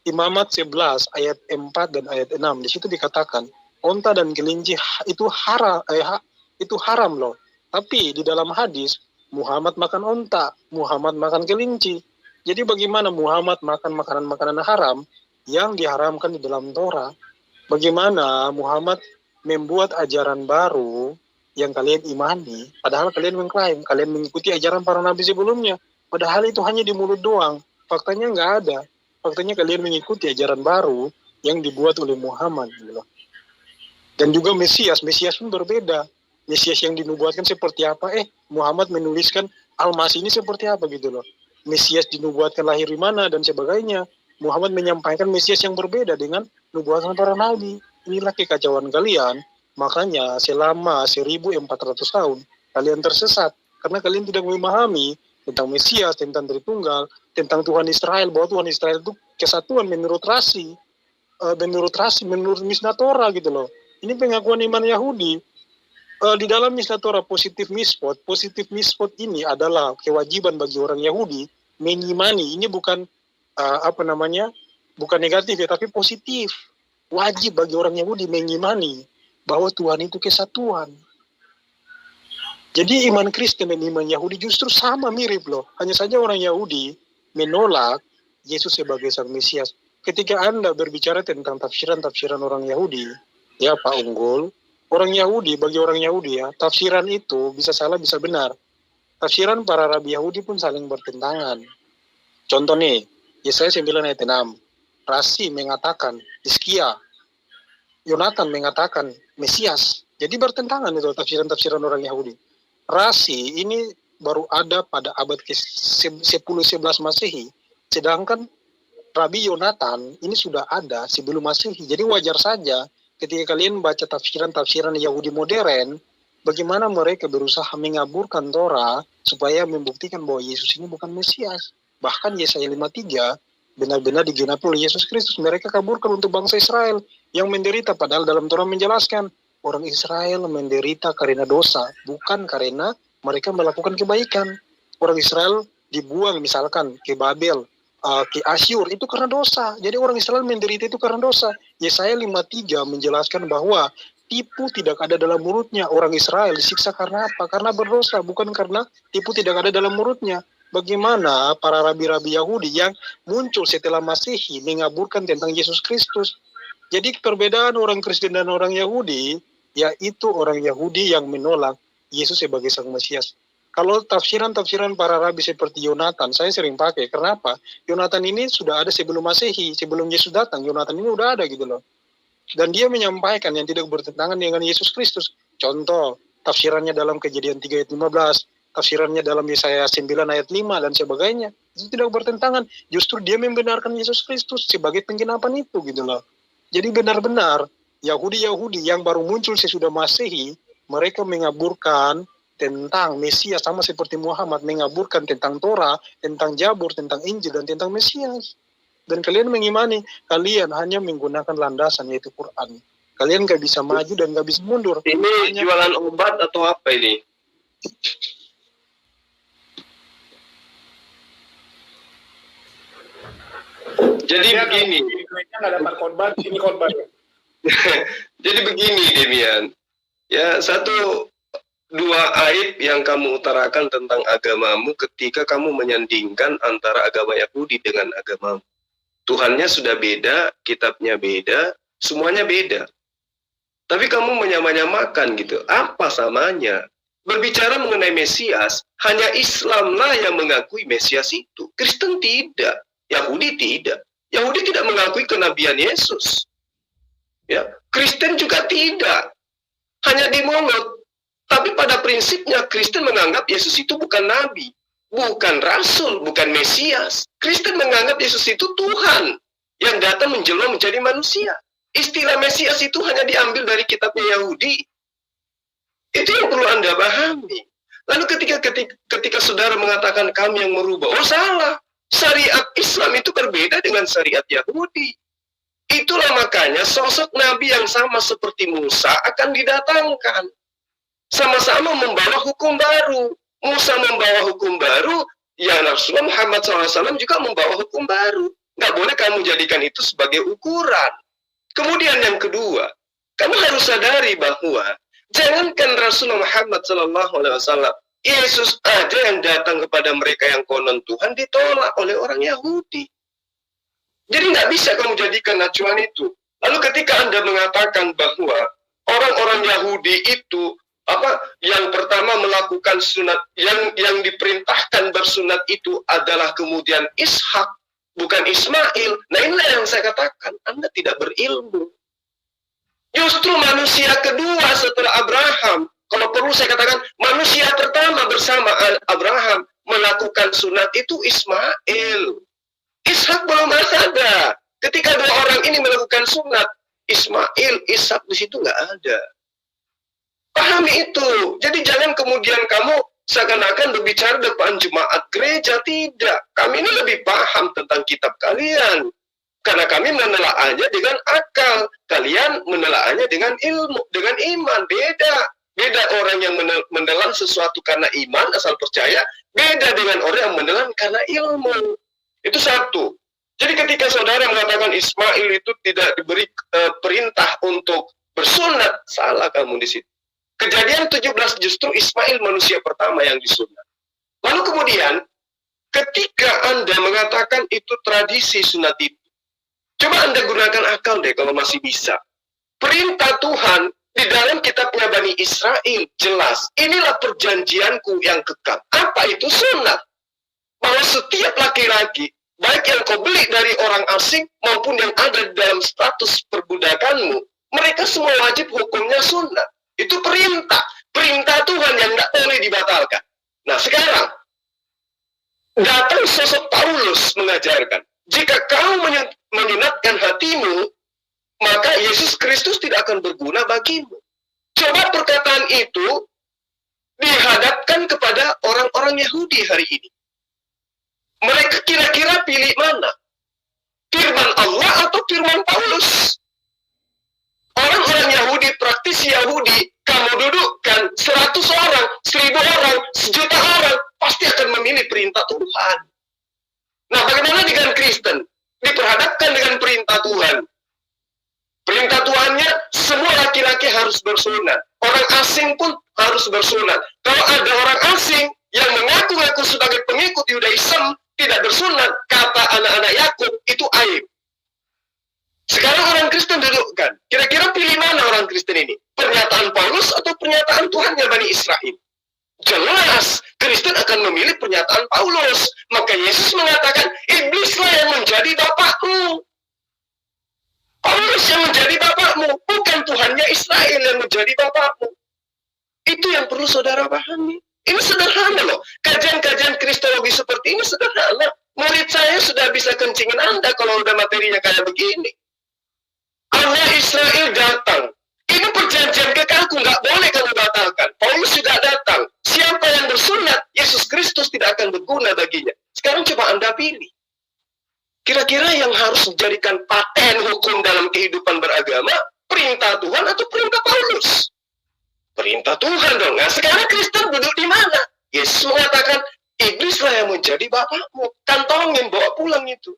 Imamat 11 ayat 4 dan ayat 6, di situ dikatakan onta dan kelinci itu haram loh. Tapi di dalam hadis Muhammad makan onta, Muhammad makan kelinci. Jadi bagaimana Muhammad makan makanan-makanan haram yang diharamkan di dalam Torah? Bagaimana Muhammad membuat ajaran baru yang kalian imani, padahal kalian mengklaim kalian mengikuti ajaran para nabi sebelumnya, padahal itu hanya di mulut doang, faktanya nggak ada. Faktanya kalian mengikuti ajaran baru yang dibuat oleh Muhammad, gitu loh. Dan juga Mesias pun berbeda. Mesias yang dinubuatkan seperti apa? Muhammad menuliskan Al-Masih ini seperti apa, gitu loh. Mesias dinubuatkan lahir di mana dan sebagainya. Muhammad menyampaikan Mesias yang berbeda dengan nubuatan para nabi. Inilah kekacauan kalian. Makanya selama 1400 tahun kalian tersesat karena kalian tidak memahami tentang Mesias, tentang Tritunggal, tentang Tuhan Israel, bahwa Tuhan Israel itu kesatuan menurut Mishnah Torah, gitu loh. Ini pengakuan iman Yahudi. Di dalam Mishnah Torah positif mispot ini adalah kewajiban bagi orang Yahudi mengimani. Ini bukan bukan negatif ya, tapi positif. Wajib bagi orang Yahudi mengimani bahwa Tuhan itu kesatuan. Jadi iman Kristen dan iman Yahudi justru sama, mirip loh. Hanya saja orang Yahudi menolak Yesus sebagai Sang Mesias. Ketika Anda berbicara tentang tafsiran-tafsiran orang Yahudi, ya Pak Unggul, bagi orang Yahudi ya, tafsiran itu bisa salah bisa benar. Tafsiran para rabi Yahudi pun saling bertentangan. Contoh nih, Yesaya 9 ayat 6, Rasi mengatakan Hizkia, Yonatan mengatakan Mesias. Jadi bertentangan itu tafsiran-tafsiran orang Yahudi. Rasi ini baru ada pada abad ke-10-11 Masehi, sedangkan Rabi Yonatan ini sudah ada sebelum Masehi. Jadi wajar saja ketika kalian baca tafsiran-tafsiran Yahudi modern, bagaimana mereka berusaha mengaburkan Torah supaya membuktikan bahwa Yesus ini bukan Mesias. Bahkan Yesaya 53 benar-benar digenapi oleh Yesus Kristus. Mereka kaburkan untuk bangsa Israel yang menderita, padahal dalam Torah menjelaskan orang Israel menderita karena dosa, bukan karena mereka melakukan kebaikan. Orang Israel dibuang misalkan ke Babel, ke Asyur, itu karena dosa. Jadi orang Israel menderita itu karena dosa. Yesaya 53 menjelaskan bahwa tipu tidak ada dalam mulutnya. Orang Israel disiksa karena apa? Karena berdosa, bukan karena tipu tidak ada dalam mulutnya. Bagaimana para rabi-rabi Yahudi yang muncul setelah Masehi mengaburkan tentang Yesus Kristus. Jadi perbedaan orang Kristen dan orang Yahudi, yaitu orang Yahudi yang menolak Yesus sebagai Sang Mesias. Kalau tafsiran-tafsiran para rabi seperti Yonatan, saya sering pakai. Kenapa? Yonatan ini sudah ada sebelum Masehi, sebelum Yesus datang. Yonatan ini udah ada gitu loh. Dan dia menyampaikan yang tidak bertentangan dengan Yesus Kristus. Contoh, tafsirannya dalam Kejadian 3 ayat 15, tafsirannya dalam Yesaya 9 ayat 5, dan sebagainya. Itu tidak bertentangan. Justru dia membenarkan Yesus Kristus sebagai penggenapan itu gitu loh. Jadi benar-benar Yahudi-Yahudi yang baru muncul sesudah Masehi mereka mengaburkan tentang Mesias, sama seperti Muhammad mengaburkan tentang Torah, tentang Jabur, tentang Injil, dan tentang Mesias. Dan kalian mengimani, kalian hanya menggunakan landasan yaitu Quran. Kalian gak bisa maju dan gak bisa mundur. Ini hanya jualan obat atau apa ini? Jadi Dia begini. Mereka nggak dapat korban, ini korban. Jadi begini, Demian. Ya, dua aib yang kamu utarakan tentang agamamu ketika kamu menyandingkan antara agama Yahudi dengan agamamu. Tuhannya sudah beda, kitabnya beda, semuanya beda. Tapi kamu menyamakan gitu. Apa samanya? Berbicara mengenai Mesias, hanya Islamlah yang mengakui Mesias itu. Kristen tidak, Yahudi tidak. Yahudi tidak mengakui kenabian Yesus. Ya, Kristen juga tidak. Hanya dimongot. Tapi pada prinsipnya Kristen menganggap Yesus itu bukan nabi, bukan rasul, bukan Mesias. Kristen menganggap Yesus itu Tuhan yang datang menjelma menjadi manusia. Istilah Mesias itu hanya diambil dari kitabnya Yahudi. Itu yang perlu Anda pahami. Lalu ketika saudara mengatakan kami yang merubah, oh salah. Syariat Islam itu berbeda dengan syariat Yahudi. Itulah makanya sosok nabi yang sama seperti Musa akan didatangkan. Sama-sama membawa hukum baru. Musa membawa hukum baru, ya Rasulullah Muhammad SAW juga membawa hukum baru. Nggak boleh kamu jadikan itu sebagai ukuran. Kemudian yang kedua, kamu harus sadari bahwa jangankan Rasulullah Muhammad SAW, Yesus aja yang datang kepada mereka yang konon Tuhan ditolak oleh orang Yahudi. Jadi nggak bisa kamu jadikan acuan itu. Lalu ketika Anda mengatakan bahwa orang-orang Yahudi itu yang pertama melakukan sunat, yang diperintahkan bersunat itu adalah kemudian Ishak, bukan Ismail. Nah inilah yang saya katakan, Anda tidak berilmu. Justru manusia kedua setelah Abraham, kalau perlu saya katakan, manusia pertama bersama Abraham melakukan sunat itu Ismail. Ishak belum ada. Ketika dua orang ini melakukan sunat, Ismail, Ishak di situ nggak ada. Pahami itu. Jadi jangan kemudian kamu seakan-akan berbicara depan jemaat gereja. Tidak. Kami ini lebih paham tentang kitab kalian. Karena kami menelaahnya dengan akal. Kalian menelaahnya dengan ilmu, dengan iman. Beda. Beda orang yang menelan sesuatu karena iman, asal percaya. Beda dengan orang yang menelan karena ilmu. Itu satu. Jadi ketika saudara mengatakan Ismail itu tidak diberi perintah untuk bersunat, salah kamu di situ. Kejadian 17 justru Ismail manusia pertama yang disunat. Lalu kemudian, ketika Anda mengatakan itu tradisi sunat itu, coba Anda gunakan akal deh kalau masih bisa. Perintah Tuhan di dalam kitabnya Bani Israel jelas, inilah perjanjianku yang kekal. Apa itu sunat? Bahwa setiap laki-laki, baik yang kau beli dari orang asing maupun yang ada di dalam status perbudakanmu, mereka semua wajib hukumnya sunat. Itu perintah Tuhan yang tidak boleh dibatalkan. Nah sekarang, datang sosok Paulus mengajarkan, jika kau menyunatkan hatimu, maka Yesus Kristus tidak akan berguna bagimu. Coba perkataan itu dihadapkan kepada orang-orang Yahudi hari ini. Mereka kira-kira pilih mana? Firman Allah atau firman Paulus? Orang-orang Yahudi, praktisi Yahudi, kamu dudukkan 100 orang, 1000 orang, 1.000.000 orang, pasti akan memilih perintah Tuhan. Nah, bagaimana dengan Kristen? Diperhadapkan dengan perintah Tuhan. Perintah Tuhannya, semua laki-laki harus bersunat. Orang asing pun harus bersunat. Kalau ada orang asing yang mengaku-ngaku sebagai pengikut Yudaism, tidak bersunat, kata anak-anak Yakub, itu aib. Sekarang orang Kristen dudukkan. Kira-kira pilih mana orang Kristen ini? Pernyataan Paulus atau pernyataan Tuhannya Bani Israel? Jelas, Kristen akan memilih pernyataan Paulus. Maka Yesus mengatakan, iblislah yang menjadi bapakmu. Paulus yang menjadi bapakmu, bukan Tuhannya Israel yang menjadi bapakmu. Itu yang perlu saudara pahami. Ini sederhana loh. Kajian-kajian Kristologi seperti ini sederhana. Murid saya sudah bisa kencingin Anda kalau udah materinya kayak begini. Allah Israel datang. Ini perjanjian kekal, nggak boleh kamu batalkan. Paulus sudah datang. Siapa yang bersunat, Yesus Kristus tidak akan berguna baginya. Sekarang coba Anda pilih. Kira-kira yang harus dijadikan paten hukum dalam kehidupan beragama, perintah Tuhan atau perintah Paulus? Perintah Tuhan dong. Nah, sekarang Kristen duduk di mana? Yesus mengatakan, iblislah yang menjadi bapakmu. Kantongin, bawa pulang itu.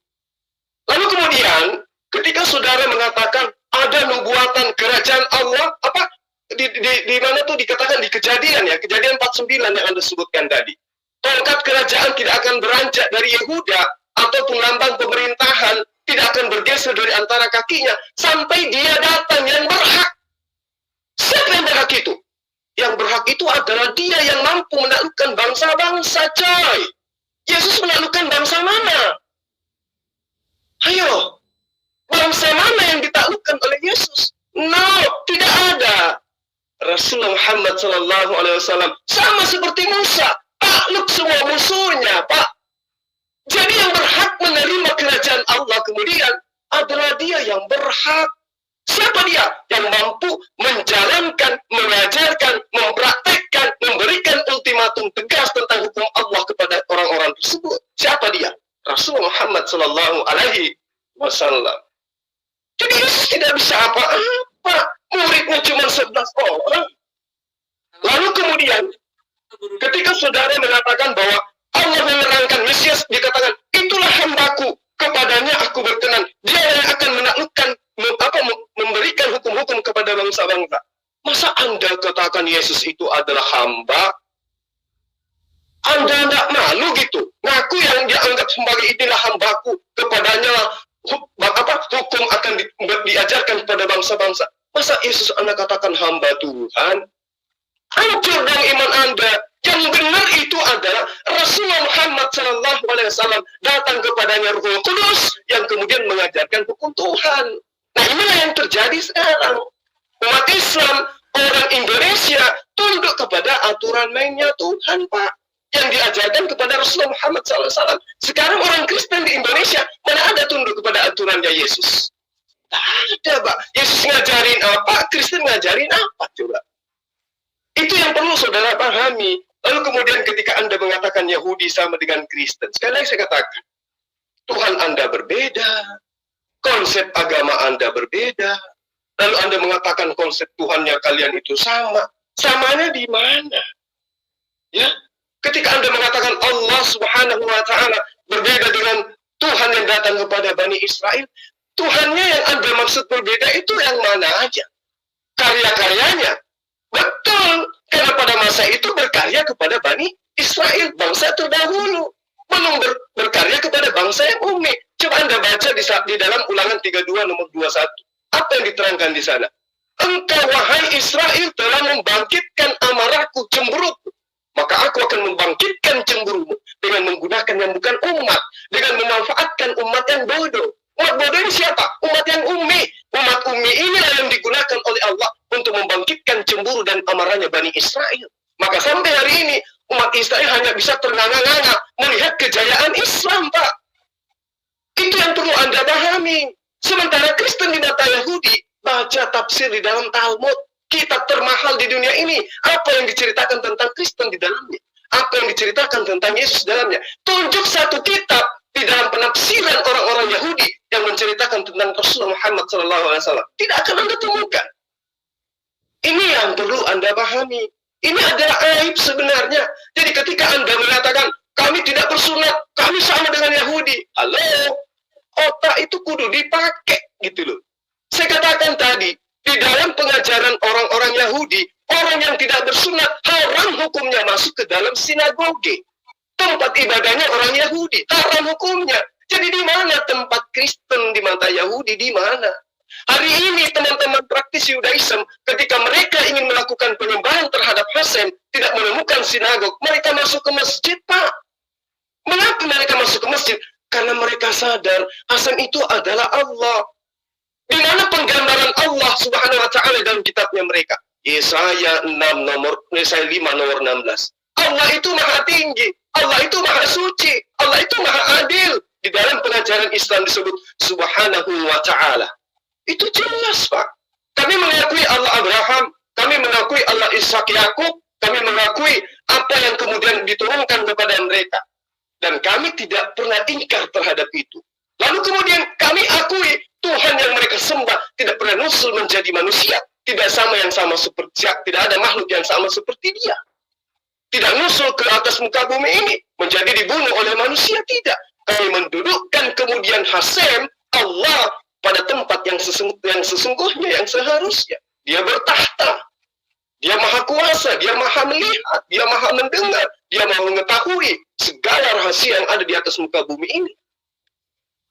Lalu kemudian, ketika saudara mengatakan, ada nubuatan kerajaan Allah, apa? Di mana tuh dikatakan di Kejadian ya, Kejadian 49 yang Anda sebutkan tadi. Tongkat kerajaan tidak akan beranjak dari Yehuda, ataupun lambang pemerintahan tidak akan bergeser dari antara kakinya sampai dia datang yang berhak. Siapa yang berhak itu? Yang berhak itu adalah dia yang mampu menaklukkan bangsa-bangsa, coy. Yesus menaklukkan bangsa mana? Ayo, bangsa mana yang ditaklukkan oleh Yesus? No, tidak ada. Rasulullah Muhammad SAW sama seperti Musa, takluk semua musuhnya, Pak. Jadi yang berhak menerima kerajaan Allah kemudian adalah dia yang berhak. Siapa dia? Yang mampu menjalankan, mengajarkan, mempraktekkan, memberikan ultimatum tegas tentang hukum Allah kepada orang-orang tersebut. Siapa dia? Rasulullah Muhammad SAW. Jadi Yesus tidak bisa apa-apa. Muridnya cuma 11 orang. Lalu kemudian, ketika saudara mengatakan bahwa Allah menerangkan Mesias, dikatakan, itulah hambaku, kepadanya aku berkenan. Dia yang akan menaklukkan, memberikan hukum-hukum kepada bangsa-bangsa. Masa Anda katakan Yesus itu adalah hamba? Anda tidak malu gitu? Ngaku yang dianggap sebagai inilah hambaku, kepadanya hukum akan diajarkan kepada bangsa-bangsa. Masa Yesus Anda katakan hamba Tuhan? Hancur dong iman Anda. Yang benar itu adalah Rasulullah Muhammad SAW datang kepadanya Ruhul Kudus yang kemudian mengajarkan hukum Tuhan. Nah, inilah yang terjadi sekarang. Umat Islam, orang Indonesia tunduk kepada aturan mainnya Tuhan, Pak, yang diajarkan kepada Rasulullah Muhammad SAW. Sekarang orang Kristen di Indonesia mana ada tunduk kepada aturannya Yesus? Tak ada, Pak. Yesus ngajarin apa? Kristen ngajarin apa coba? Itu yang perlu saudara pahami. Lalu kemudian ketika Anda mengatakan Yahudi sama dengan Kristen, sekali lagi saya katakan, Tuhan Anda berbeda, konsep agama Anda berbeda, lalu Anda mengatakan konsep Tuhannya kalian itu sama. Samanya di mana? Ya, ketika Anda mengatakan Allah Subhanahu wa Ta'ala berbeda dengan Tuhan yang datang kepada Bani Israel, Tuhannya yang Anda maksud berbeda itu yang mana aja? Karya-karyanya. Betul, karena pada masa itu berkarya kepada Bani Israel, bangsa terdahulu. Belum berkarya kepada bangsa yang ummi. Coba Anda baca di dalam Ulangan 32 nomor 21. Apa yang diterangkan di sana? Engkau wahai Israel telah membangkitkan amarahku, cemburuku. Maka aku akan membangkitkan cemburumu dengan menggunakan yang bukan umat, dengan memanfaatkan umat yang bodoh. Umat bodoh ini siapa? Umat yang ummi. Umat ummi inilah yang digunakan oleh Allah untuk membangkitkan cemburu dan amarahnya Bani Israel. Maka sampai hari ini, umat Israel hanya bisa ternganga-nganga melihat kejayaan Islam, Pak. Itu yang perlu Anda pahami. Sementara Kristen di mata Yahudi, baca tafsir di dalam Talmud, kitab termahal di dunia ini. Apa yang diceritakan tentang Kristen di dalamnya? Apa yang diceritakan tentang Yesus di dalamnya? Tunjuk satu kitab di dalam penafsiran orang-orang Yahudi yang menceritakan tentang Rasulullah Muhammad SAW. Tidak akan Anda temukan. Ini yang perlu Anda pahami. Ini adalah aib sebenarnya. Jadi ketika Anda mengatakan, kami tidak bersunat, kami sama dengan Yahudi. Halo, otak itu kudu dipakai gitu loh. Saya katakan tadi, di dalam pengajaran orang-orang Yahudi, orang yang tidak bersunat, haram hukumnya masuk ke dalam sinagoge. Tempat ibadahnya orang Yahudi, haram hukumnya. Jadi di mana tempat Kristen di mata Yahudi, di mana? Hari ini teman-teman praktis Yudaism, ketika mereka ingin melakukan penyembahan terhadap Hasem, tidak menemukan sinagog, mereka masuk ke masjid, Pak. Mengapa mereka masuk ke masjid? Karena mereka sadar Hasem itu adalah Allah. Di mana penggambaran Allah Subhanahu wa Ta'ala dalam kitabnya mereka? Yesaya 5 nomor 16. Allah itu maha tinggi, Allah itu maha suci, Allah itu maha adil. Di dalam pengajaran Islam disebut Subhanahu wa Ta'ala. Itu jelas, Pak. Kami mengakui Allah Abraham, kami mengakui Allah Ishak Yakub, kami mengakui apa yang kemudian diturunkan kepada mereka. Dan kami tidak pernah ingkar terhadap itu. Lalu kemudian kami akui Tuhan yang mereka sembah tidak pernah nusul menjadi manusia. Tidak sama seperti, tidak ada makhluk yang sama seperti dia. Tidak nusul ke atas muka bumi ini, menjadi dibunuh oleh manusia, tidak. Kami mendudukkan kemudian Hasem, Allah, pada tempat yang sesungguhnya, yang seharusnya. Dia bertahta. Dia maha kuasa, dia maha melihat, dia maha mendengar, dia maha mengetahui segala rahasia yang ada di atas muka bumi ini.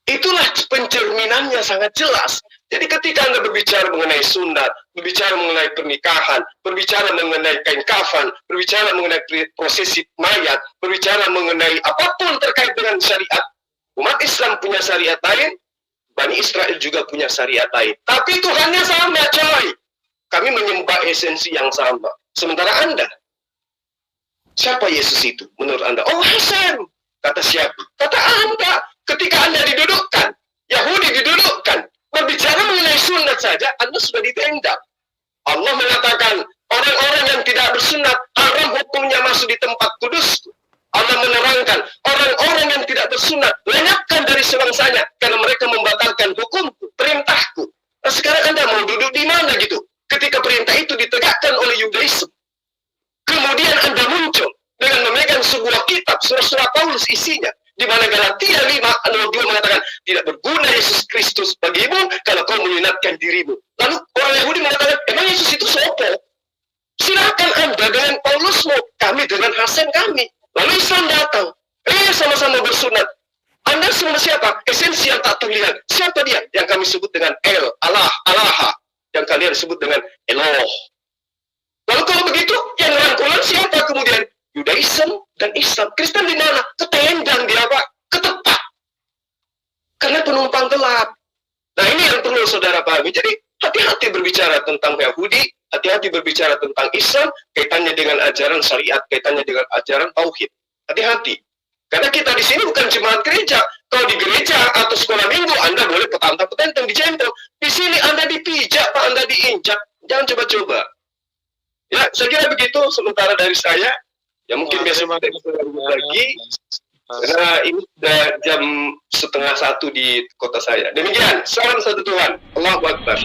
Itulah pencerminannya sangat jelas. Jadi ketika Anda berbicara mengenai sunat, berbicara mengenai pernikahan, berbicara mengenai kain kafan, berbicara mengenai prosesi mayat, berbicara mengenai apapun terkait dengan syariat, umat Islam punya syariat lain, Bani Israel juga punya syariat lain. Tapi Tuhannya sama, coy. Kami menyembah esensi yang sama. Sementara Anda, siapa Yesus itu menurut Anda? Oh, Hasem. Kata siapa? Kata Anda. Ketika Anda didudukkan, Yahudi didudukkan, berbicara mengenai sunat saja, Anda sudah ditendang. Allah mengatakan, orang-orang yang tidak bersunat, haram hukumnya masuk di tempat kudus. Allah menerangkan, orang-orang yang tidak bersunat, lenyapkan dari sebangsanya, karena mereka membatalkan hukumku, perintahku. Nah, sekarang Anda mau duduk di mana gitu? Ketika perintah itu ditegakkan oleh Yudaisme. Kemudian Anda muncul dengan memegang sebuah kitab, surah-surah Paulus isinya, di mana Galatia 5:2 mengatakan, tidak berguna Yesus Kristus bagimu kalau kau menyunatkan dirimu. Lalu orang Yahudi mengatakan, emang Yesus itu sopo? Silakan Anda dengan Paulusmu, kami dengan Hasem kami. Lalu Islam datang, sama-sama bersunat. Anda semua siapa? Esensi yang tak terlihat. Siapa dia? Yang kami sebut dengan Allah, yang kalian sebut dengan Eloh. Lalu kalau begitu, yang rangkulan siapa kemudian? Yudaisme dan Islam. Kristen di mana? Ketendang dia, Pak. Ketepak. Karena penumpang gelap. Nah, ini yang perlu saudara pahami. Jadi, hati-hati berbicara tentang Yahudi, hati-hati berbicara tentang Islam, kaitannya dengan ajaran syariat, kaitannya dengan ajaran tauhid. Hati-hati. Karena kita di sini bukan jemaat gereja. Kalau di gereja atau sekolah minggu, Anda boleh petantang-petentang dijempol. Di sini Anda dipijak, Pak, Anda diinjak. Jangan coba-coba. Ya, saya kira begitu sementara dari saya. Ya mungkin besok lagi. Karena ini sudah jam 12:30 di kota saya. Demikian, salam satu Tuhan. Allahu Akbar.